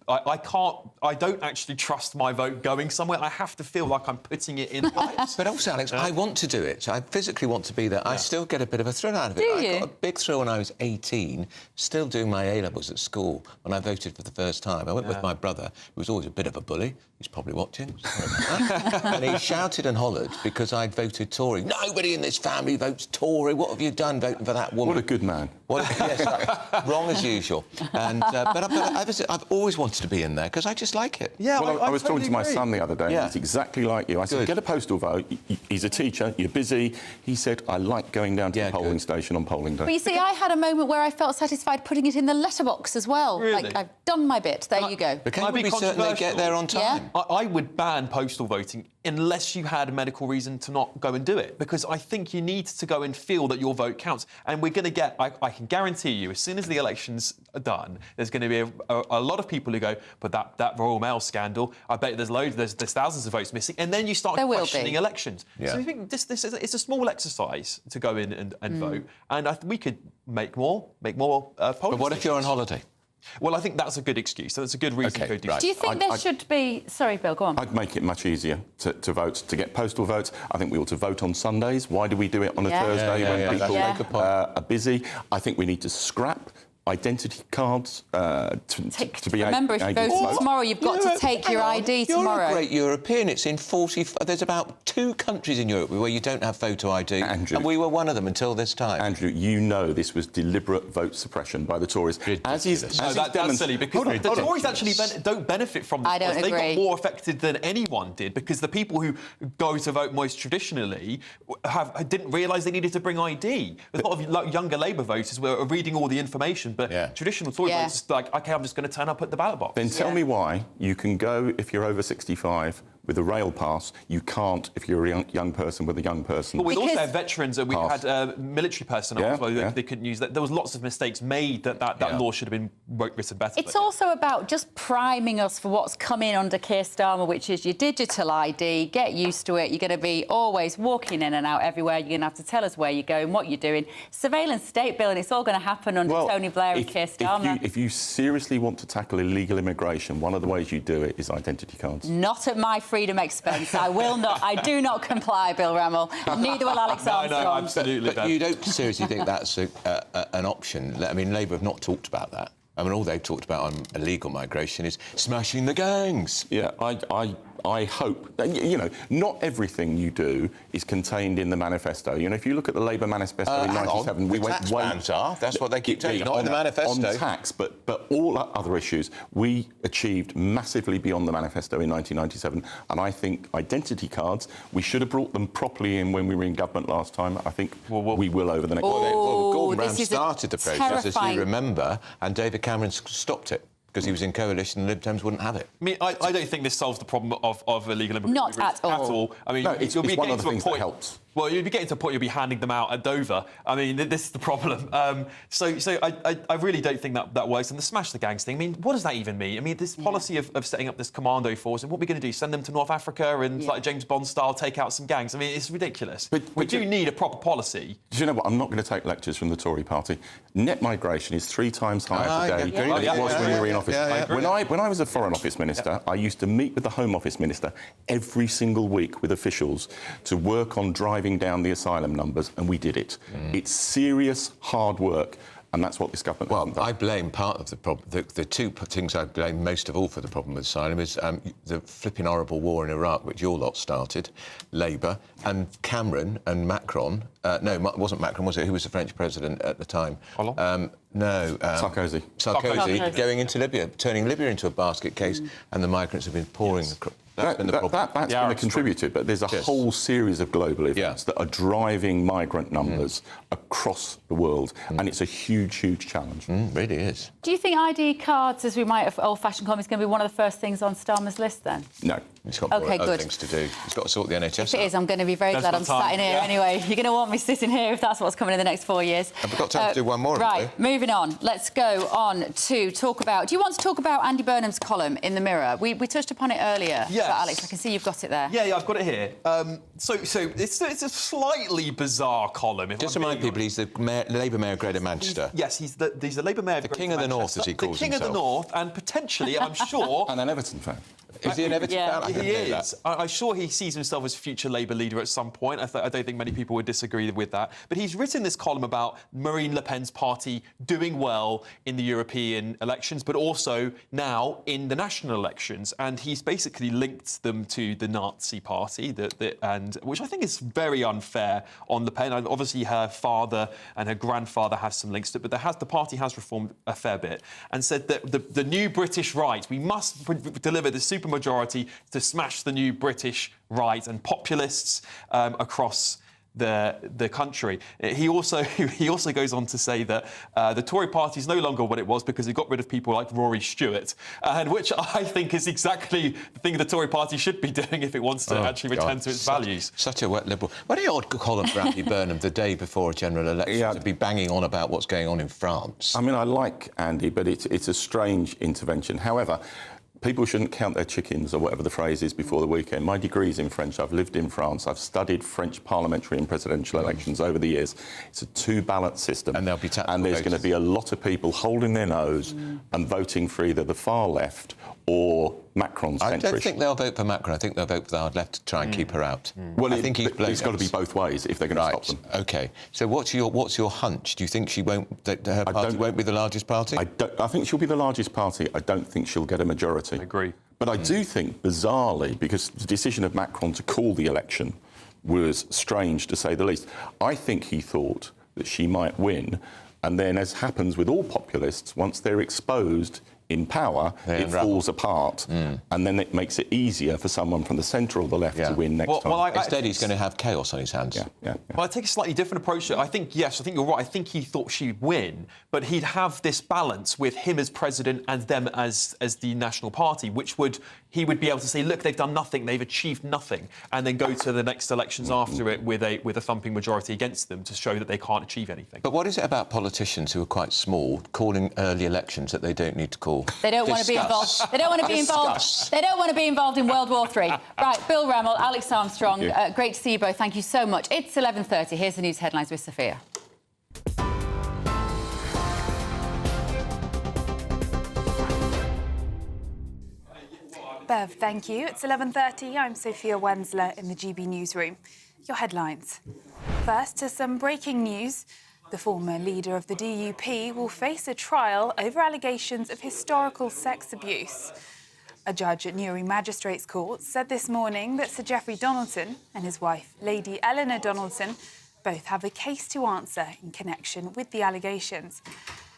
I can't... I don't actually trust my vote going somewhere. I have to feel like I'm putting it in place. But also, Alex, I want to do it. I physically want to be there. I still get a bit of a thrill out of it. I got a big thrill when I was 18, still doing my A-levels at school, when I voted for the first time. I went with my brother, who was always a bit of a bully. He's probably watching. Sorry about that. And he shouted and hollered because I'd voted Tory. Nobody in this family votes Tory. What have you done voting for that woman? What a good man. Wrong as usual. And but I've always wanted to be in there because I just like it. Yeah, well, I was talking to my son the other day. He's exactly like you. I said, get a postal vote. He's a teacher. You're busy. He said, I like going down to the polling station on polling day. But you see, I had a moment where I felt satisfied putting it in the letterbox as well. Really? Like, I've done my bit. There you go. But can we be certain they get there on time? I would ban postal voting unless you had a medical reason to not go and do it, because I think you need to go and feel that your vote counts. And we're going to get, I can guarantee you, as soon as the elections are done, there's going to be a lot of people who go, but that Royal Mail scandal, I bet there's thousands of votes missing. And then you start questioning elections. Yeah. So I think it's a small exercise to go in and vote. And we could make more polling But what if you're on holiday? Well, I think that's a good excuse. So that's a good reason to do. Do you think there should be... Sorry, Bill, go on. I'd make it much easier to vote, to get postal votes. I think we ought to vote on Sundays. Why do we do it on a Thursday when people are busy? I think we need to scrap identity cards to be Remember, if you vote tomorrow, you've got to take your ID tomorrow. You're a great European. It's in 40... There's about 2 countries in Europe where you don't have photo ID, Andrew, and we were one of them until this time. Andrew, you know this was deliberate vote suppression by the Tories. That's silly, because the Tories actually don't benefit from this. I don't agree. They got more affected than anyone did, because the people who go to vote most traditionally didn't realise they needed to bring ID. There's a lot of younger Labour voters were reading all the information, but traditional Tory voters are like, OK, I'm just going to turn up at the ballot box. Then tell me why you can go if you're over 65 with a rail pass, you can't if you're a young person with a young person. But we also had veterans, and we had military personnel as well. They couldn't use that. There was lots of mistakes made that law should have been written better. It's also about just priming us for what's coming under Keir Starmer, which is your digital ID. Get used to it. You're going to be always walking in and out everywhere. You're going to have to tell us where you're going, what you're doing. Surveillance state bill, and it's all going to happen under Tony Blair and Keir Starmer. If you seriously want to tackle illegal immigration, one of the ways you do it is identity cards. Not at my freedom expense. I will not. I do not comply, Bill Rammell. Neither will Alex Armstrong. No, absolutely. But you don't seriously think that's an option? I mean, Labour have not talked about that. I mean, all they've talked about on illegal migration is smashing the gangs. Yeah, I hope that, you know, not everything you do is contained in the manifesto. You know, if you look at the Labour manifesto in '97, we went way... That's what they keep telling you, not in the manifesto. On tax, but all other issues, we achieved massively beyond the manifesto in 1997. And I think identity cards, we should have brought them properly in when we were in government last time. I think we will over the next... Well, Gordon Brown started the process, as you remember, and David Cameron stopped it, because he was in coalition and Lib Dems wouldn't have it. I mean, I don't think this solves the problem of illegal immigration. Not at all. I mean, no, it's one of the things that helps. Well, you'd be getting to a point you'll be handing them out at Dover. I mean, this is the problem. So I really don't think that works. And the smash the gangs thing, I mean, what does that even mean? I mean, this policy of setting up this commando force, and what are we going to do? Send them to North Africa and, like James Bond style, take out some gangs? I mean, it's ridiculous. But we do need a proper policy. Do you know what? I'm not going to take lectures from the Tory party. Net migration is 3 times higher today than it was when we were in office. When I was a Foreign Office Minister, I used to meet with the Home Office Minister every single week with officials to work on driving down the asylum numbers, and we did it. It's serious, hard work, and that's what this government has done. I blame part of the problem. The 2 things I blame most of all for the problem with asylum is the flipping horrible war in Iraq, which your lot started, Labour, and Cameron and Macron. No, it wasn't Macron, was it? Who was the French president at the time? Sarkozy. Sarkozy going into Libya, turning Libya into a basket case, and the migrants have been pouring... That's been the problem. That's been a contributor, but there's a whole series of global events that are driving migrant numbers across the world, and it's a huge, huge challenge. Really is. Do you think ID cards, as we might have old-fashioned call them, is going to be one of the first things on Starmer's list, then? No. He's got more other things to do. He's got to sort the NHS If it is, I'm going to be very glad I'm sat in here anyway. You're going to want me sitting here if that's what's coming in the next 4 years. I've got time to do one more. Right, moving on. Let's go on to talk about... Do you want to talk about Andy Burnham's column in The Mirror? We touched upon it earlier. Yes. But Alex, I can see you've got it there. Yeah, I've got it here. So it's a slightly bizarre column. Just to remind people, he's the Labour Mayor of Greater Manchester. Yes, he's the Labour Mayor of Greater Manchester. The King of the North, as he calls himself. The King of the North, and potentially, I'm sure... And an Everton fan. Is he an Everton fan? I He is. I'm sure he sees himself as future Labour leader at some point. I don't think many people would disagree with that. But he's written this column about Marine Le Pen's party doing well in the European elections, but also now in the national elections. And he's basically linked them to the Nazi party, and which I think is very unfair on Le Pen. And obviously, her father and her grandfather have some links to it, but the party has reformed a fair bit, and said that the new British right, we must deliver the supermajority to smash the new British right and populists across the country. He also goes on to say that the Tory party is no longer what it was because it got rid of people like Rory Stewart, and which I think is exactly the thing the Tory party should be doing if it wants to actually return to its values. Such a wet Liberal. What a odd column for Andy Burnham the day before a general election to be banging on about what's going on in France. I mean, I like Andy, but it's a strange intervention. However, people shouldn't count their chickens, or whatever the phrase is, before the weekend. My degree's in French. I've lived in France. I've studied French parliamentary and presidential elections over the years. It's a two-ballot system. And there's going to be a lot of people holding their nose and voting for either the far left or Macron's centrist. I don't think they'll vote for Macron. I think they'll vote for the hard left to try and keep her out. Well, I think it's got to be both ways if they're going to stop them. OK. So what's your hunch? Do you think she won't? That her party won't be the largest party? I think she'll be the largest party. I don't think she'll get a majority. I agree. But I do think, bizarrely, because the decision of Macron to call the election was strange, to say the least, I think he thought that she might win. And then, as happens with all populists, once they're exposed in power, it falls apart, and then it makes it easier for someone from the centre or the left to win next time. Instead, he's going to have chaos on his hands. Well, I take a slightly different approach to it. I think, yes, I think you're right. I think he thought she'd win, but he'd have this balance with him as president and them as the National Party, which he would be able to say, look, they've done nothing, they've achieved nothing, and then go to the next elections after it with a thumping majority against them to show that they can't achieve anything. But what is it about politicians who are quite small calling early elections that they don't need to call? They don't want to be involved. They don't want to be involved. They don't want to be involved in World War III. Right, Bill Remmel, Alex Armstrong, great to see you both. Thank you so much. It's 11:30. Here's the news headlines with Sophia. Bev, thank you. It's 11:30. I'm Sophia Wensler in the GB Newsroom. Your headlines. First, to some breaking news. The former leader of the DUP will face a trial over allegations of historical sex abuse. A judge at Newry Magistrates Court said this morning that Sir Geoffrey Donaldson and his wife, Lady Eleanor Donaldson, both have a case to answer in connection with the allegations.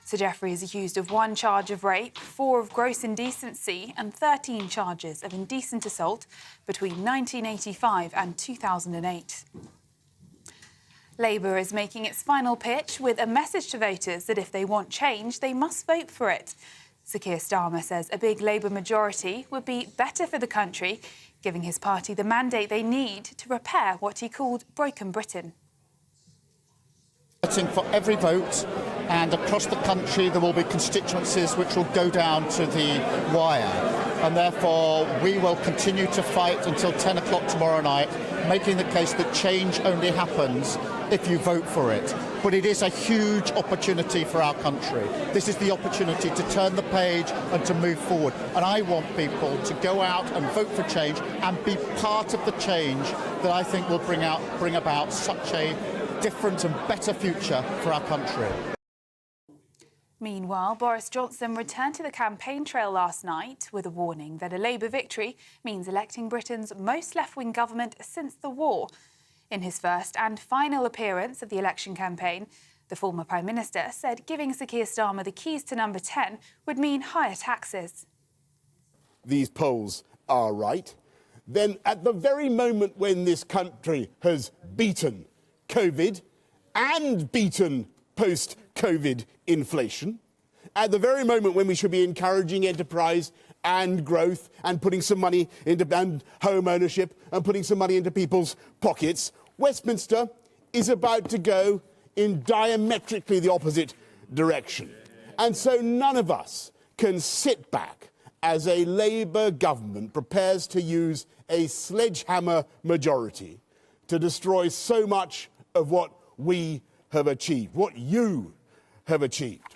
Sir Geoffrey is accused of 1 charge of rape, 4 of gross indecency and 13 charges of indecent assault between 1985 and 2008. Labour is making its final pitch with a message to voters that if they want change, they must vote for it. Sir Keir Starmer says a big Labour majority would be better for the country, giving his party the mandate they need to repair what he called broken Britain. For every vote, and across the country there will be constituencies which will go down to the wire, and therefore we will continue to fight until 10 o'clock tomorrow night, making the case that change only happens if you vote for it. But it is a huge opportunity for our country. This is the opportunity to turn the page and to move forward. And I want people to go out and vote for change and be part of the change that I think will bring about such a different and better future for our country. Meanwhile, Boris Johnson returned to the campaign trail last night with a warning that a Labour victory means electing Britain's most left-wing government since the war. In his first and final appearance of the election campaign, the former Prime Minister said giving Sir Keir Starmer the keys to number 10 would mean higher taxes. These polls are right. Then at the very moment when this country has beaten COVID and beaten post-COVID inflation, at the very moment when we should be encouraging enterprise and growth and putting some money into home ownership and putting some money into people's pockets, Westminster is about to go in diametrically the opposite direction. And so none of us can sit back as a Labour government prepares to use a sledgehammer majority to destroy so much of what we have achieved, what you have achieved.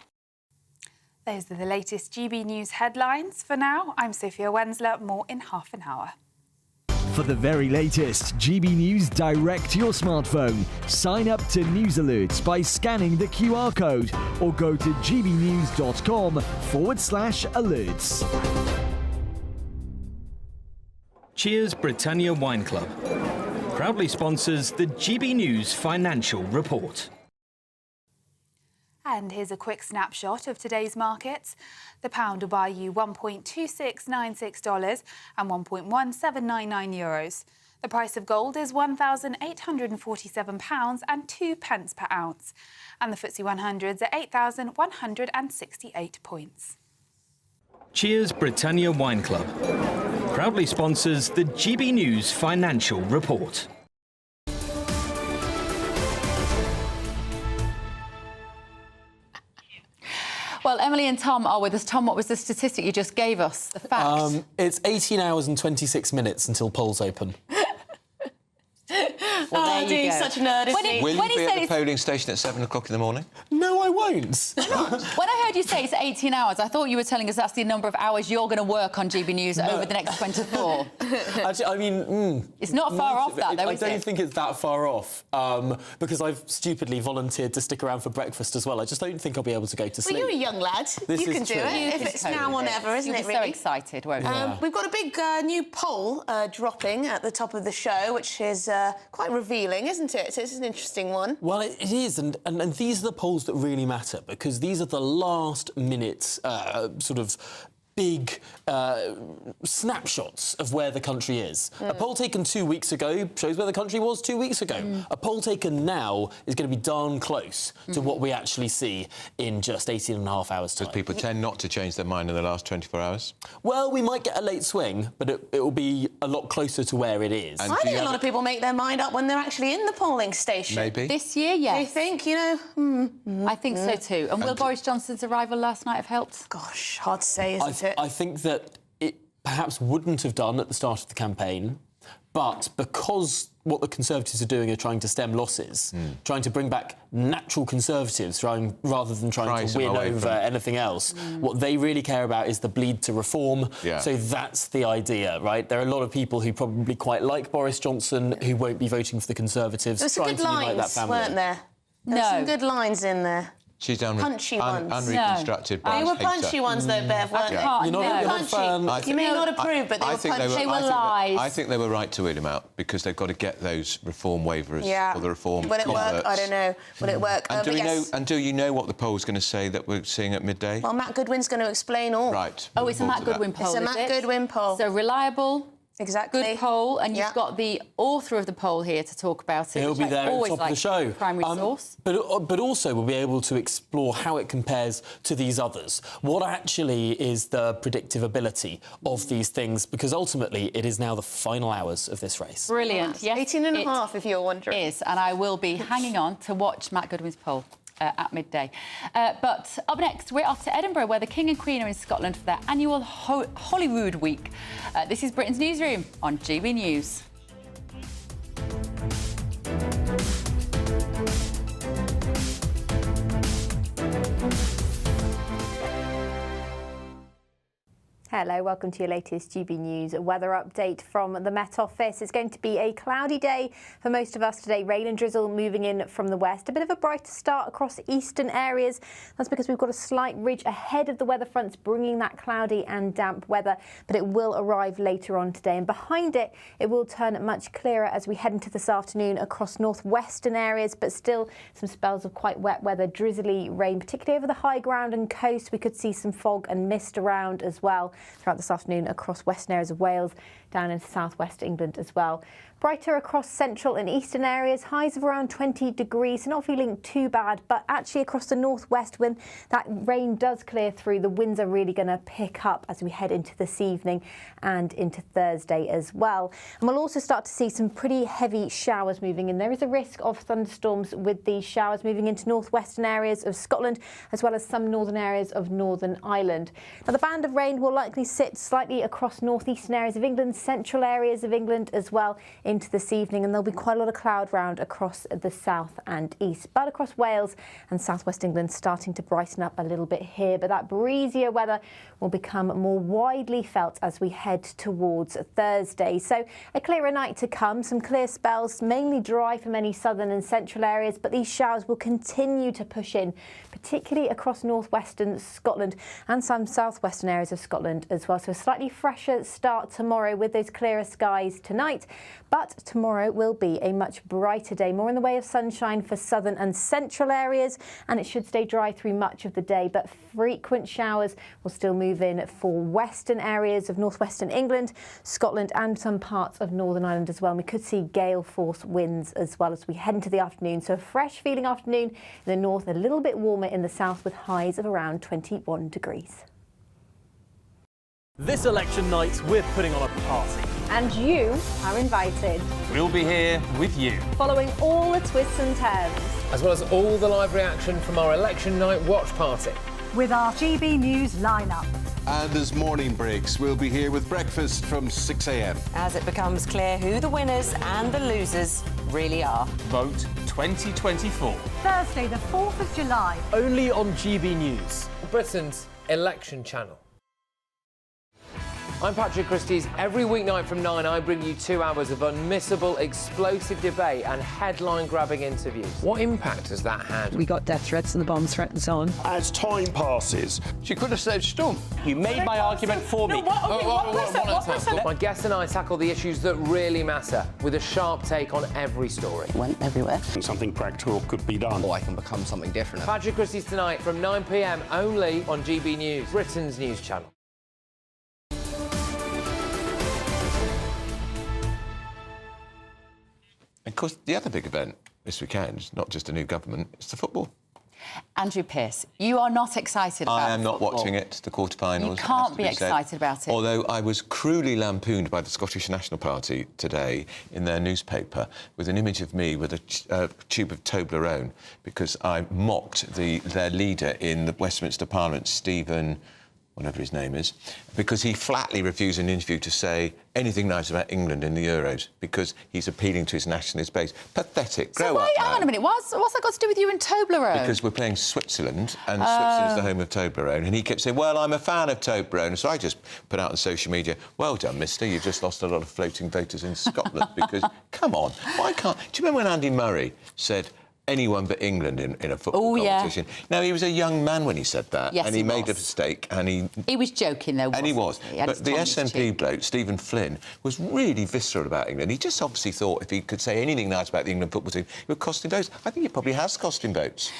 Those are the latest GB News headlines. For now, I'm Sophia Wensler. More in half an hour. For the very latest GB News direct to your smartphone, sign up to News Alerts by scanning the QR code or go to gbnews.com/alerts. Cheers Britannia Wine Club proudly sponsors the GB News Financial Report. And here's a quick snapshot of today's markets. The pound will buy you $1.2696 and €1.1799. The price of gold is £1,847 and 2 pence per ounce. And the FTSE 100's at 8,168 points. Cheers Britannia Wine Club proudly sponsors the GB News Financial Report. Well, Emily and Tom are with us. Tom, what was the statistic you just gave us? The fact? It's 18 hours and 26 minutes until polls open. Well, there you go. Such a nerd, isn't he? Will you be at the polling station at 7 o'clock in the morning? No, I won't. When I heard you say it's 18 hours, I thought you were telling us that's the number of hours you're going to work on GB News over the next 24. Actually, I mean... it's not far off that, though, is it? I don't think it's that far off, because I've stupidly volunteered to stick around for breakfast as well. I just don't think I'll be able to go to sleep. Well, you're a young lad. You can do it. If it's now or never, isn't it, really? You'll be so excited, won't you? We've got a big new poll dropping at the top of the show, which is quite revealing, isn't it? It's an interesting one. Well, it is, and these are the polls that really matter, because these are the last-minute sort of big snapshots of where the country is. A poll taken 2 weeks ago shows where the country was 2 weeks ago. A poll taken now is going to be darn close to what we actually see in just 18 and a half hours' time. Because people tend not to change their mind in the last 24 hours? Well, we might get a late swing, but it will be a lot closer to where it is. I think a lot of people make their mind up when they're actually in the polling station. Maybe. This year, yes. Do you think, you know? I think so too. And will Boris Johnson's arrival last night have helped? Gosh, hard to say, isn't it? I think that it perhaps wouldn't have done at the start of the campaign, but because what the Conservatives are doing are trying to stem losses, trying to bring back natural Conservatives rather than trying to win over anything else, what they really care about is the bleed to reform. Yeah. So that's the idea, right? There are a lot of people who probably quite like Boris Johnson who won't be voting for the Conservatives. There were some good lines, weren't there? There were some good lines in there. She's down punchy ones. Unreconstructed. They were punchy ones, though, Bev, weren't they? You're not punchy. You may not approve, but they were punchy. They were lies. I think they were right to wheel him out because they've got to get those reform waivers for the reform. Will it work? I don't know. Will it work? And do you know what the poll's going to say that we're seeing at midday? Well, Matt Goodwin's going to explain all. Right. Oh, it's a Matt Goodwin poll, It's a Matt Goodwin poll. So reliable. Exactly. Good poll, and you've got the author of the poll here to talk about it. He'll be there at the top of the show. Primary source. But also we'll be able to explore how it compares to these others. What actually is the predictive ability of these things? Because ultimately it is now the final hours of this race. Brilliant. Yes, 18 and a half, if you're wondering. It is, and I will be hanging on to watch Matt Goodwin's poll. At midday. But up next, we're off to Edinburgh, where the King and Queen are in Scotland for their annual Holyrood Week. This is Britain's Newsroom on GB News. Hello, welcome to your latest GB News weather update from the Met Office. It's going to be a cloudy day for most of us today. Rain and drizzle moving in from the west. A bit of a brighter start across eastern areas. That's because we've got a slight ridge ahead of the weather fronts, bringing that cloudy and damp weather, but it will arrive later on today. And behind it, it will turn much clearer as we head into this afternoon across northwestern areas, but still some spells of quite wet weather, drizzly rain, particularly over the high ground and coast. We could see some fog and mist around as well throughout this afternoon across western areas of Wales, down into southwest England as well. Brighter across central and eastern areas, highs of around 20 degrees, so not feeling too bad, but actually across the northwest, when that rain does clear through, the winds are really going to pick up as we head into this evening and into Thursday as well. And we'll also start to see some pretty heavy showers moving in. There is a risk of thunderstorms with these showers moving into northwestern areas of Scotland, as well as some northern areas of Northern Ireland. Now, the band of rain will likely sit slightly across northeastern areas of England, central areas of England as well into this evening, and there'll be quite a lot of cloud round across the south and east, but across Wales and southwest England starting to brighten up a little bit here. But that breezier weather will become more widely felt as we head towards Thursday. So a clearer night to come, some clear spells, mainly dry for many southern and central areas, but these showers will continue to push in, particularly across northwestern Scotland and some southwestern areas of Scotland Scotland as well. So a slightly fresher start tomorrow with those clearer skies tonight. But tomorrow will be a much brighter day, more in the way of sunshine for southern and central areas, and it should stay dry through much of the day. But frequent showers will still move in for western areas of northwestern England, Scotland and some parts of Northern Ireland as well. And we could see gale force winds as well as we head into the afternoon. So a fresh feeling afternoon in the north, a little bit warmer in the south with highs of around 21 degrees. This election night, we're putting on a party. And you are invited. We'll be here with you. Following all the twists and turns. As well as all the live reaction from our election night watch party. With our GB News lineup. And as morning breaks, we'll be here with breakfast from 6 a.m. As it becomes clear who the winners and the losers really are. Vote 2024. Thursday, the 4th of July. Only on GB News. Britain's election channel. I'm Patrick Christie's. Every weeknight from 9, I bring you 2 hours of unmissable, explosive debate and headline-grabbing interviews. What impact has that had? We got death threats and the bomb threat and so on. As time passes, she could have saved Storm. You made my argument for me. My guest and I tackle the issues that really matter with a sharp take on every story. Went everywhere. Something practical could be done. Or I can become something different. Patrick Christie's tonight from 9 p.m. only on GB News, Britain's news channel. Of course, the other big event this weekend is not just a new government, it's the football. Andrew Pearce, you are not excited about I am not football. watching it, the quarter-finals. You can't be excited about it. Although I was cruelly lampooned by the Scottish National Party today in their newspaper with an image of me with a tube of Toblerone because I mocked their leader in the Westminster Parliament, Stephen, whatever his name is, because he flatly refused in an interview to say anything nice about England in the Euros because he's appealing to his nationalist base. Pathetic. Grow up, hang on a minute. What's that got to do with you and Toblerone? Because we're playing Switzerland, and Switzerland is the home of Toblerone, and he kept saying, well, I'm a fan of Toblerone. So I just put out on social media, well done, mister, you've just lost a lot of floating voters in Scotland because, come on, why can't... Do you remember when Andy Murray said... anyone but England in a football competition. Yeah. Now, he was a young man when he said that, yes, and he made a mistake, and he was joking, though, and he was. But the SNP bloke, Stephen Flynn, was really visceral about England. He just obviously thought if he could say anything nice about the England football team, it would cost him votes. I think it probably has cost him votes.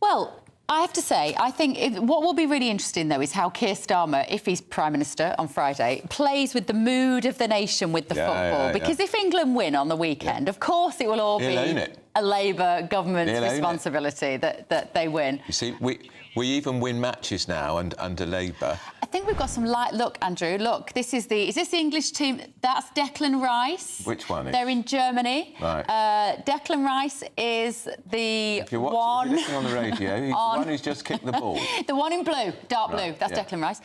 Well... I have to say, I think what will be really interesting, though, is how Keir Starmer, if he's Prime Minister on Friday, plays with the mood of the nation with the football. Because if England win on the weekend, of course it will all be a Labour government's responsibility that they win. You see, we even win matches now under Labour. I think we've got some light... Look, Andrew, look, is this the English team? That's Declan Rice. Which one? They're in Germany. Right. Declan Rice is the if you're one... If you're listening on the radio, he's the one who's just kicked the ball. The one in blue, dark blue, that's Declan Rice.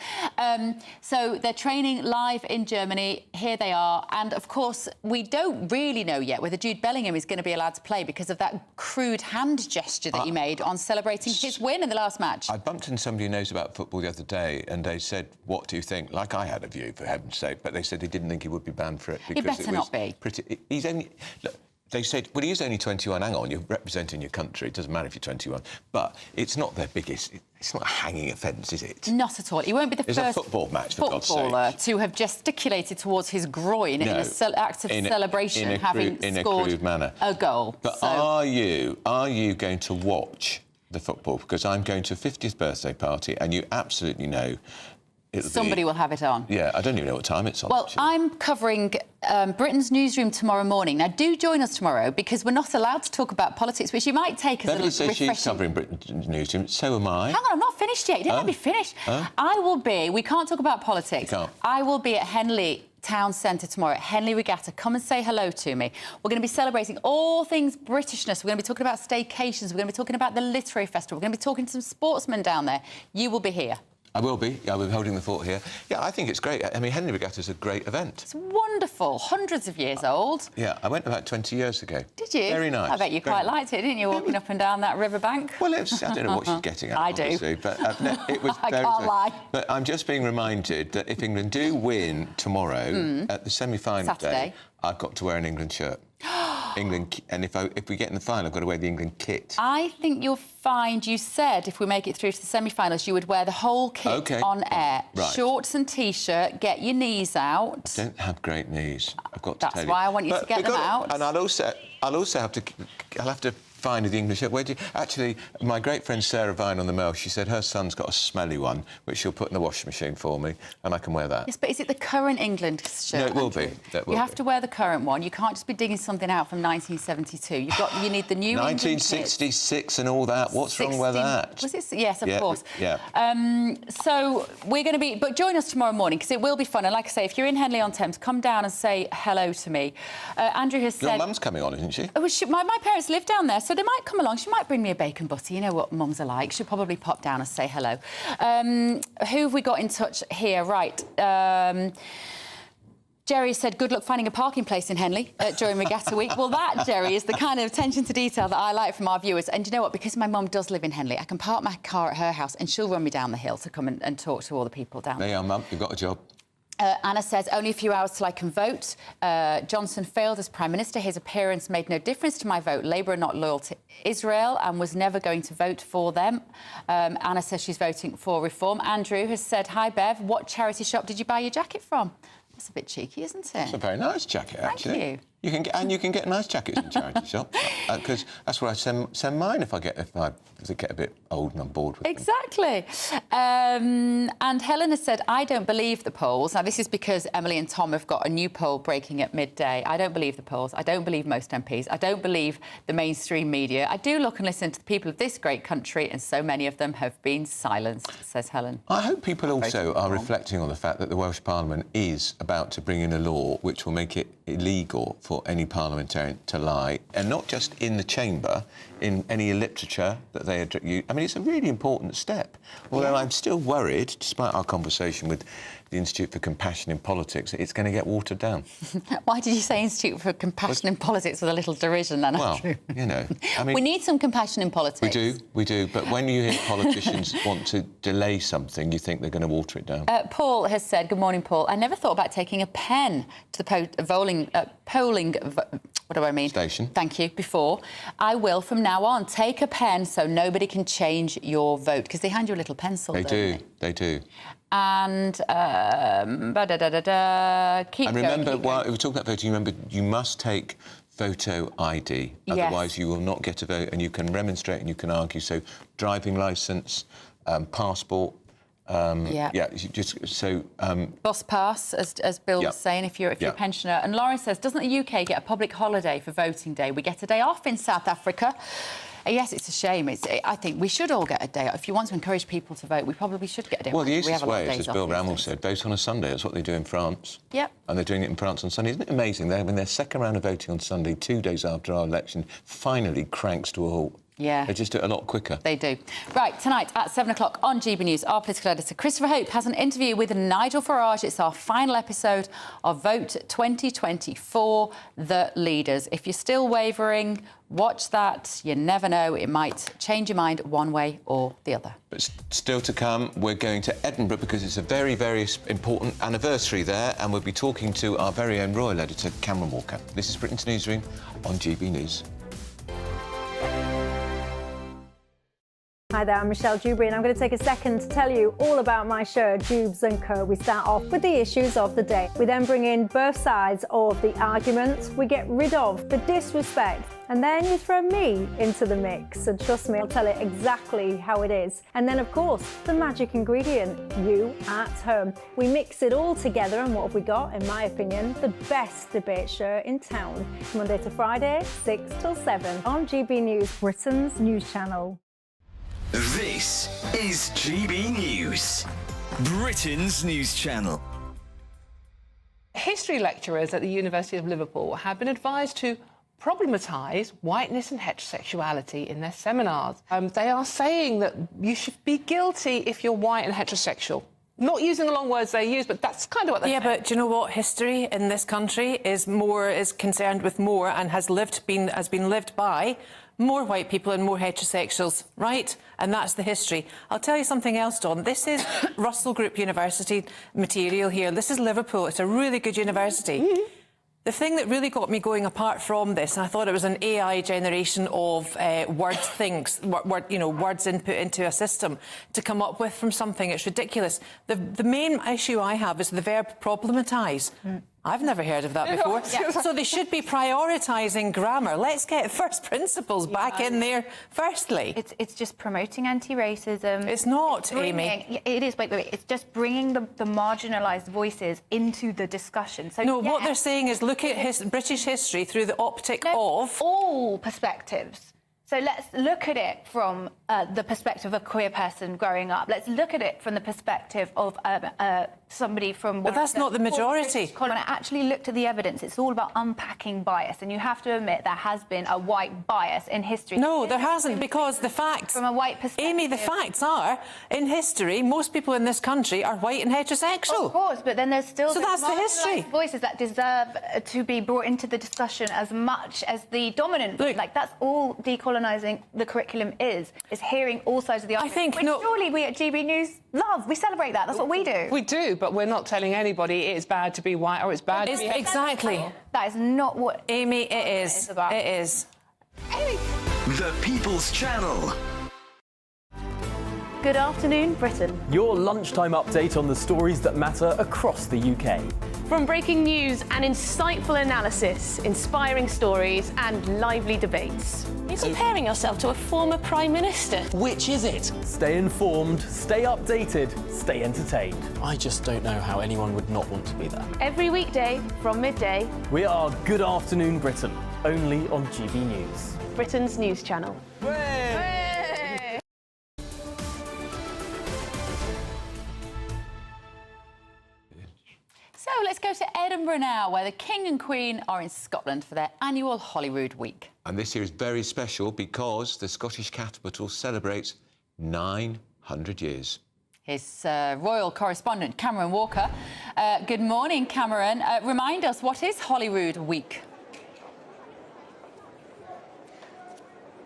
So they're training live in Germany. Here they are. And, of course, we don't really know yet whether Jude Bellingham is going to be allowed to play because of that crude hand gesture that he made on celebrating his win in the last match. I bumped into somebody who knows about football the other day, and they said, what do you think? Like I had a view, for heaven's sake, but they said they didn't think he would be banned for it because he better not be. He's only... Look, they said, well, he is only 21. Hang on, you're representing your country. It doesn't matter if you're 21. But it's not their biggest... It's not a hanging offence, is it? Not at all. He won't be the first a football match, for God's sake, football to have gesticulated towards his groin in an act of celebration, having scored a goal. But are you going to watch the football? Because I'm going to a 50th birthday party, and you absolutely know... Somebody will have it on. Yeah, I don't even know what time it's on. Well, actually. I'm covering Britain's Newsroom tomorrow morning. Now, do join us tomorrow, because we're not allowed to talk about politics, which you might take as Beverly a says refreshing... she's covering Britain's Newsroom. So am I. Hang on, I'm not finished yet. You didn't let me finish. I will be... We can't talk about politics. You can't. I will be at Henley Town Centre tomorrow, at Henley Regatta. Come and say hello to me. We're going to be celebrating all things Britishness. We're going to be talking about staycations. We're going to be talking about the Literary Festival. We're going to be talking to some sportsmen down there. You will be here. I will be. I'll be holding the fort here. Yeah, I think it's great. I mean, Henley Regatta is a great event. It's wonderful. Hundreds of years old. Yeah, I went about 20 years ago. Did you? Very nice. I bet you quite liked it, didn't you, walking up and down that riverbank? Well, I don't know what she's getting at, obviously, but no, it was I can't lie. But I'm just being reminded that if England do win tomorrow at the semi-final day, I've got to wear an England shirt. England, and if we get in the final, I've got to wear the England kit. I think you'll find, you said, if we make it through to the semi-finals, you would wear the whole kit on air. Right. Shorts and T-shirt, get your knees out. I don't have great knees, I've got to tell you. That's why I want you to get them out. And I'll also have to find the English. Where do you, actually, my great friend Sarah Vine on the Mail, she said her son's got a smelly one, which she'll put in the washing machine for me, and I can wear that. Yes, but is it the current England shirt? No, it will be. You have to wear the current one. You can't just be digging something out from 1972. You need the new 1966 and all that. What's wrong with that? Was it? Yes, of course. Yeah. So we're going to be... But join us tomorrow morning, because it will be fun. And like I say, if you're in Henley-on-Thames, come down and say hello to me. Andrew has said... Your mum's coming on, isn't she? Oh, my parents live down there, so they might come along. She might bring me a bacon butter. You know what mums are like. She'll probably pop down and say hello. Who have we got in touch here? Right. Jerry said, good luck finding a parking place in Henley during Regatta Week. Well, that, Jerry, is the kind of attention to detail that I like from our viewers. And you know what? Because my mum does live in Henley, I can park my car at her house and she'll run me down the hill to come and talk to all the people down there. There you are, Mum. You've got a job. Anna says, only a few hours till I can vote. Johnson failed as Prime Minister. His appearance made no difference to my vote. Labour are not loyal to Israel and was never going to vote for them. Anna says she's voting for reform. Andrew has said, hi, Bev, what charity shop did you buy your jacket from? That's a bit cheeky, isn't it? It's a very nice jacket, actually. Thank you. You can get nice jackets in charity shops, because that's where I send mine if I get a bit old and I'm bored with them. Exactly. And Helen has said, I don't believe the polls. Now, this is because Emily and Tom have got a new poll breaking at midday. I don't believe the polls. I don't believe most MPs. I don't believe the mainstream media. I do look and listen to the people of this great country, and so many of them have been silenced, says Helen. I hope people also are reflecting on the fact that the Welsh Parliament is about to bring in a law which will make it illegal for any parliamentarian to lie, and not just in the chamber, in any literature that they use. I mean, it's a really important step. Although I'm still worried, despite our conversation with the Institute for Compassion in Politics, that it's going to get watered down. Why did you say Institute for Compassion in Politics with a little derision then, Andrew? Well, you know, I mean... We need some compassion in politics. We do, but when you hear politicians want to delay something, you think they're going to water it down. Paul has said, good morning, Paul, I never thought about taking a pen to the polling... What do I mean? Station. Thank you. Before. I will from now on. Take a pen so nobody can change your vote, because they hand you a little pencil. They do. They do. And keep and remember, going. while we're talking about voting, remember you must take photo ID. Otherwise, you will not get a vote, and you can remonstrate and you can argue. So, driving licence, passport. Bus pass, as Bill was saying, if you're a pensioner. And Lauren says, doesn't the UK get a public holiday for voting day? We get a day off in South Africa. Yes, it's a shame. I think we should all get a day off. If you want to encourage people to vote, we probably should get a day off. Well, the easiest way is, as Bill Rammell said, vote on a Sunday. That's what they do in France. Yep. And they're doing it in France on Sunday. Isn't it amazing? When their second round of voting on Sunday, 2 days after our election, finally cranks to a halt. Yeah. They just do it a lot quicker. They do. Right, tonight at 7 o'clock on GB News, our political editor Christopher Hope has an interview with Nigel Farage. It's our final episode of Vote 2024, The Leaders. If you're still wavering, watch that. You never know. It might change your mind one way or the other. But still to come, we're going to Edinburgh because it's a very, very important anniversary there, and we'll be talking to our very own royal editor, Cameron Walker. This is Britain's Newsroom on GB News. Hi there, I'm Michelle Dewberry, and I'm going to take a second to tell you all about my show, Jubes & Co. We start off with the issues of the day. We then bring in both sides of the arguments. We get rid of the disrespect, and then you throw me into the mix. And trust me, I'll tell it exactly how it is. And then, of course, the magic ingredient, you at home. We mix it all together, and what have we got? In my opinion, the best debate show in town. Monday to Friday, 6 till 7 on GB News, Britain's news channel. This is GB News, Britain's news channel. History lecturers at the University of Liverpool have been advised to problematise whiteness and heterosexuality in their seminars. They are saying that you should be guilty if you're white and heterosexual. Not using the long words they use, but that's kind of what they're saying. Yeah, but do you know what? History in this country is concerned with more and has been lived by more white people and more heterosexuals, right? And that's the history. I'll tell you something else, Dawn. This is Russell Group University material here. This is Liverpool. It's a really good university. The thing that really got me going, apart from this, and I thought it was an AI generation of words input into a system to come up with from something. It's ridiculous. The main issue I have is the verb problematise. I've never heard of that before. So they should be prioritising grammar. Let's get first principles back in there firstly. It's just promoting anti-racism. It's not, Amy. It is, wait. It's just bringing the marginalised voices into the discussion. So no, what they're saying is look at British history through the optic of... all perspectives. So let's look at it from the perspective of a queer person growing up. Let's look at it from the perspective of somebody from... But that's not the majority. When I actually looked at the evidence, it's all about unpacking bias. And you have to admit there has been a white bias in history. No, there hasn't, because the facts... From a white perspective... Amy, the facts are, in history, most people in this country are white and heterosexual. Of course, but then there's still... So that's the history. ...voices that deserve to be brought into the discussion as much as the dominant... Look, like, that's all decolonising the curriculum is hearing all sides of the argument. I think... Which surely we at GB News love. We celebrate that. That's what we do. We do, but we're not telling anybody it's bad to be white or it's bad to be... Exactly. That is not what... Amy, it is. It is. Amy. The People's Channel. Good afternoon, Britain. Your lunchtime update on the stories that matter across the UK. From breaking news and insightful analysis, inspiring stories and lively debates. You're comparing yourself to a former Prime Minister. Which is it? Stay informed, stay updated, stay entertained. I just don't know how anyone would not want to be there. Every weekday from midday. We are Good Afternoon Britain, only on GB News. Britain's news channel. So let's go to Edinburgh now, where the King and Queen are in Scotland for their annual Holyrood Week. And this year is very special because the Scottish capital celebrates 900 years. His royal correspondent, Cameron Walker. Good morning, Cameron. Remind us, what is Holyrood Week?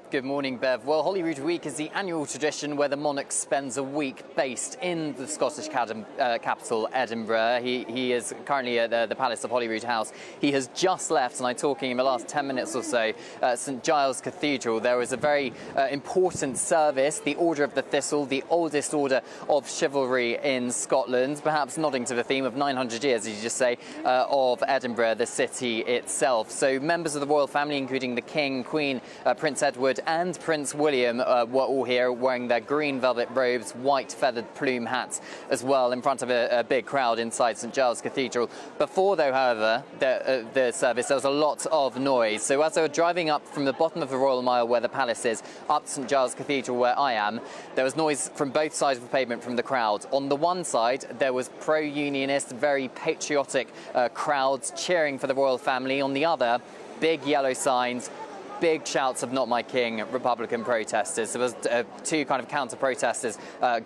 Good morning, Bev. Well, Holyrood Week is the annual tradition where the monarch spends a week based in the Scottish capital, Edinburgh. He is currently at the Palace of Holyrood House. He has just left, and I'm talking in the last 10 minutes or so, St Giles Cathedral. There was a very important service, the Order of the Thistle, the oldest order of chivalry in Scotland, perhaps nodding to the theme of 900 years, as you just say, of Edinburgh, the city itself. So members of the royal family, including the King, Queen, Prince Edward and Prince William were all here wearing their green velvet robes, white feathered plume hats as well, in front of a big crowd inside St Giles Cathedral. Before, though, however, the service, there was a lot of noise. So as they were driving up from the bottom of the Royal Mile where the palace is, up to St Giles Cathedral where I am, there was noise from both sides of the pavement from the crowd. On the one side, there was pro-unionist, very patriotic crowds cheering for the royal family. On the other, big yellow signs, big shouts of "Not My King," Republican protesters. There was two kind of counter-protesters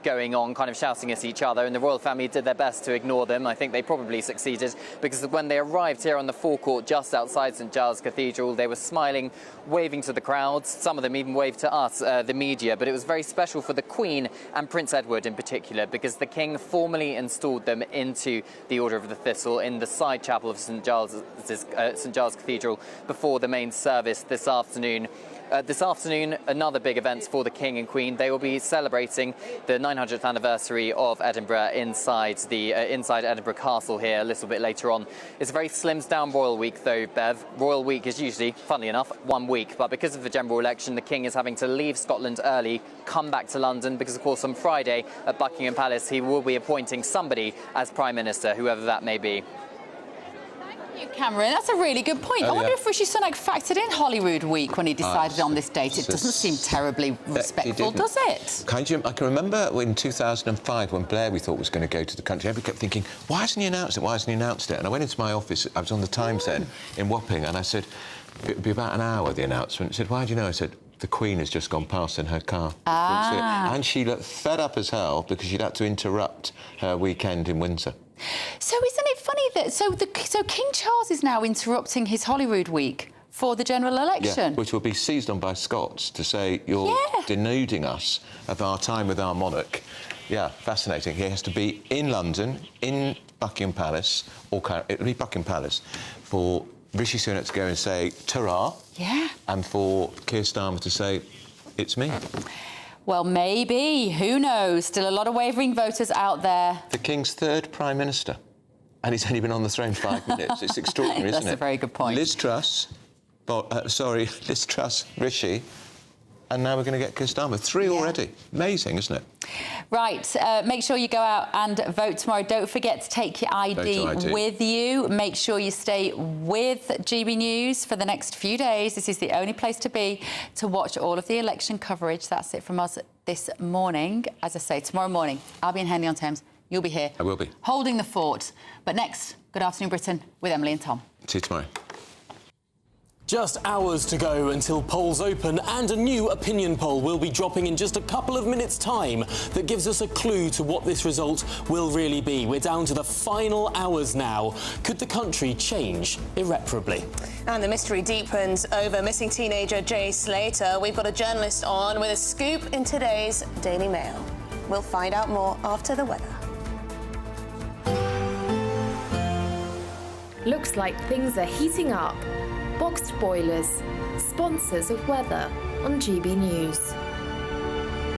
going on, kind of shouting at each other, and the royal family did their best to ignore them. I think they probably succeeded, because when they arrived here on the forecourt just outside St Giles Cathedral, they were smiling, waving to the crowds. Some of them even waved to us, the media. But it was very special for the Queen and Prince Edward in particular, because the King formally installed them into the Order of the Thistle in the side chapel of St Giles Cathedral before the main service this afternoon. This afternoon, another big event for the King and Queen. They will be celebrating the 900th anniversary of Edinburgh inside Edinburgh Castle here a little bit later on. It's a very slimmed down Royal Week, though, Bev. Royal Week is usually, funnily enough, 1 week, but because of the general election, the King is having to leave Scotland early, come back to London, because, of course, on Friday at Buckingham Palace, he will be appointing somebody as Prime Minister, whoever that may be. Cameron, that's a really good point. I wonder if Rishi Sunak factored in Holyrood Week when he decided on this date. It doesn't seem terribly respectful, does it? I can remember in 2005 when Blair, we thought, was going to go to the country. Everybody kept thinking, why hasn't he announced it? Why hasn't he announced it? And I went into my office, I was on the Times then, in Wapping, and I said, it'd be about an hour, the announcement. He said, why do you know? I said, the Queen has just gone past in her car. And she looked fed up as hell because she'd had to interrupt her weekend in Windsor. So isn't it funny that so King Charles is now interrupting his Holyrood Week for the general election? Yeah, which will be seized on by Scots to say you're denuding us of our time with our monarch. Yeah, fascinating. He has to be in London, in Buckingham Palace, or it'll be Buckingham Palace, for Rishi Sunak to go and say, ta-ra. Yeah. And for Keir Starmer to say, it's me. Well, maybe. Who knows? Still a lot of wavering voters out there. The King's third Prime Minister. And he's only been on the throne 5 minutes. It's extraordinary, isn't it? That's a very good point. Liz Truss, Liz Truss, Rishi, and now we're going to get Keir Starmer. 3 already. Amazing, isn't it? Right, make sure you go out and vote tomorrow. Don't forget to take your ID with you. Make sure you stay with GB News for the next few days. This is the only place to be to watch all of the election coverage. That's it from us this morning. As I say, tomorrow morning, I'll be in Henley-on-Thames. You'll be here. I will be. Holding the fort. But next, Good Afternoon Britain with Emily and Tom. See you tomorrow. Just hours to go until polls open, and a new opinion poll will be dropping in just a couple of minutes' time that gives us a clue to what this result will really be. We're down to the final hours now. Could the country change irreparably? And the mystery deepens over missing teenager Jay Slater. We've got a journalist on with a scoop in today's Daily Mail. We'll find out more after the weather. Looks like things are heating up. Boxed boilers, sponsors of weather on GB News.